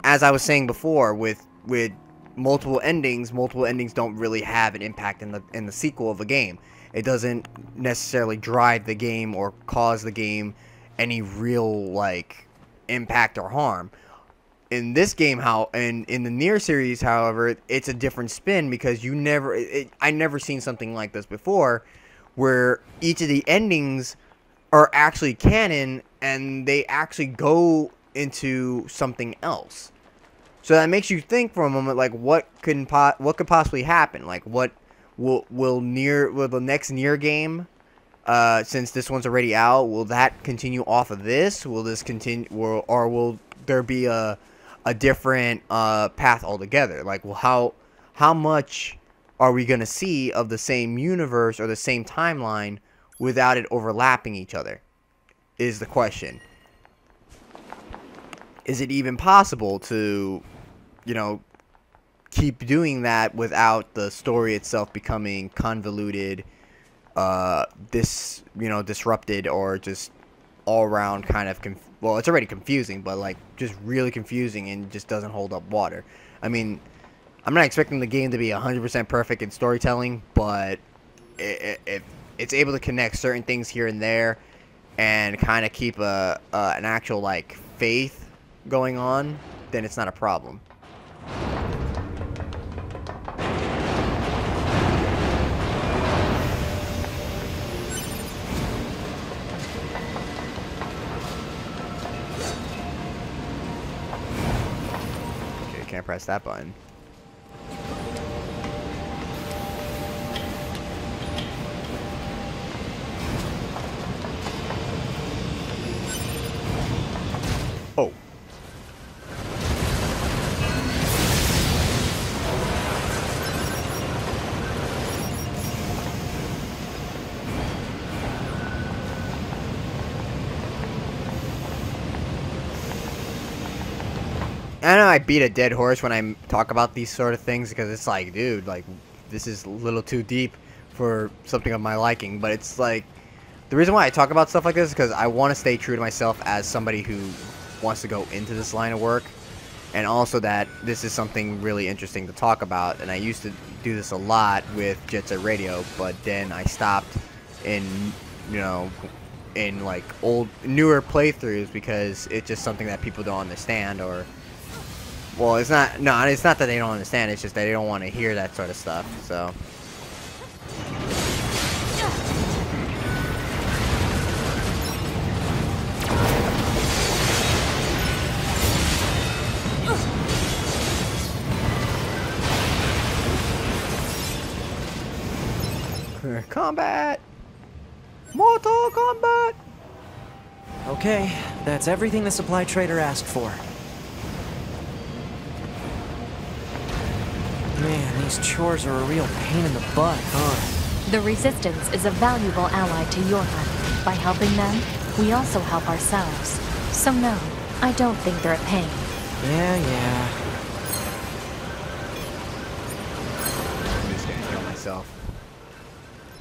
as I was saying before, with multiple endings don't really have an impact in the sequel of a game. It doesn't necessarily drive the game or cause the game any real, like, impact or harm. In this game, in the NieR series, however, it's a different spin, because I never seen something like this before, where each of the endings are actually canon and they actually go into something else. So that makes you think for a moment, like, what could possibly happen? Like, what will the next NieR game, since this one's already out, will that continue off of this? Will this continue, or will there be a different path altogether? Like, well, how much are we gonna see of the same universe or the same timeline without it overlapping each other? Is the question. Is it even possible to, keep doing that without the story itself becoming convoluted, disrupted, or just all around kind of well, it's already confusing, but like just really confusing and just doesn't hold up water. I mean, I'm not expecting the game to be 100% perfect in storytelling, but if it's able to connect certain things here and there and kind of keep an actual, like, faith going on, then it's not a problem. Can't press that button. Oh. I know I beat a dead horse when I talk about these sort of things, because it's like, dude, like, this is a little too deep for something of my liking. But it's like, the reason why I talk about stuff like this is because I want to stay true to myself as somebody who wants to go into this line of work, and also that this is something really interesting to talk about. And I used to do this a lot with Jet Set Radio, but then I stopped in like newer playthroughs, because it's just something that people don't understand, or Well, it's not. No, it's not that they don't understand. It's just that they don't want to hear that sort of stuff. So. Combat! Mortal Kombat! Okay, that's everything the supply trader asked for. Man, these chores are a real pain in the butt, huh? The Resistance is a valuable ally to your army. By helping them, we also help ourselves. So no, I don't think they're a pain. Yeah. I'm just gonna kill myself.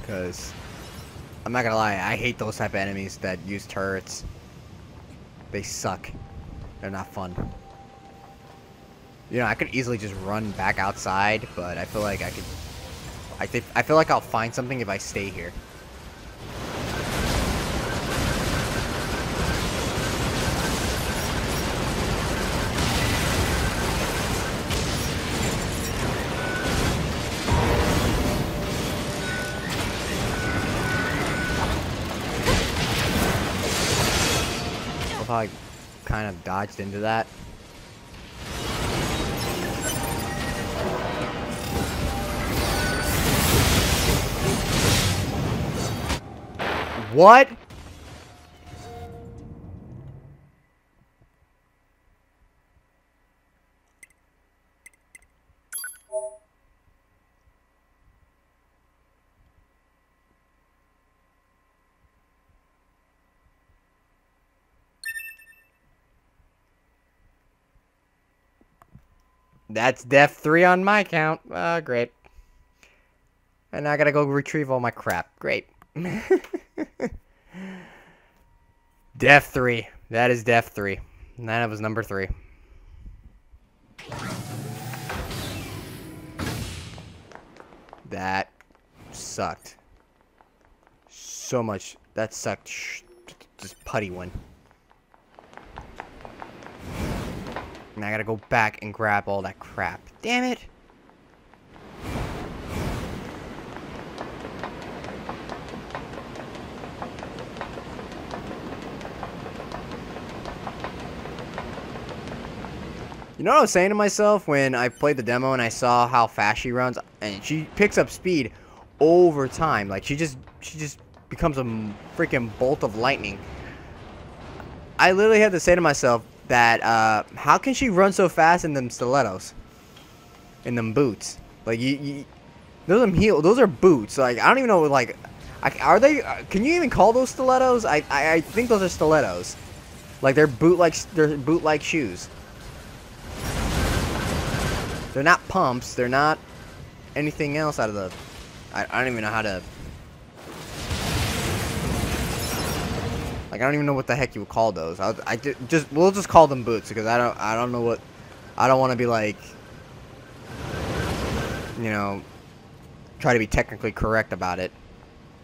Because, I'm not gonna lie, I hate those type of enemies that use turrets. They suck. They're not fun. You know, I could easily just run back outside, but I feel like I feel like I'll find something if I stay here. How I kind of dodged into that. What? That's death 3 on my count. Great. And I gotta go retrieve all my crap. Great. Death 3. That is death 3. And that was number 3. That sucked. So much. That sucked. Just putty one. And I gotta go back and grab all that crap. Damn it! You know what I was saying to myself when I played the demo and I saw how fast she runs, and she picks up speed over time. Like she just becomes a freaking bolt of lightning. I literally had to say to myself that how can she run so fast in them stilettos, in them boots? Like those are boots. Like I don't even know. Like are they? Can you even call those stilettos? I think those are stilettos. Like they're boot-like shoes. They're not pumps. They're not anything else out of the... I don't even know how to... Like, I don't even know what the heck you would call those. We'll just call them boots, because I don't know what... I don't want to be like... You know... Try to be technically correct about it.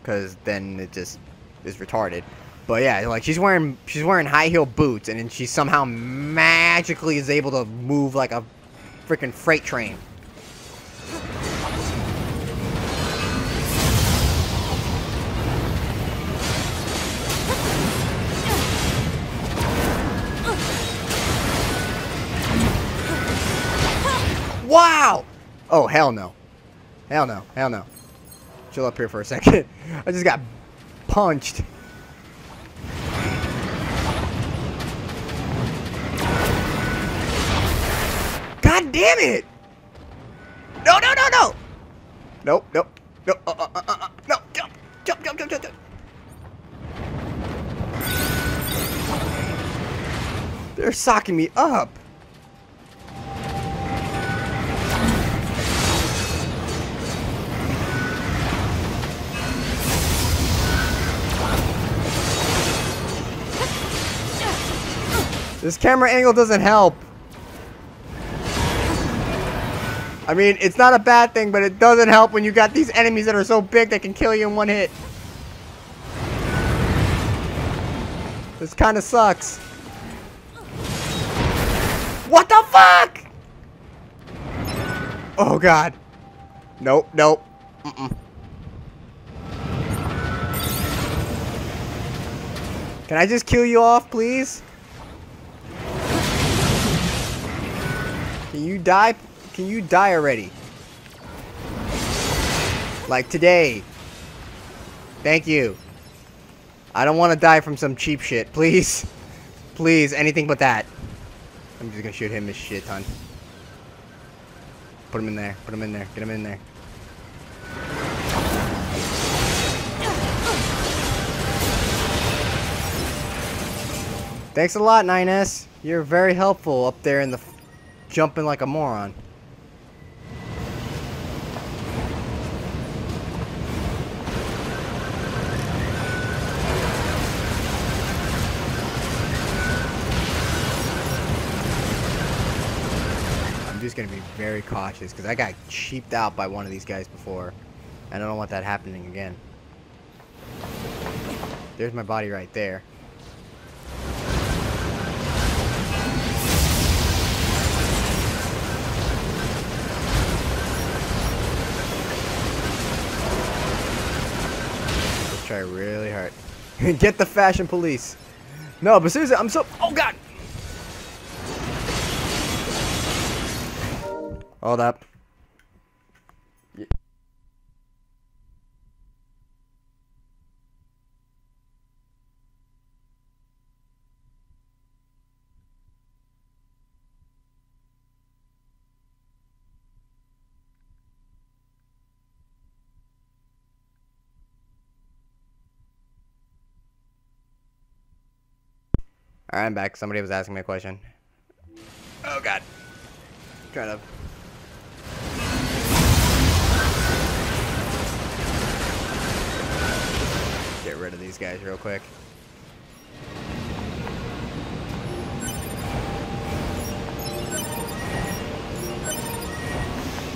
Because then it just is retarded. But yeah, like, she's wearing high heel boots, and then she somehow magically is able to move like a freaking freight train. Wow! Oh, hell no. Hell no. Hell no. Chill up here for a second. I just got punched. God damn it! No, no, no, no! Nope, nope, nope, no, jump, jump, jump, jump, jump, jump. They're socking me up. This camera angle doesn't help. I mean, it's not a bad thing, but it doesn't help when you got these enemies that are so big they can kill you in one hit. This kind of sucks. What the fuck? Oh god. Nope, nope. Can I just kill you off, please? Can you die? Can you die already? Like today. Thank you. I don't want to die from some cheap shit. Please. Please, anything but that. I'm just gonna shoot him a shit ton. Put him in there. Put him in there. Get him in there. Thanks a lot, 9S. You're very helpful up there in the jumping like a moron. I'm just gonna be very cautious because I got cheaped out by one of these guys before. And I don't want that happening again. There's my body right there. Try really hard. Get the fashion police. No, but seriously, I'm so. Oh god. Hold up. Alright, I'm back. Somebody was asking me a question. Oh god. Trying to. Get rid of these guys real quick.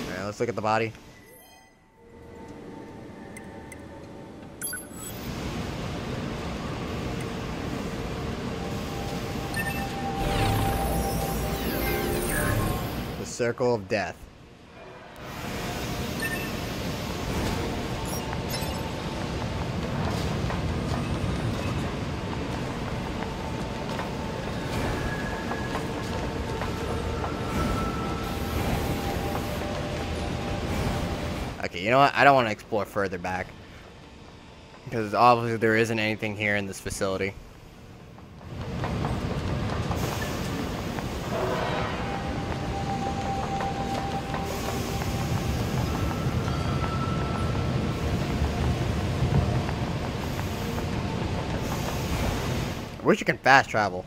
Alright, let's look at the body. Circle of Death. Okay, you know what? I don't want to explore further back. Because obviously there isn't anything here in this facility. I wish you can fast travel.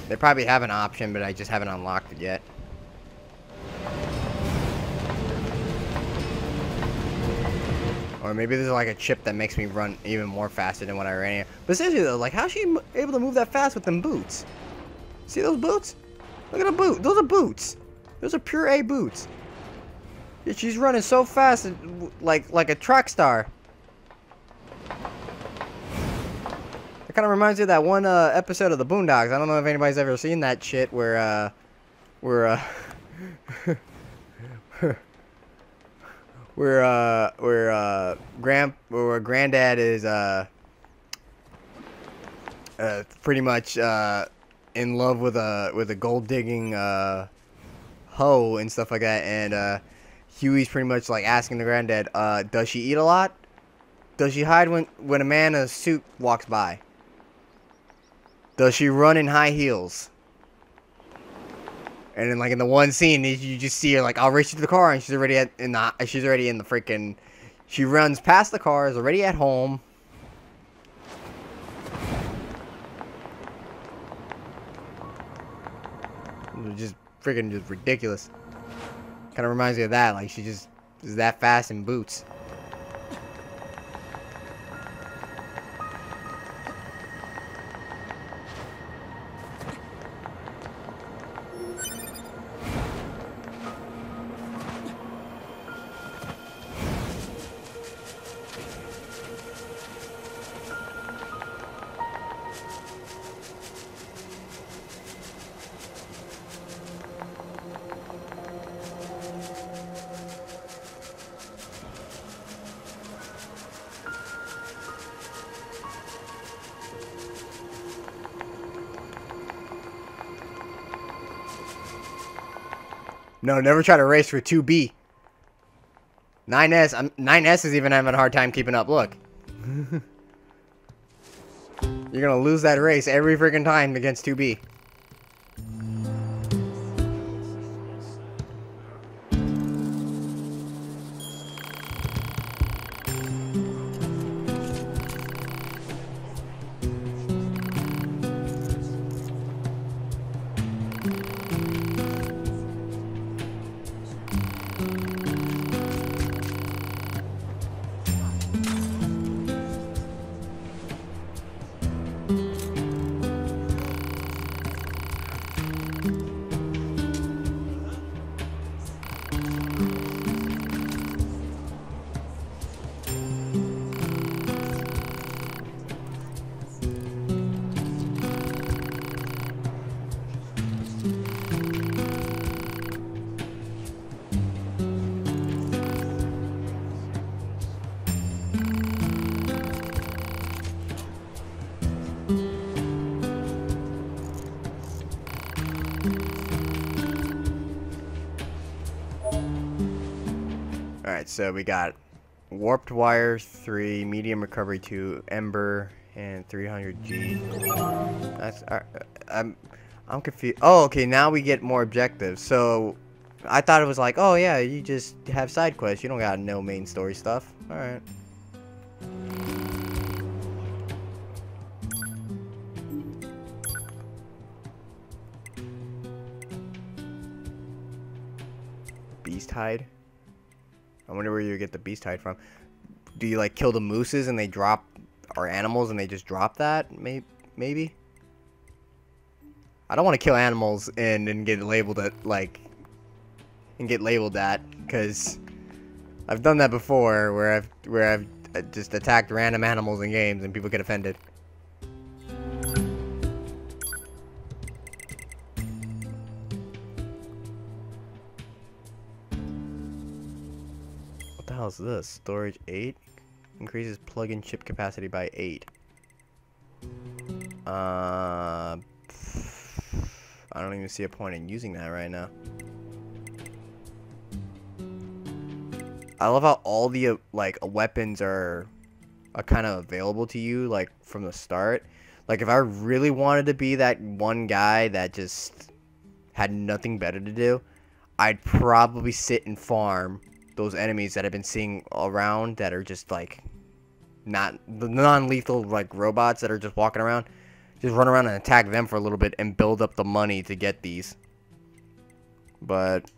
They probably have an option, but I just haven't unlocked it yet. Or maybe there's like a chip that makes me run even more faster than when I ran here. But seriously though, like how's she able to move that fast with them boots? See those boots? Look at the boot. Those are boots. Those are pure A boots. Yeah, she's running so fast, like a track star. It kind of reminds me of that one episode of the Boondocks. I don't know if anybody's ever seen that shit where granddad is pretty much in love with a gold digging hoe and stuff like that, and Huey's pretty much like asking the granddad, does she eat a lot? Does she hide when a man in a suit walks by? Does she run in high heels? And then like in the one scene, you just see her like, I'll race you to the car, and she's already in the freaking. She runs past the car, is already at home. Just freaking just ridiculous. Kind of reminds me of that. Like she just is that fast in boots. No, never try to race for 2B. 9S is even having a hard time keeping up. Look. You're gonna lose that race every freaking time against 2B. Alright, so we got warped wire 3, medium recovery 2, ember, and 300G. That's I'm confused. Oh, okay, now we get more objectives. So I thought it was like, oh yeah, you just have side quests. You don't got no main story stuff. Alright. Beast hide. I wonder where you get the beast hide from. Do you like kill the mooses and they drop, or animals and they just drop that? Maybe. I don't want to kill animals and get labeled at that, because I've done that before where I've just attacked random animals in games and people get offended. What the hell is this? Storage 8? Increases plug-in chip capacity by 8. I don't even see a point in using that right now. I love how all the like weapons are kind of available to you like from the start. Like if I really wanted to be that one guy that just had nothing better to do, I'd probably sit and farm those enemies that I've been seeing around that are just like not the non-lethal like robots that are just walking around. Just run around and attack them for a little bit and build up the money to get these. But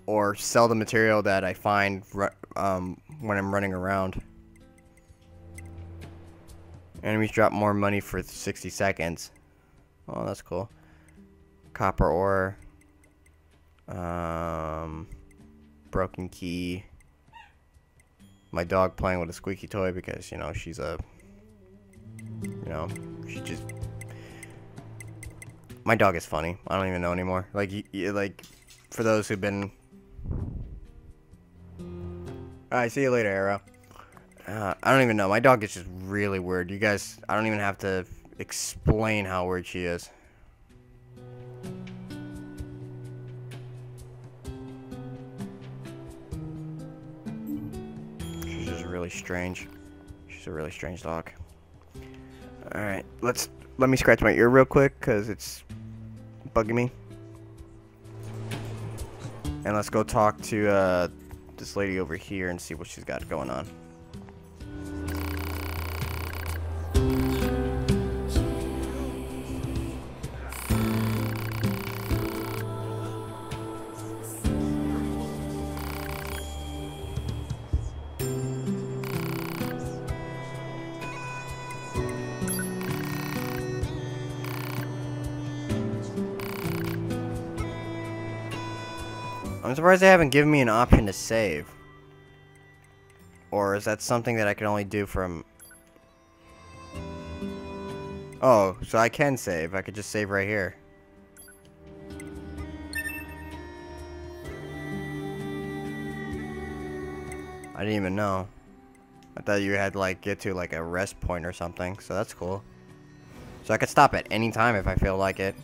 or sell the material that I find when I'm running around. Enemies drop more money for 60 seconds. Oh, that's cool. Copper ore. Broken key. My dog playing with a squeaky toy because, you know, she's a... You know, she just... My dog is funny. I don't even know anymore. Like, like, for those who've been... Alright, see you later, Arrow. I don't even know. My dog is just really weird. You guys, I don't even have to explain how weird she is. She's just really strange. She's a really strange dog. Alright, let me scratch my ear real quick, because it's bugging me. And let's go talk to this lady over here and see what she's got going on. I'm surprised they haven't given me an option to save. Or is that something that I can only do from... Oh, so I can save. I could just save right here. I didn't even know. I thought you had to like get to like a rest point or something, so that's cool. So I could stop at any time if I feel like it.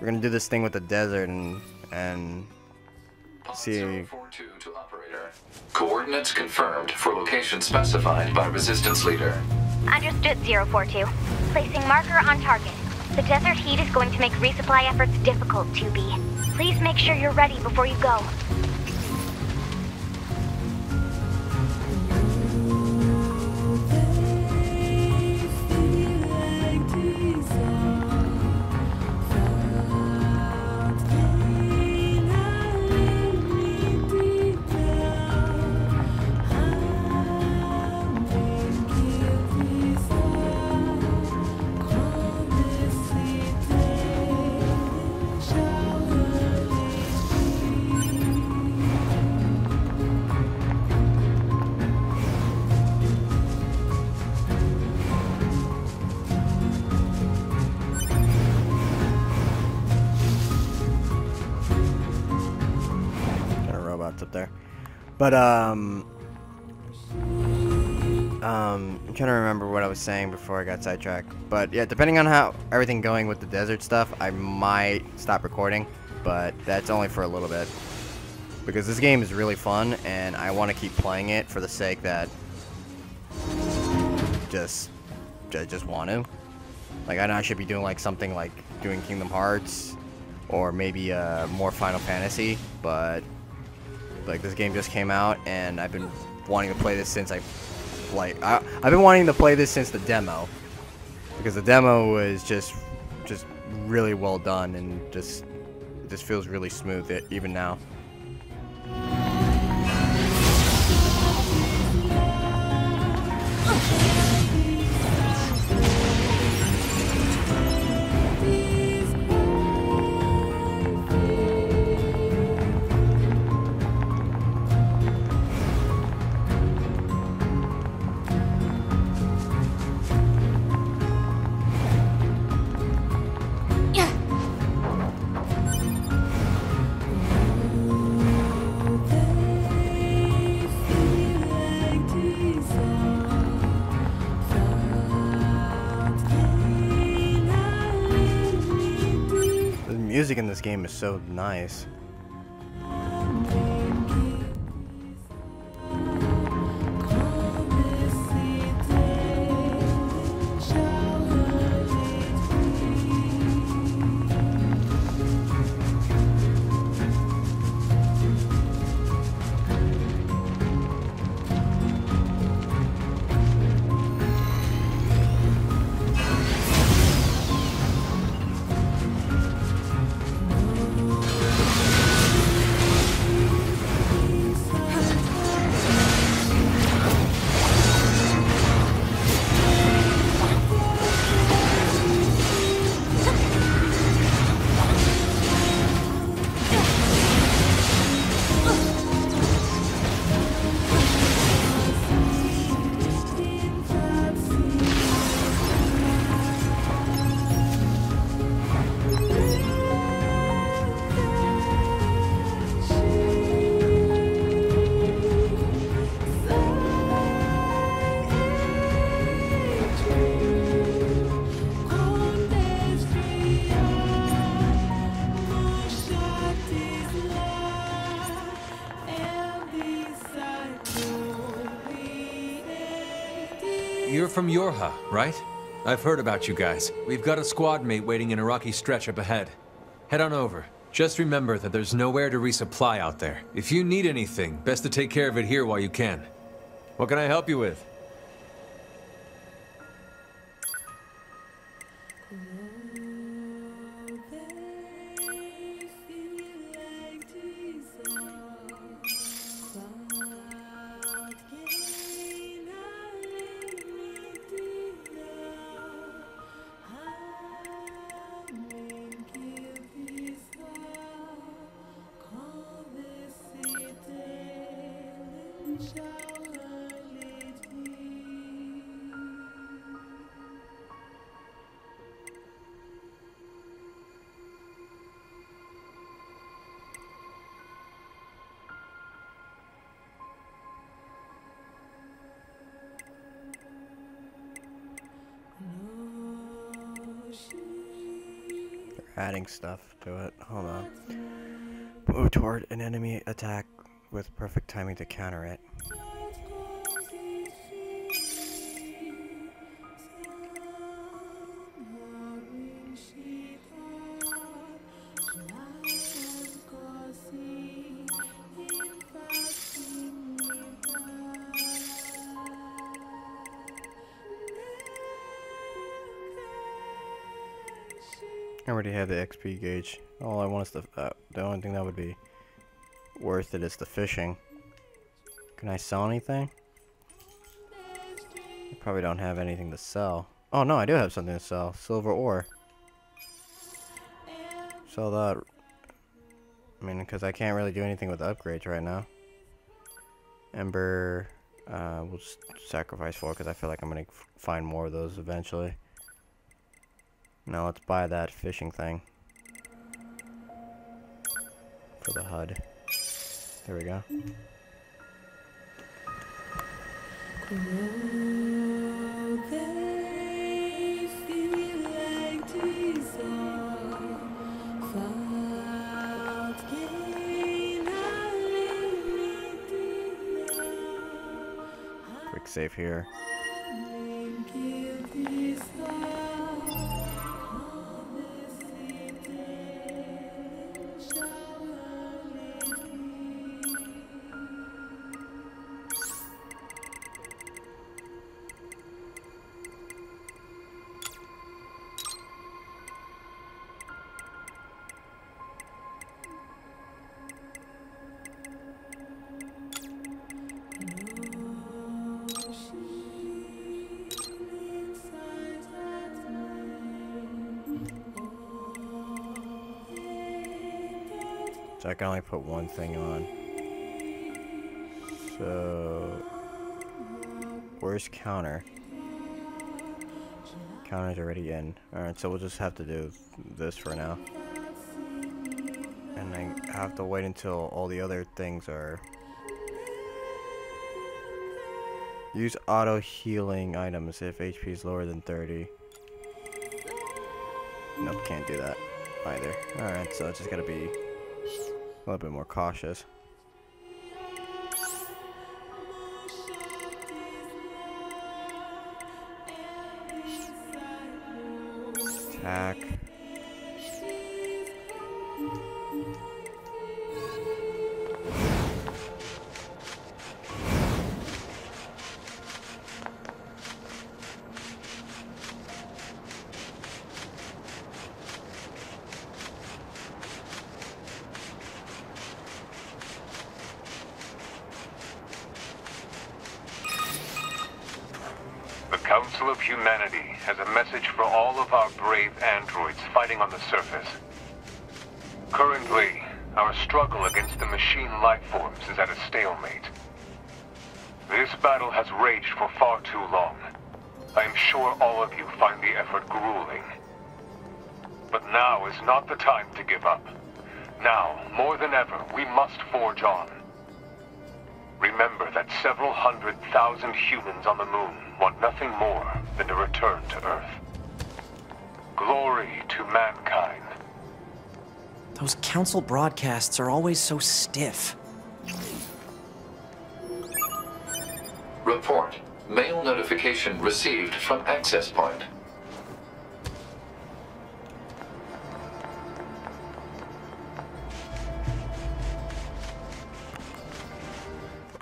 We're gonna do this thing with the desert and see. 042 to operator. Coordinates confirmed for location specified by Resistance Leader. Understood, 042. Placing marker on target. The desert heat is going to make resupply efforts difficult, 2B. Please make sure you're ready before you go. Up there, but I'm trying to remember what I was saying before I got sidetracked. But yeah, depending on how everything going with the desert stuff, I might stop recording, but that's only for a little bit because this game is really fun and I want to keep playing it for the sake that I just want to. Like, I know I should be doing like something like doing Kingdom Hearts or maybe more Final Fantasy, but like this game just came out and I've been wanting to play this since I've been wanting to play this since the demo, because the demo was just really well done and just feels really smooth even now. The music in this game is so nice. You're from Yorha, right? I've heard about you guys. We've got a squad mate waiting in a rocky stretch up ahead. Head on over. Just remember that there's nowhere to resupply out there. If you need anything, best to take care of it here while you can. What can I help you with? adding stuff to it. Hold on. Move toward an enemy attack with perfect timing to counter it. I already have the XP gauge. All I want is the only thing that would be worth it is the fishing. Can I sell anything? I probably don't have anything to sell. Oh no, I do have something to sell. Silver ore. Sell that. I mean, because I can't really do anything with the upgrades right now. Ember, we'll just sacrifice for because I feel like I'm going to find more of those eventually. Now let's buy that fishing thing. For the HUD. There we go. Quick save here. So I can only put one thing on. So where's counter? Counter's already in. Alright, so we'll just have to do this for now. And I have to wait until all the other things are... Use auto healing items if HP is lower than 30. Nope, can't do that either. Alright, so it's just gotta be a little bit more cautious. Attack. The Council of Humanity has a message for all of our brave androids fighting on the surface. Currently, our struggle against the machine lifeforms is at a stalemate. This battle has raged for far too long. I am sure all of you find the effort grueling. But now is not the time to give up. Now, more than ever, we must forge on. Remember that several 100,000 humans on the moon want nothing more than to return to Earth. Glory to mankind. Those council broadcasts are always so stiff. Report. Mail notification received from access point.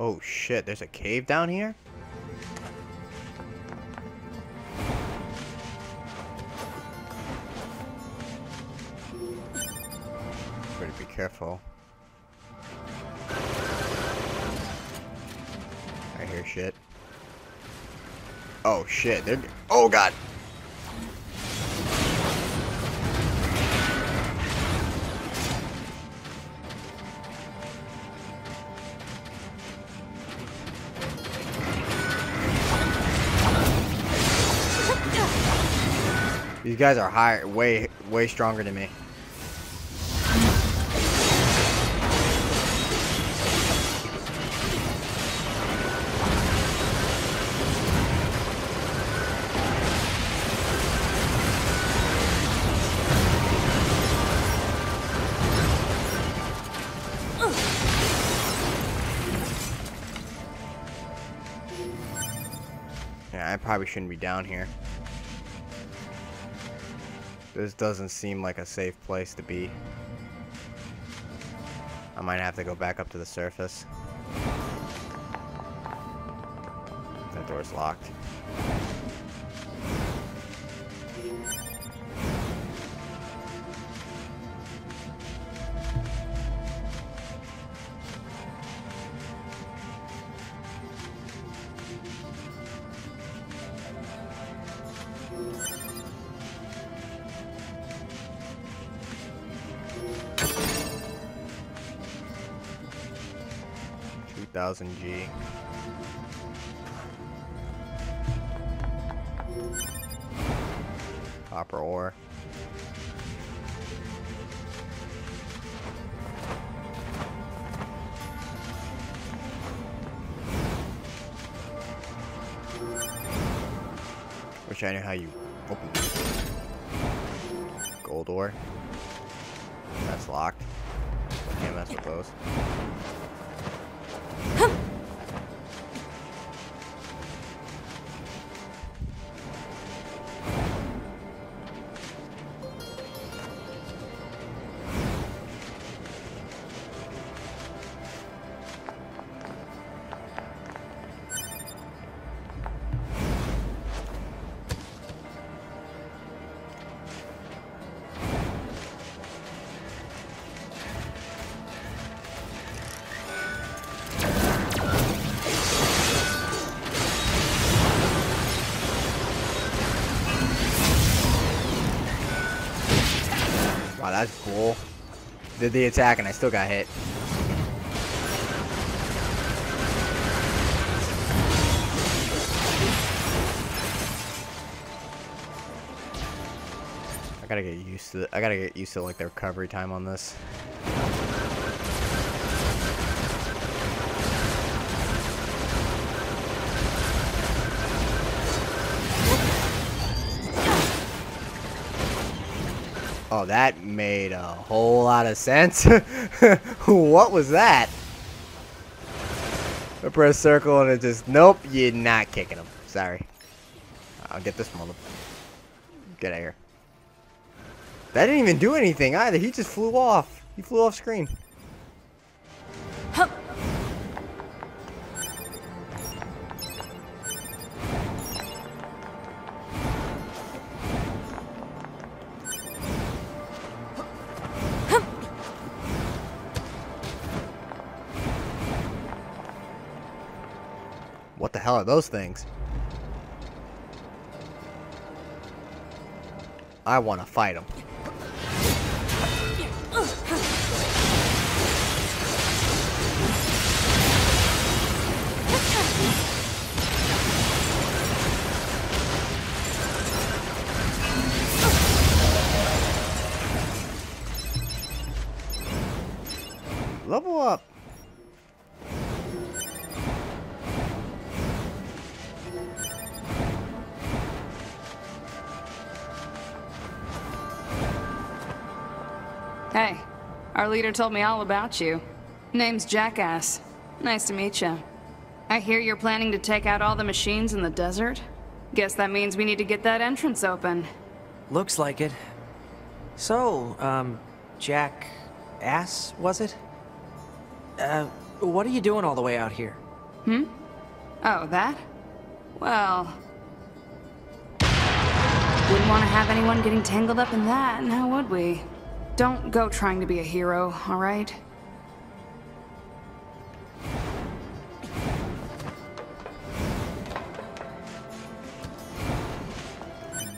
Oh shit, there's a cave down here? Better be careful. I hear shit. Oh shit, they're... Oh god! These guys are higher, way stronger than me. Yeah, I probably shouldn't be down here. This doesn't seem like a safe place to be. I might have to go back up to the surface. That door's locked. G. Copper ore. Wish I knew how you open this. Gold ore. That's locked. Can't mess with those. Wow, that's cool. Did the attack and I still got hit. I gotta get used to like the recovery time on this. Oh, that made a whole lot of sense. What was that? I press circle and it just, nope, you're not kicking him. Sorry. I'll get this mother. Get out of here. That didn't even do anything either. He just flew off. He flew off screen. What the hell are those things? I want to fight them. Level up. Hey, our leader told me all about you. Name's Jackass. Nice to meet you. I hear you're planning to take out all the machines in the desert? Guess that means we need to get that entrance open. Looks like it. So, Jackass, was it? What are you doing all the way out here? Hmm? Oh, that? Well... wouldn't want to have anyone getting tangled up in that, now would we? Don't go trying to be a hero, alright?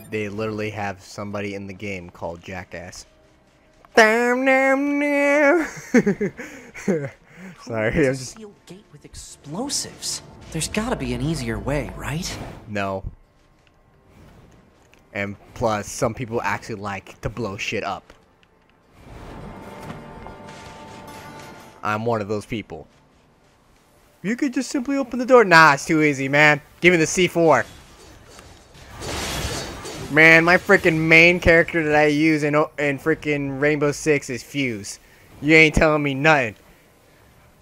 They literally have somebody in the game called Jackass. Damn, damn, damn. Sorry, I'm just... Sealed gate with explosives. There's gotta be an easier way, right? No. And plus, some people actually like to blow shit up. I'm one of those people. You could just simply open the door. Nah, it's too easy, man. Give me the C4. Man, my freaking main character that I use in freaking Rainbow Six is Fuse. You ain't telling me nothing.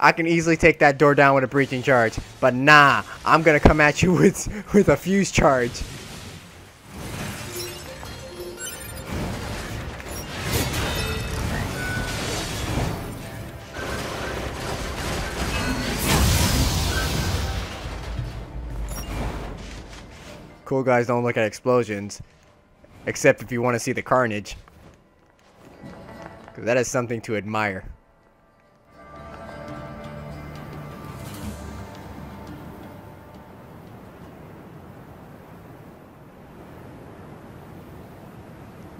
I can easily take that door down with a breaching charge. But nah, I'm gonna come at you with a fuse charge. Cool guys don't look at explosions, except if you want to see the carnage. 'Cause that is something to admire.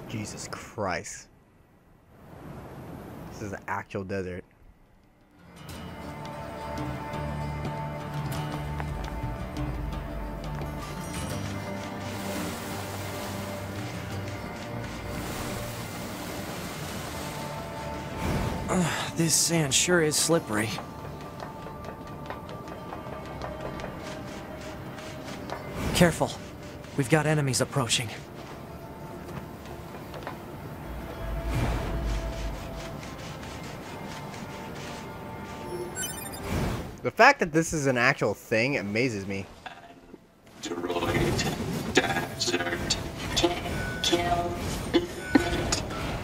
Jesus Christ. This is an actual desert. This sand sure is slippery. Careful. We've got enemies approaching. The fact that this is an actual thing amazes me.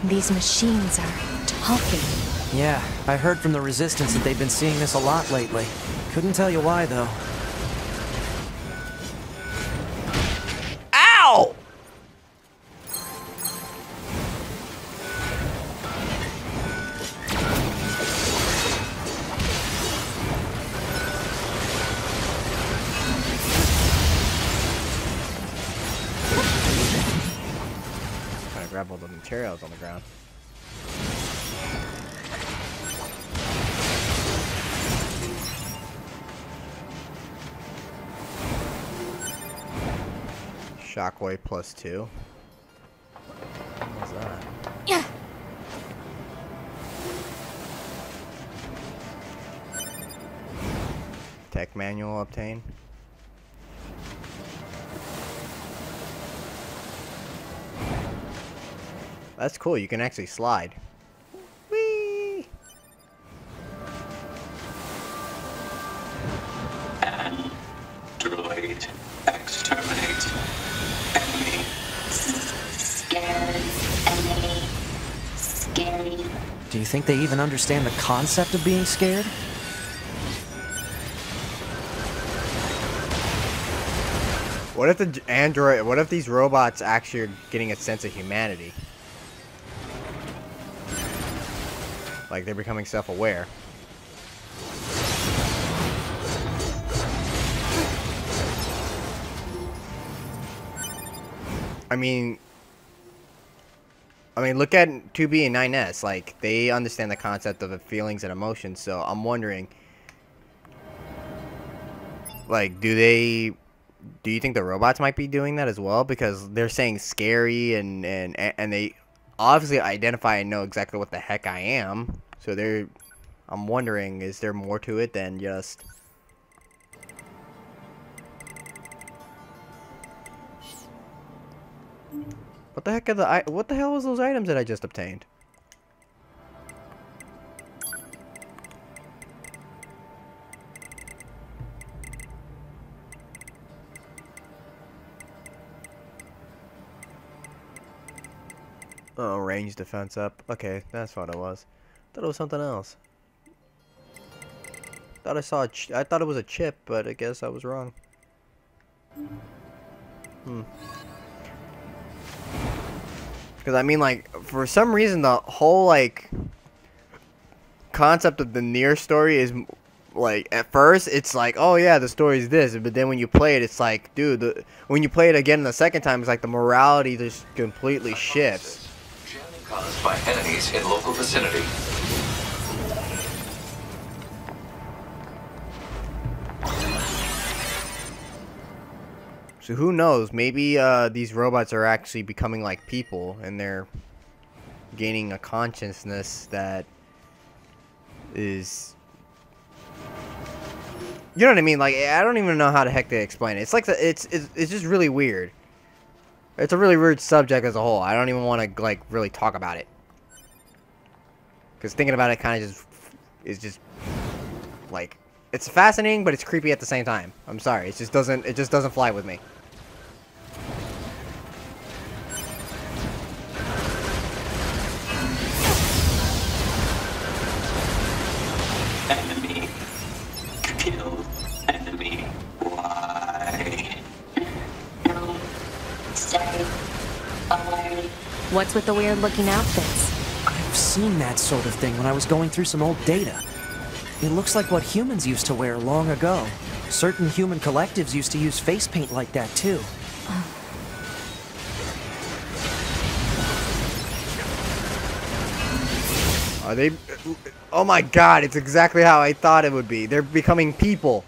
These machines are talking. Yeah, I heard from the Resistance that they've been seeing this a lot lately. Couldn't tell you why, though. Ow! Trying to grab all the materials on the ground. Shockwave +2. What was that? Yeah. Tech manual obtained. That's cool. You can actually slide. Whee! Android exterminate. Enemy. Scared. Enemy. Scary. Do you think they even understand the concept of being scared? What if the android? What if these robots actually are getting a sense of humanity? Like they're becoming self-aware. I mean, look at 2B and 9S. Like, they understand the concept of the feelings and emotions. So I'm wondering, like, do you think the robots might be doing that as well? Because they're saying scary and they obviously identify and know exactly what the heck I am. So I'm wondering, is there more to it than just... What the heck are what the hell was those items that I just obtained? Oh, range defense up. Okay, that's what it was. Thought it was something else. Thought I saw I thought it was a chip, but I guess I was wrong. Because I mean, like, for some reason, the whole like concept of the NieR story is like, at first it's like, oh yeah, the story is this, but then when you play it, it's like, dude, when you play it again the second time, it's like the morality just completely shifts. Jamming caused by enemies in local vicinity. So who knows? Maybe these robots are actually becoming like people, and they're gaining a consciousness that is, you know what I mean? Like, I don't even know how the heck to explain it. It's like it's just really weird. It's a really weird subject as a whole. I don't even want to like really talk about it, because thinking about it kind of just is just Like, it's fascinating, but it's creepy at the same time. I'm sorry, it just doesn't fly with me. Enemy. Kill enemy. Why? No. Stay away. What's with the weird-looking outfits? I've seen that sort of thing when I was going through some old data. It looks like what humans used to wear long ago. Certain human collectives used to use face paint like that, too. Are they... Oh my god, it's exactly how I thought it would be. They're becoming people.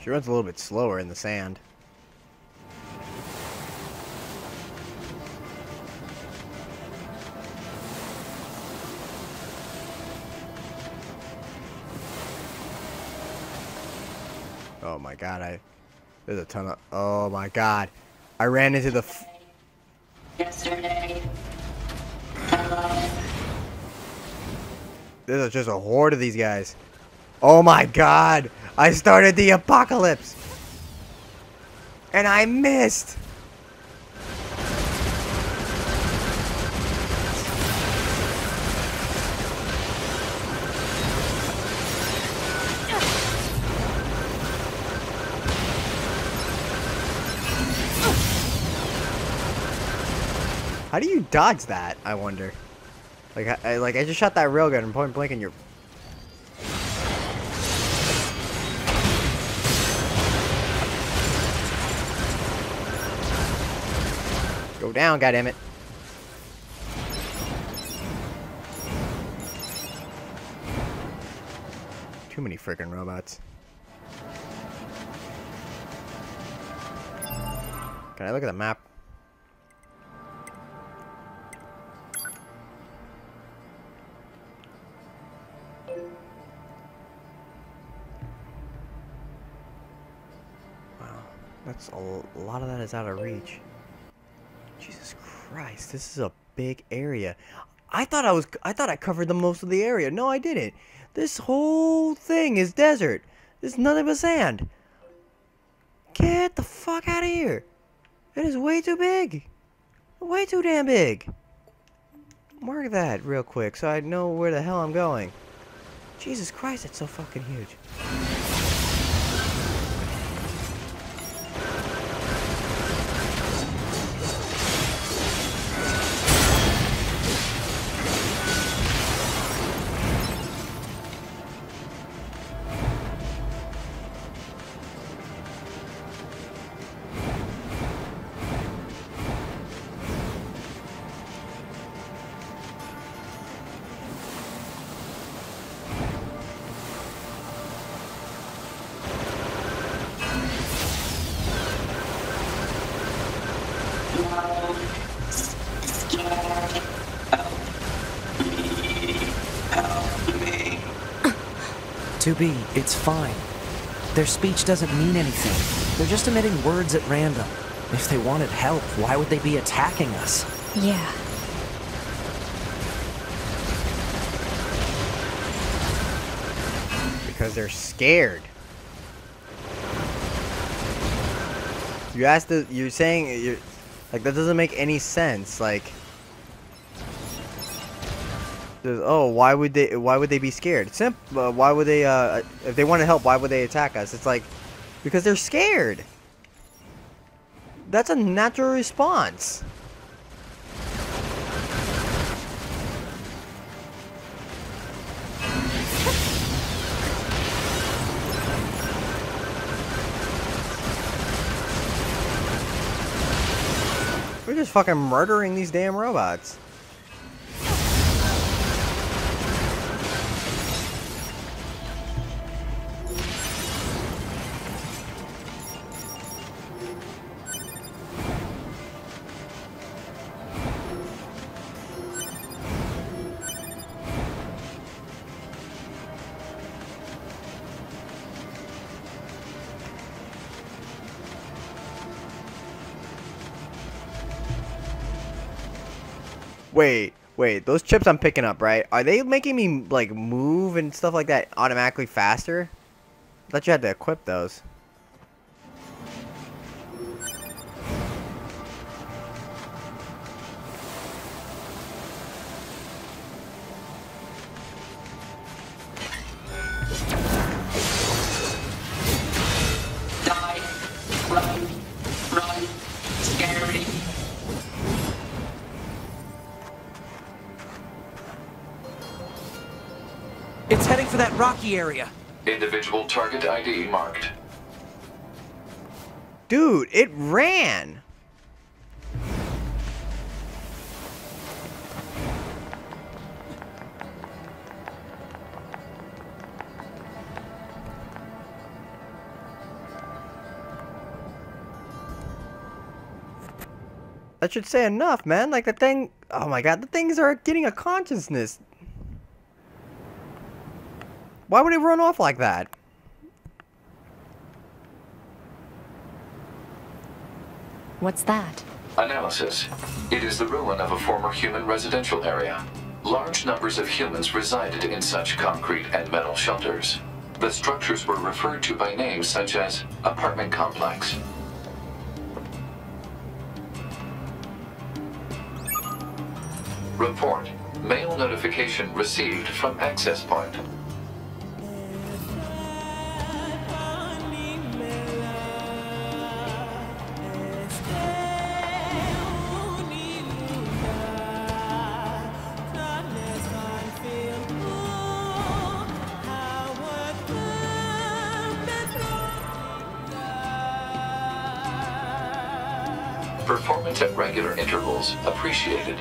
She runs a little bit slower in the sand. Oh my god, there's a ton of... Oh my god. I ran into the... Yesterday. Hello. There's just a horde of these guys. Oh my god. I started the apocalypse. And I missed. How do you dodge that, I wonder? Like, I just shot that railgun and point blank and you're... Go down, goddammit. Too many freaking robots. Can I look at the map? Wow, that's a lot of that is out of reach. Jesus Christ, this is a big area. I thought I covered the most of the area. No, I didn't. This whole thing is desert. There's nothing but sand. Get the fuck out of here. It is way too big. Way too damn big. Mark that real quick so I know where the hell I'm going. Jesus Christ, it's so fucking huge. To be, it's fine. Their speech doesn't mean anything. They're just emitting words at random. If they wanted help, why would they be attacking us? Yeah. Because they're scared. You're saying, like, that doesn't make any sense. Like, Oh, why would they be scared? Why would they if they want to help, why would they attack us? It's like because they're scared. That's a natural response. We're just fucking murdering these damn robots. Wait, those chips I'm picking up, right? Are they making me, like, move and stuff like that automatically faster? I thought you had to equip those. Die. Run. Run. Scary. It's heading for that rocky area. Individual target ID marked. Dude, it ran. That should say enough, man. Like the thing, oh my god, the things are getting a consciousness. Why would it run off like that? What's that? Analysis. It is the ruin of a former human residential area. Large numbers of humans resided in such concrete and metal shelters. The structures were referred to by names such as apartment complex. Report. Mail notification received from access point. Performance at regular intervals appreciated.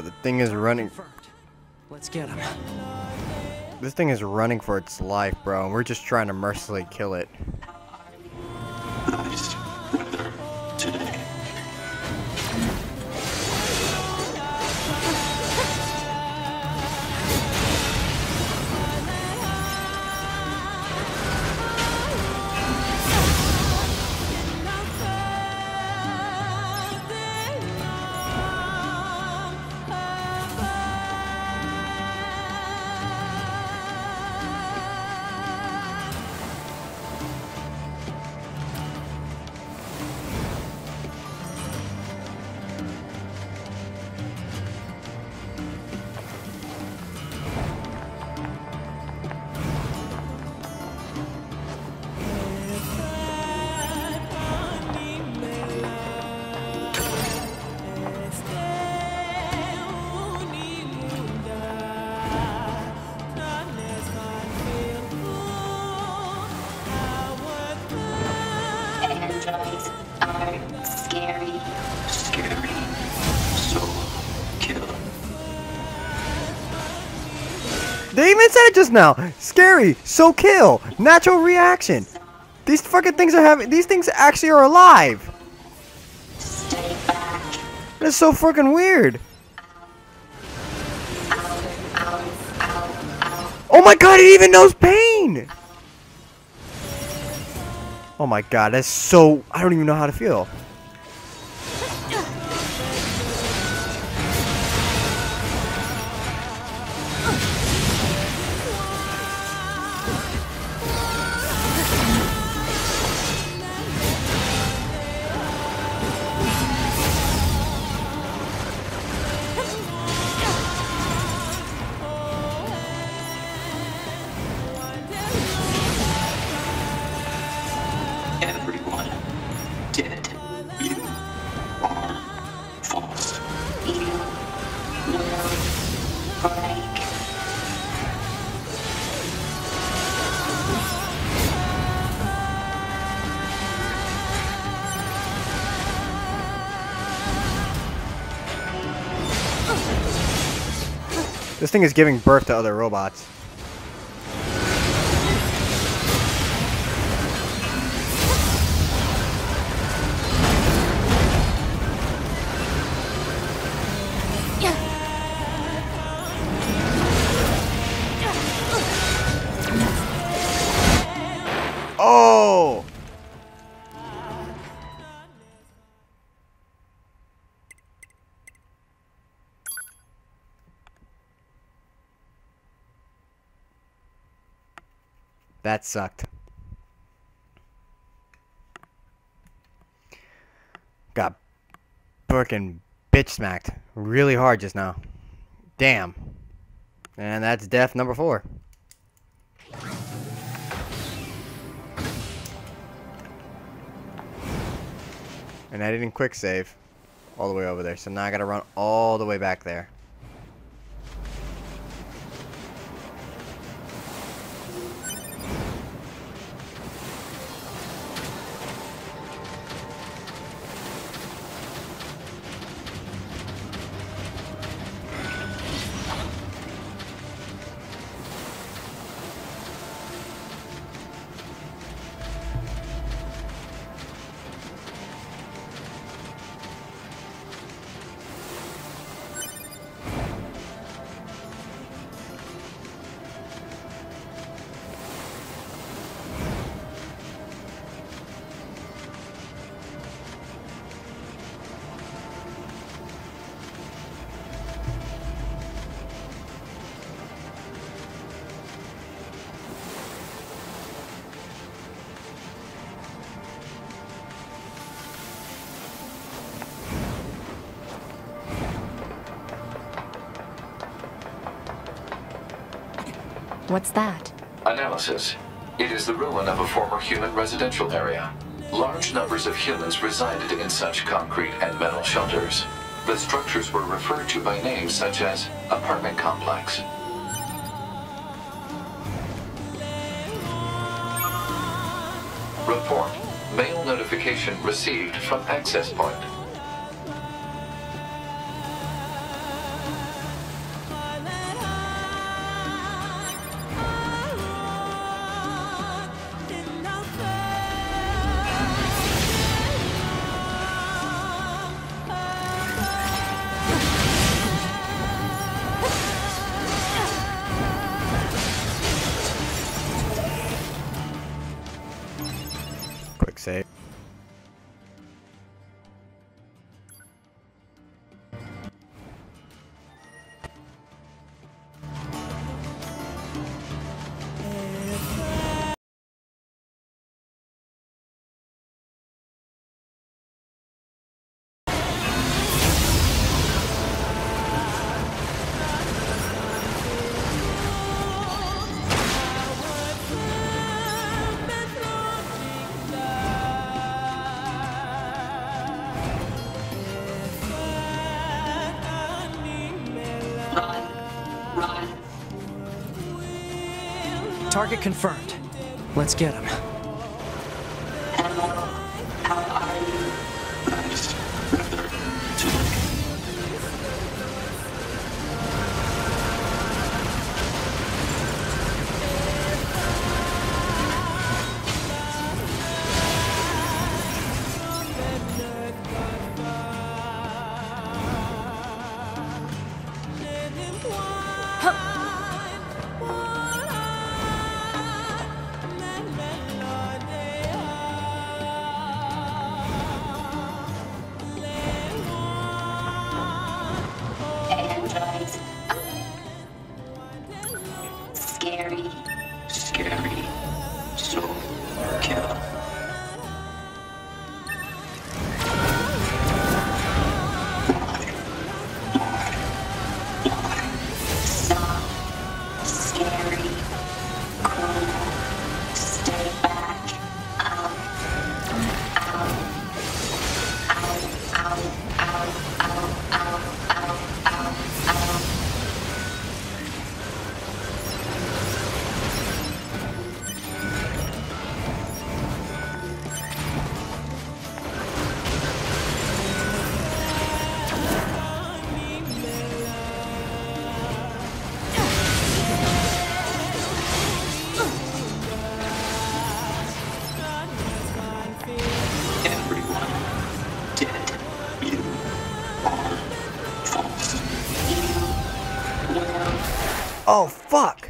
the thing is running. Let's get him. This thing is running for its life, bro, and we're just trying to mercilessly kill it. Nice weather today. Androids are scary. Scary. So kill. They even said it just now. Scary, so kill. Natural reaction. These fucking things are having. These things actually are alive. Stay back. That's so fucking weird. Oh my god, it even knows pain. Oh my god, that's so. I don't even know how to feel. Everyone dead. You are false. You will break. This thing is giving birth to other robots. Oh! That sucked. Got fucking bitch smacked really hard just now. Damn. And that's death number 4. And I didn't quick save all the way over there, so now I gotta run all the way back there. What's that? Analysis. It is the ruin of a former human residential area. Large numbers of humans resided in such concrete and metal shelters. The structures were referred to by names such as apartment complex. Report. Mail notification received from access point. Target confirmed. Let's get him. How are you? Nice. Rather androids. Scary. Scary. So kill. Stop. Scary. Cool. Stay back. Ow. Ow. Ow. Ow. Ow. Ow. Ow. Ow. Ow. Ow. Everyone dead. You are false. You will. Oh, fuck!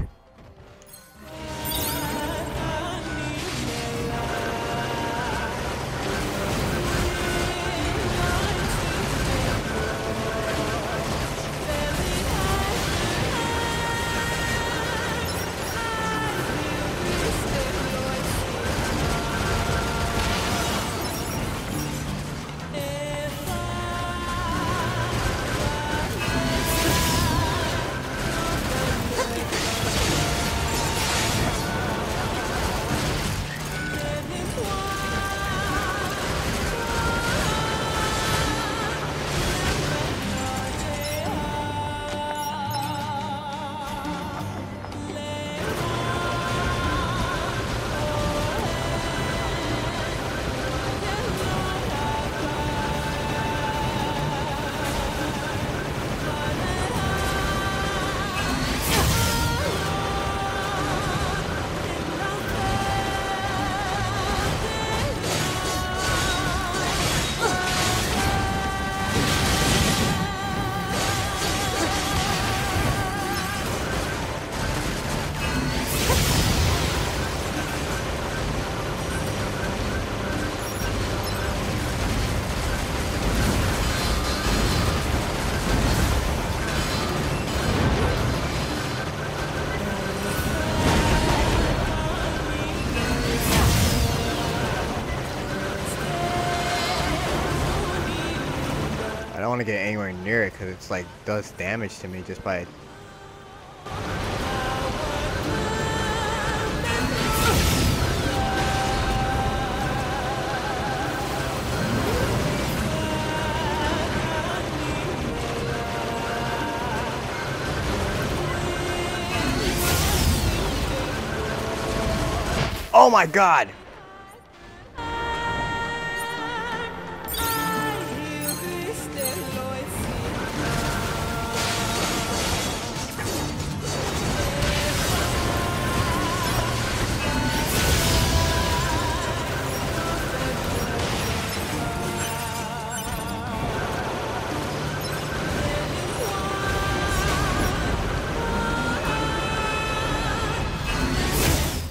I don't want to get anywhere near it because it's like does damage to me just by. Oh my god!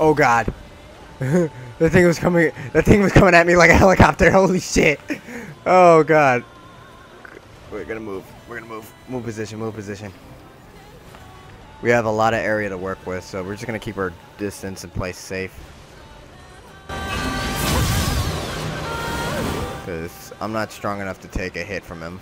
Oh god. That thing was coming at me like a helicopter. Holy shit. Oh god. We're gonna move. We're gonna move. Move position, move position. We have a lot of area to work with, so we're just gonna keep our distance and play safe. Because I'm not strong enough to take a hit from him.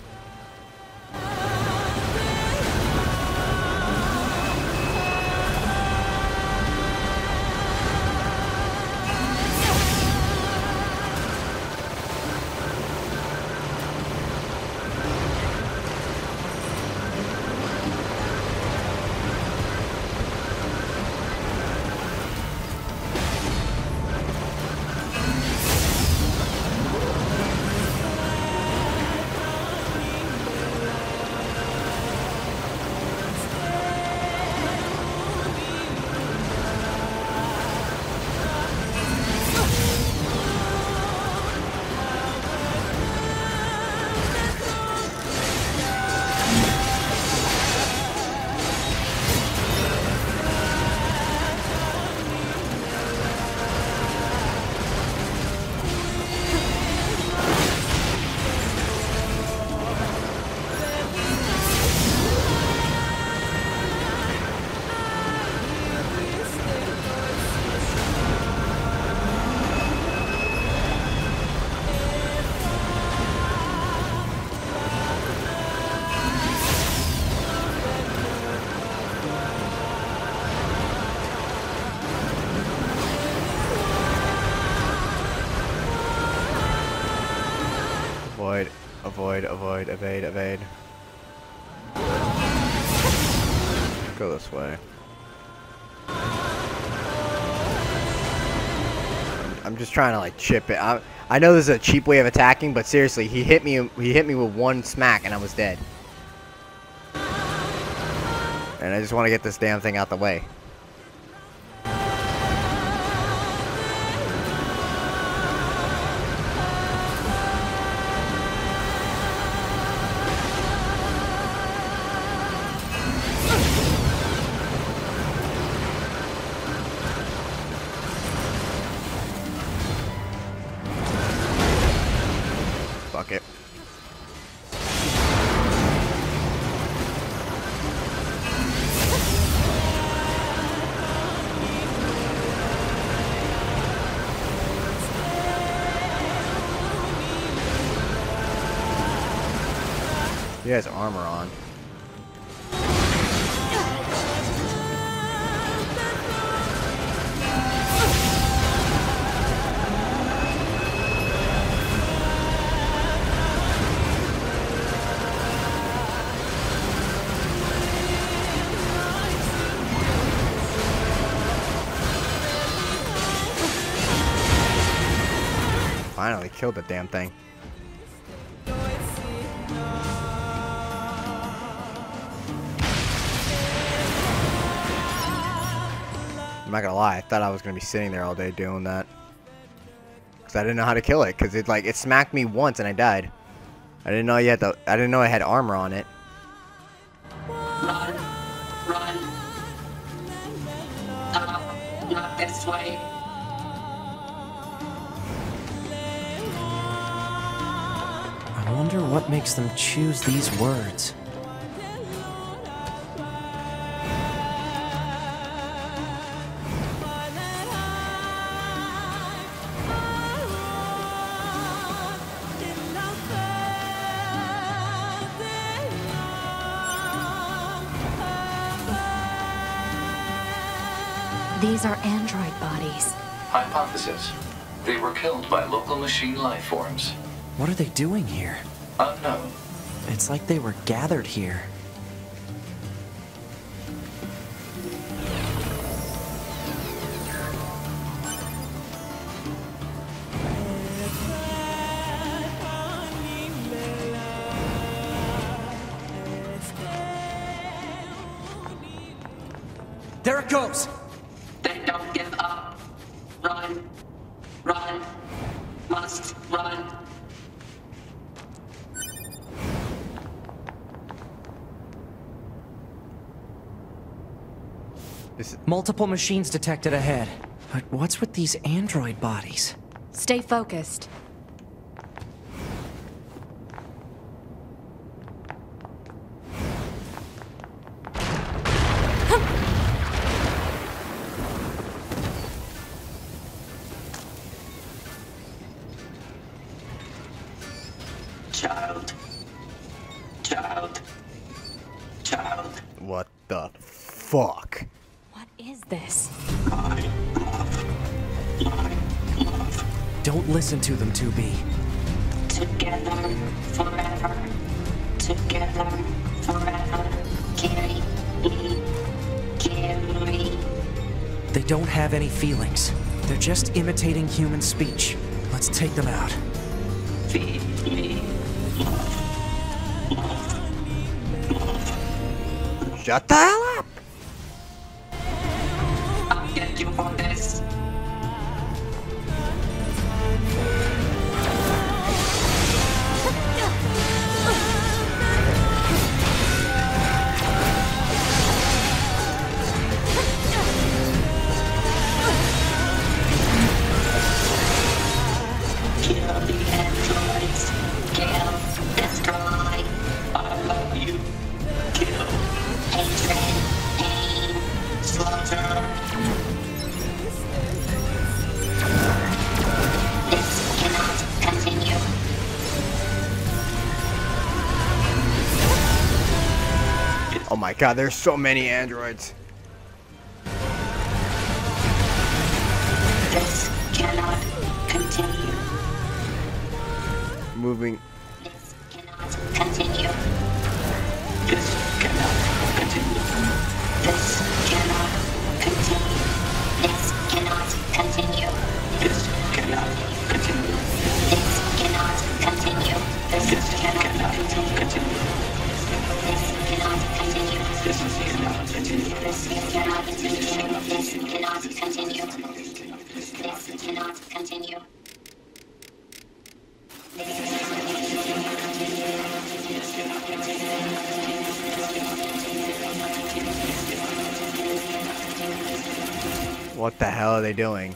Avoid, avoid, evade, evade. Go this way. I'm just trying to like chip it. I know this is a cheap way of attacking, but seriously, he hit me with one smack and I was dead. And I just want to get this damn thing out the way. Fuck it. He has armor on. Finally killed the damn thing. I'm not gonna lie, I thought I was gonna be sitting there all day doing that. Cause I didn't know how to kill it, cause it smacked me once and I died. I didn't know I didn't know I had armor on it. Run. Run. Not this way. I wonder what makes them choose these words. These are android bodies. Hypothesis. They were killed by local machine life forms. What are they doing here? Unknown. It's like they were gathered here. There it goes! They don't give up. Run. Run. Must run. Multiple machines detected ahead. But what's with these android bodies? Stay focused. Child. Child. Child. What the fuck? What is this? Don't listen to them, 2B. Together forever. Together forever. Carry me. Carry. They don't have any feelings. They're just imitating human speech. Let's take them out. Feed me. Shut the hell up! I'll get you for this. Kill the androids. Kill. Destroy. I love you. Kill. Hatred. Pain. Slaughter. This cannot continue. Oh my god, there's so many androids. This cannot continue. Moving. This What the hell are they doing?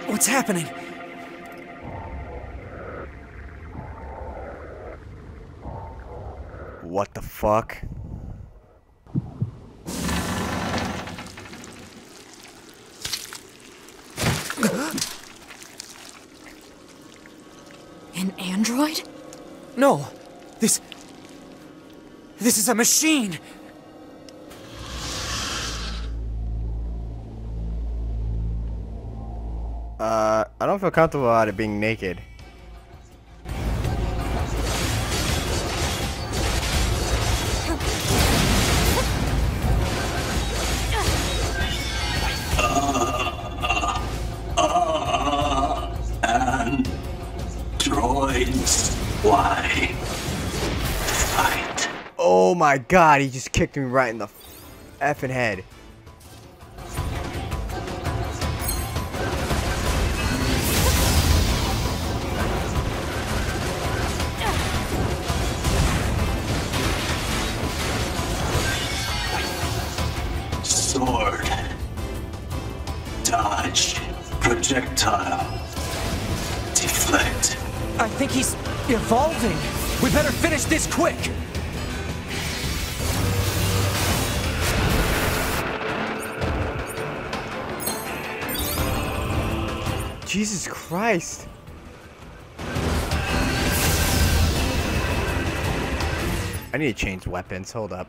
What's happening? What the fuck? An android? No! This is a machine! I don't feel comfortable about it being naked. Androids, why fight? Oh my god, he just kicked me right in the effing head. Sword. Dodge. Projectile. Deflect. I think he's evolving. We better finish this quick. Jesus Christ. I need to change weapons. Hold up.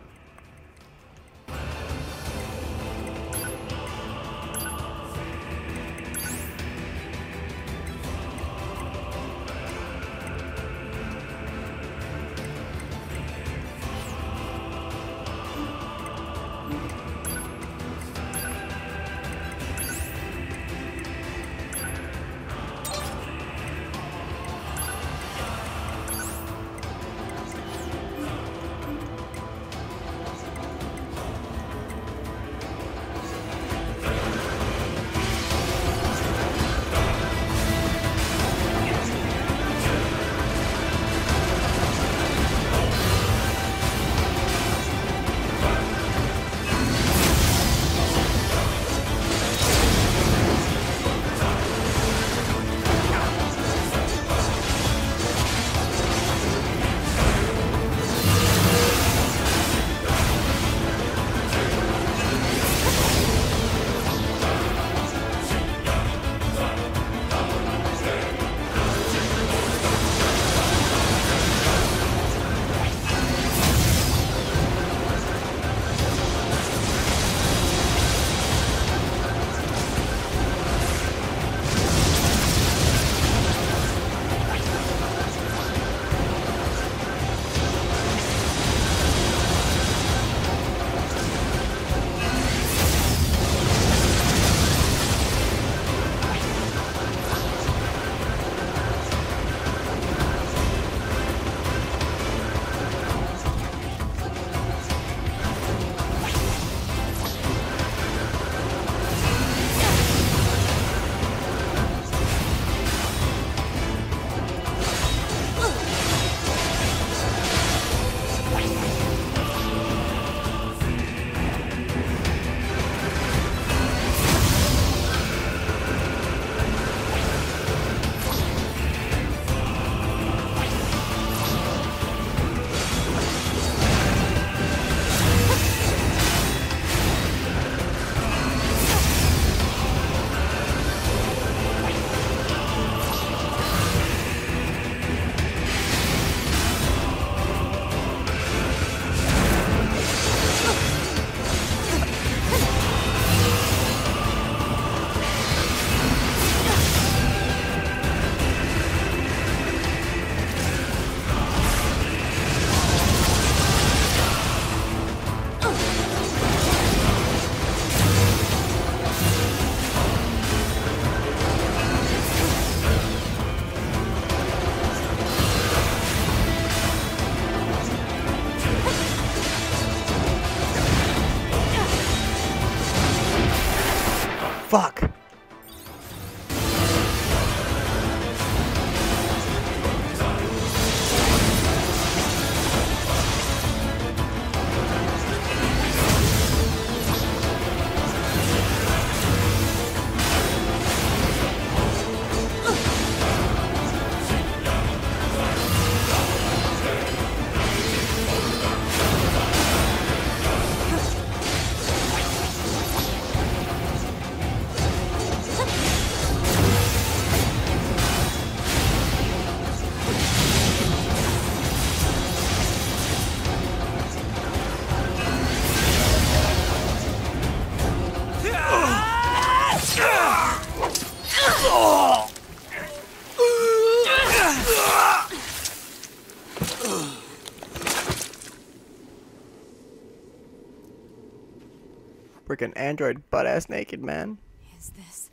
freaking android butt-ass naked, man. Is this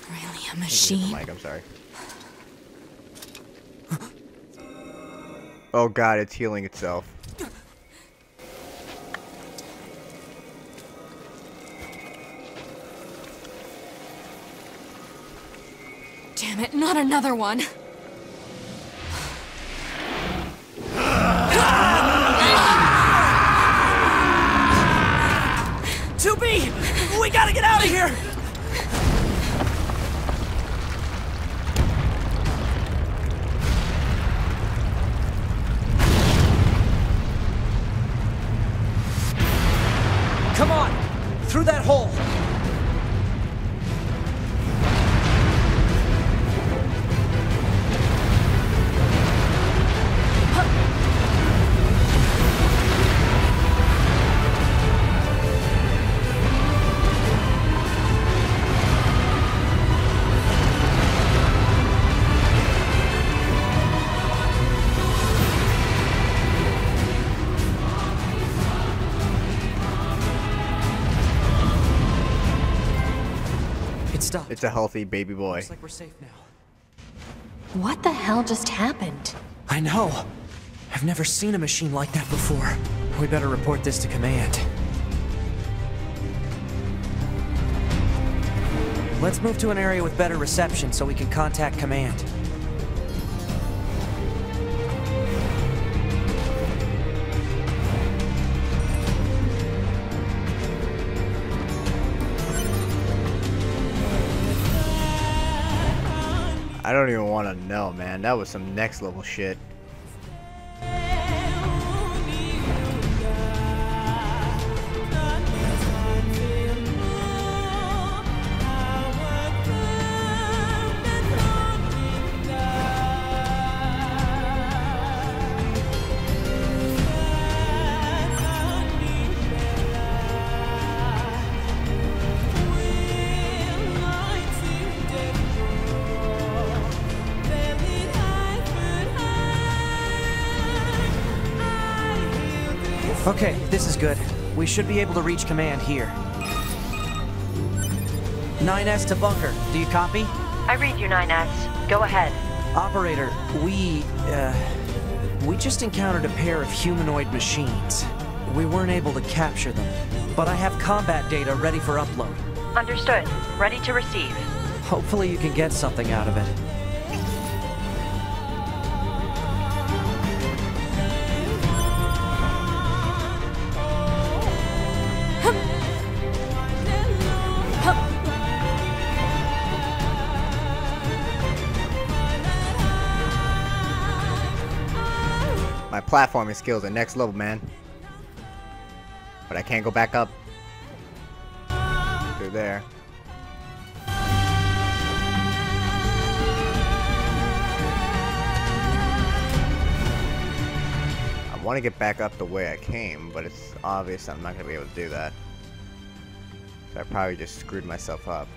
really a machine? Mike, I'm sorry. Oh god, it's healing itself. Damn it, not another one. 2B! We gotta get out of here! Come on! Through that hole! It's a healthy baby boy. Looks like we're safe now. What the hell just happened? I know. I've never seen a machine like that before. We better report this to command. Let's move to an area with better reception so we can contact command. I don't even want to know, man. That was some next level shit. Okay, this is good. We should be able to reach command here. 9S to bunker. Do you copy? I read you, 9S. Go ahead. Operator, we just encountered a pair of humanoid machines. We weren't able to capture them, but I have combat data ready for upload. Understood. Ready to receive. Hopefully you can get something out of it. My platforming skills are next level, man. But I can't go back up through there. I want to get back up the way I came, but it's obvious I'm not going to be able to do that. So I probably just screwed myself up.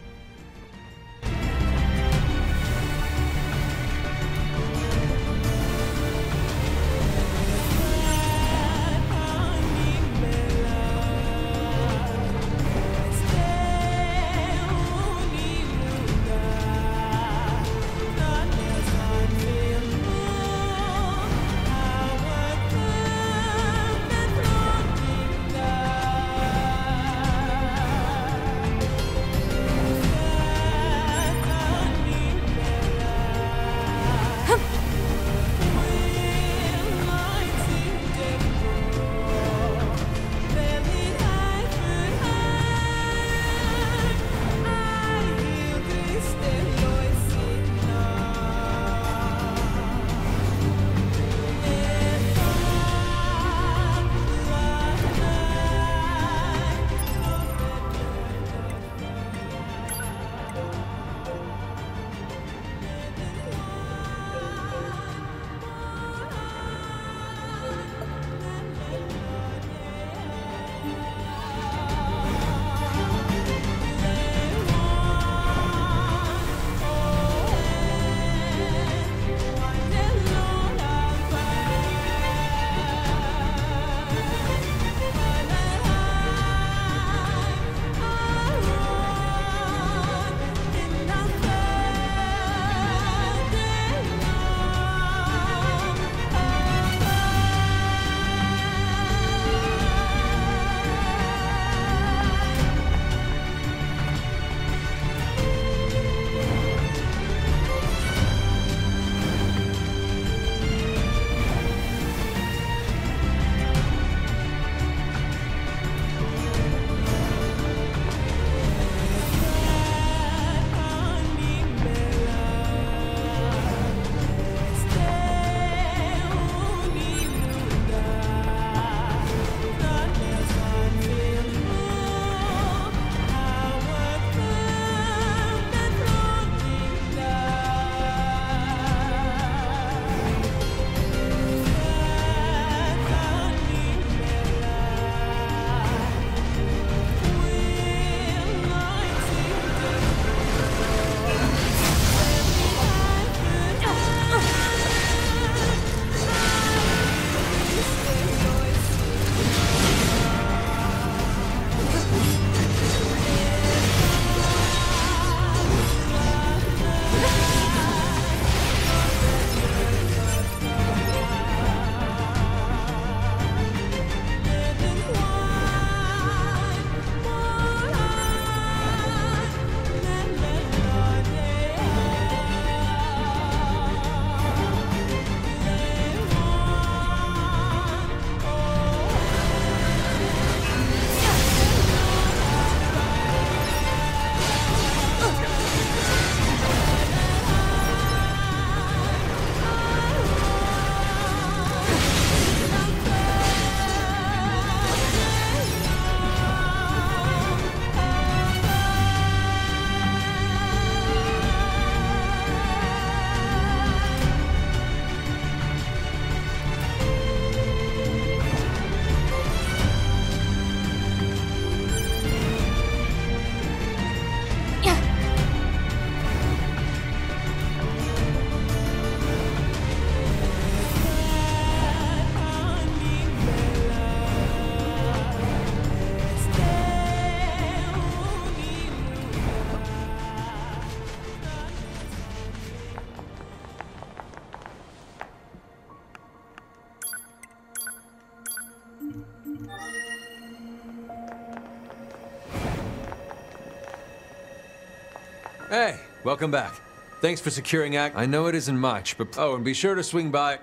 Hey, welcome back. Thanks for securing act. I know it isn't much, but... Oh, and be sure to swing by...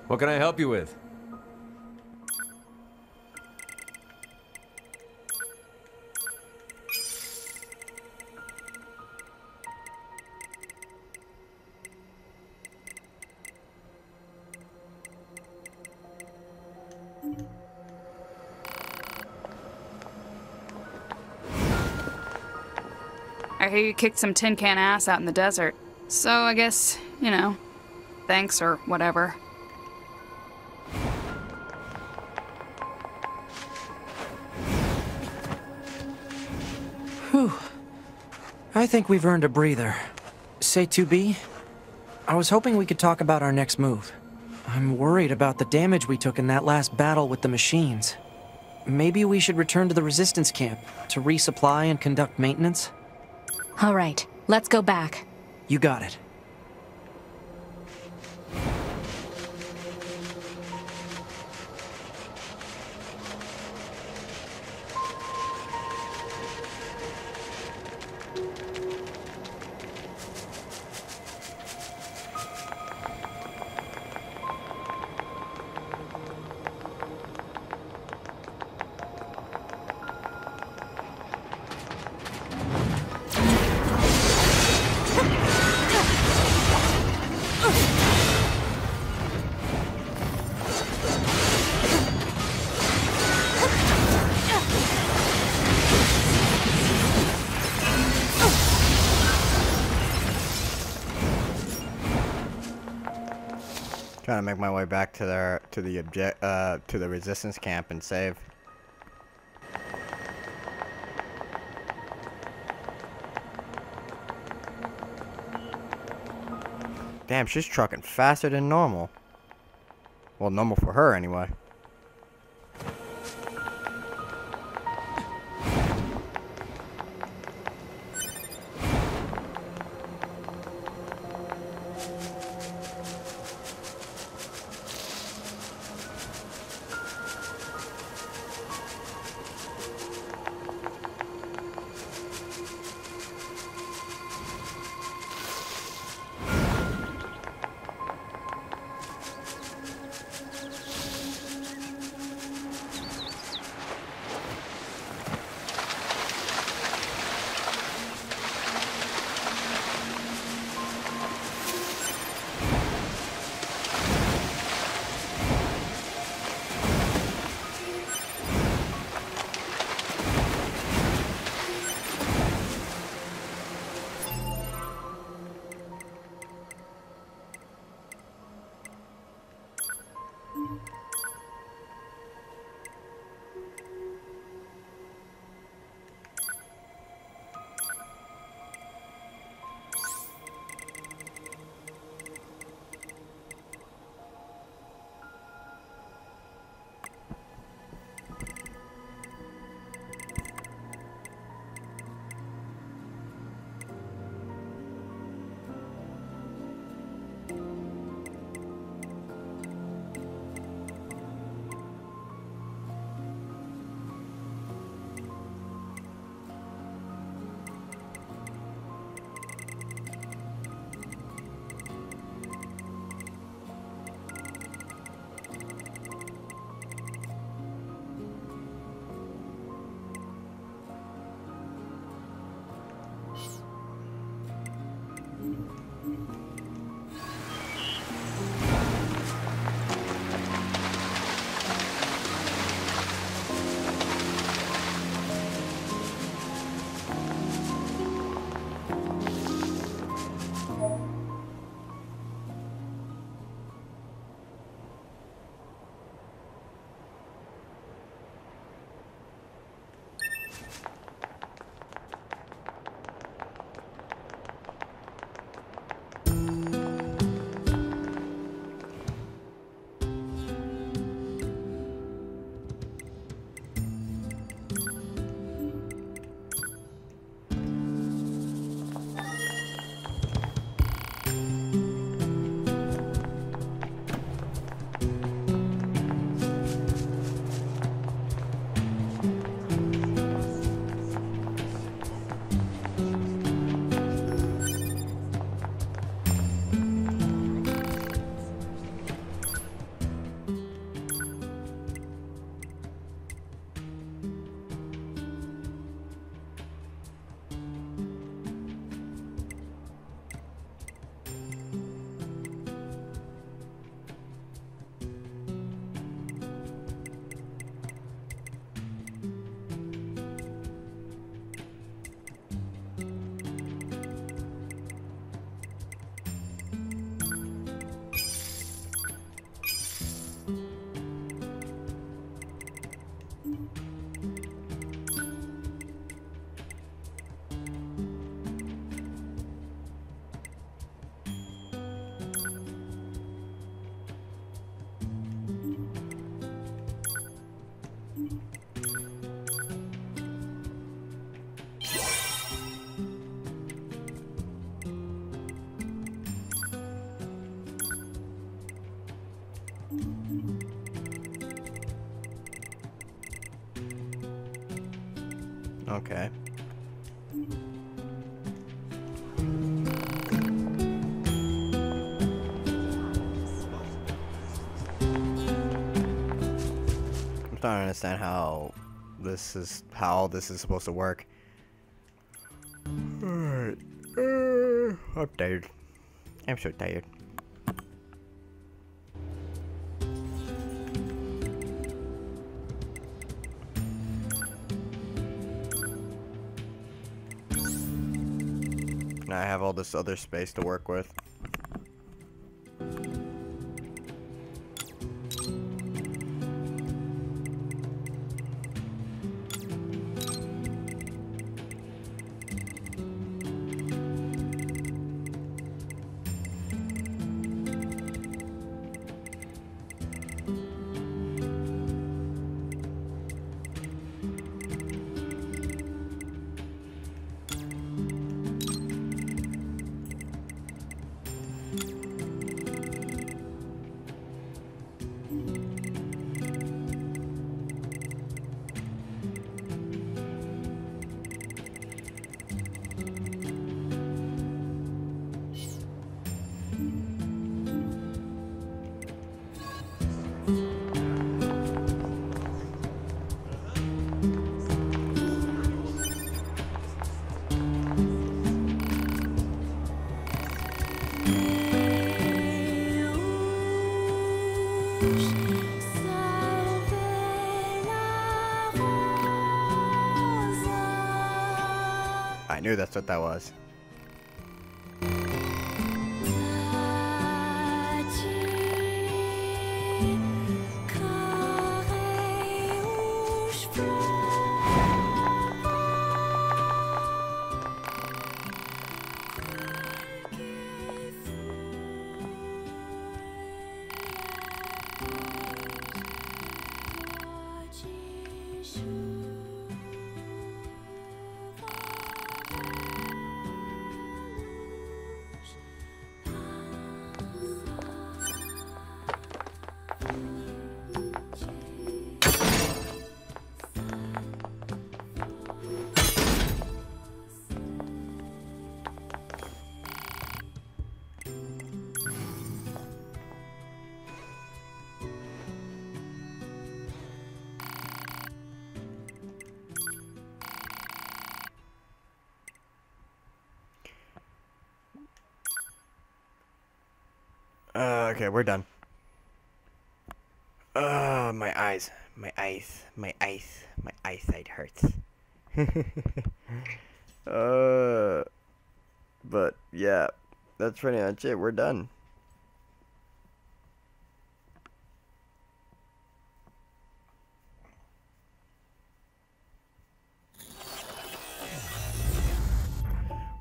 What can I help you with? I hear you kicked some tin can ass out in the desert. So I guess, you know, thanks or whatever. Whew. I think we've earned a breather. Say 2B? I was hoping we could talk about our next move. I'm worried about the damage we took in that last battle with the machines. Maybe we should return to the resistance camp to resupply and conduct maintenance? All right, let's go back. You got it. Trying to make my way back to the resistance camp and save. Damn, she's trucking faster than normal. Well, normal for her anyway. Okay. I'm starting to understand how this is supposed to work. Alright. I'm tired. I'm so tired. Now I have all this other space to work with. I knew that's what that was. Okay, we're done. My eyes. My eyesight hurts. But yeah, that's pretty much it. We're done.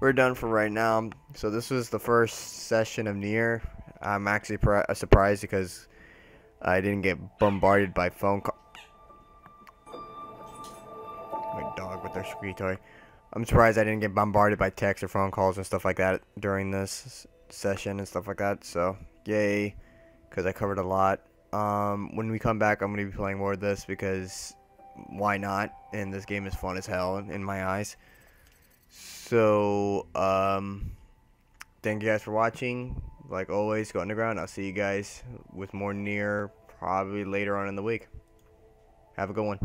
We're done for right now. So this was the first session of NieR. I'm actually surprised because I didn't get bombarded by phone call. My dog with their squeaky toy. I'm surprised I didn't get bombarded by texts or phone calls and stuff like that during this session and stuff like that. So yay, because I covered a lot. When we come back, I'm going to be playing more of this because why not? And this game is fun as hell in my eyes. So thank you guys for watching. Like always, go underground. I'll see you guys with more NieR probably later on in the week. Have a good one.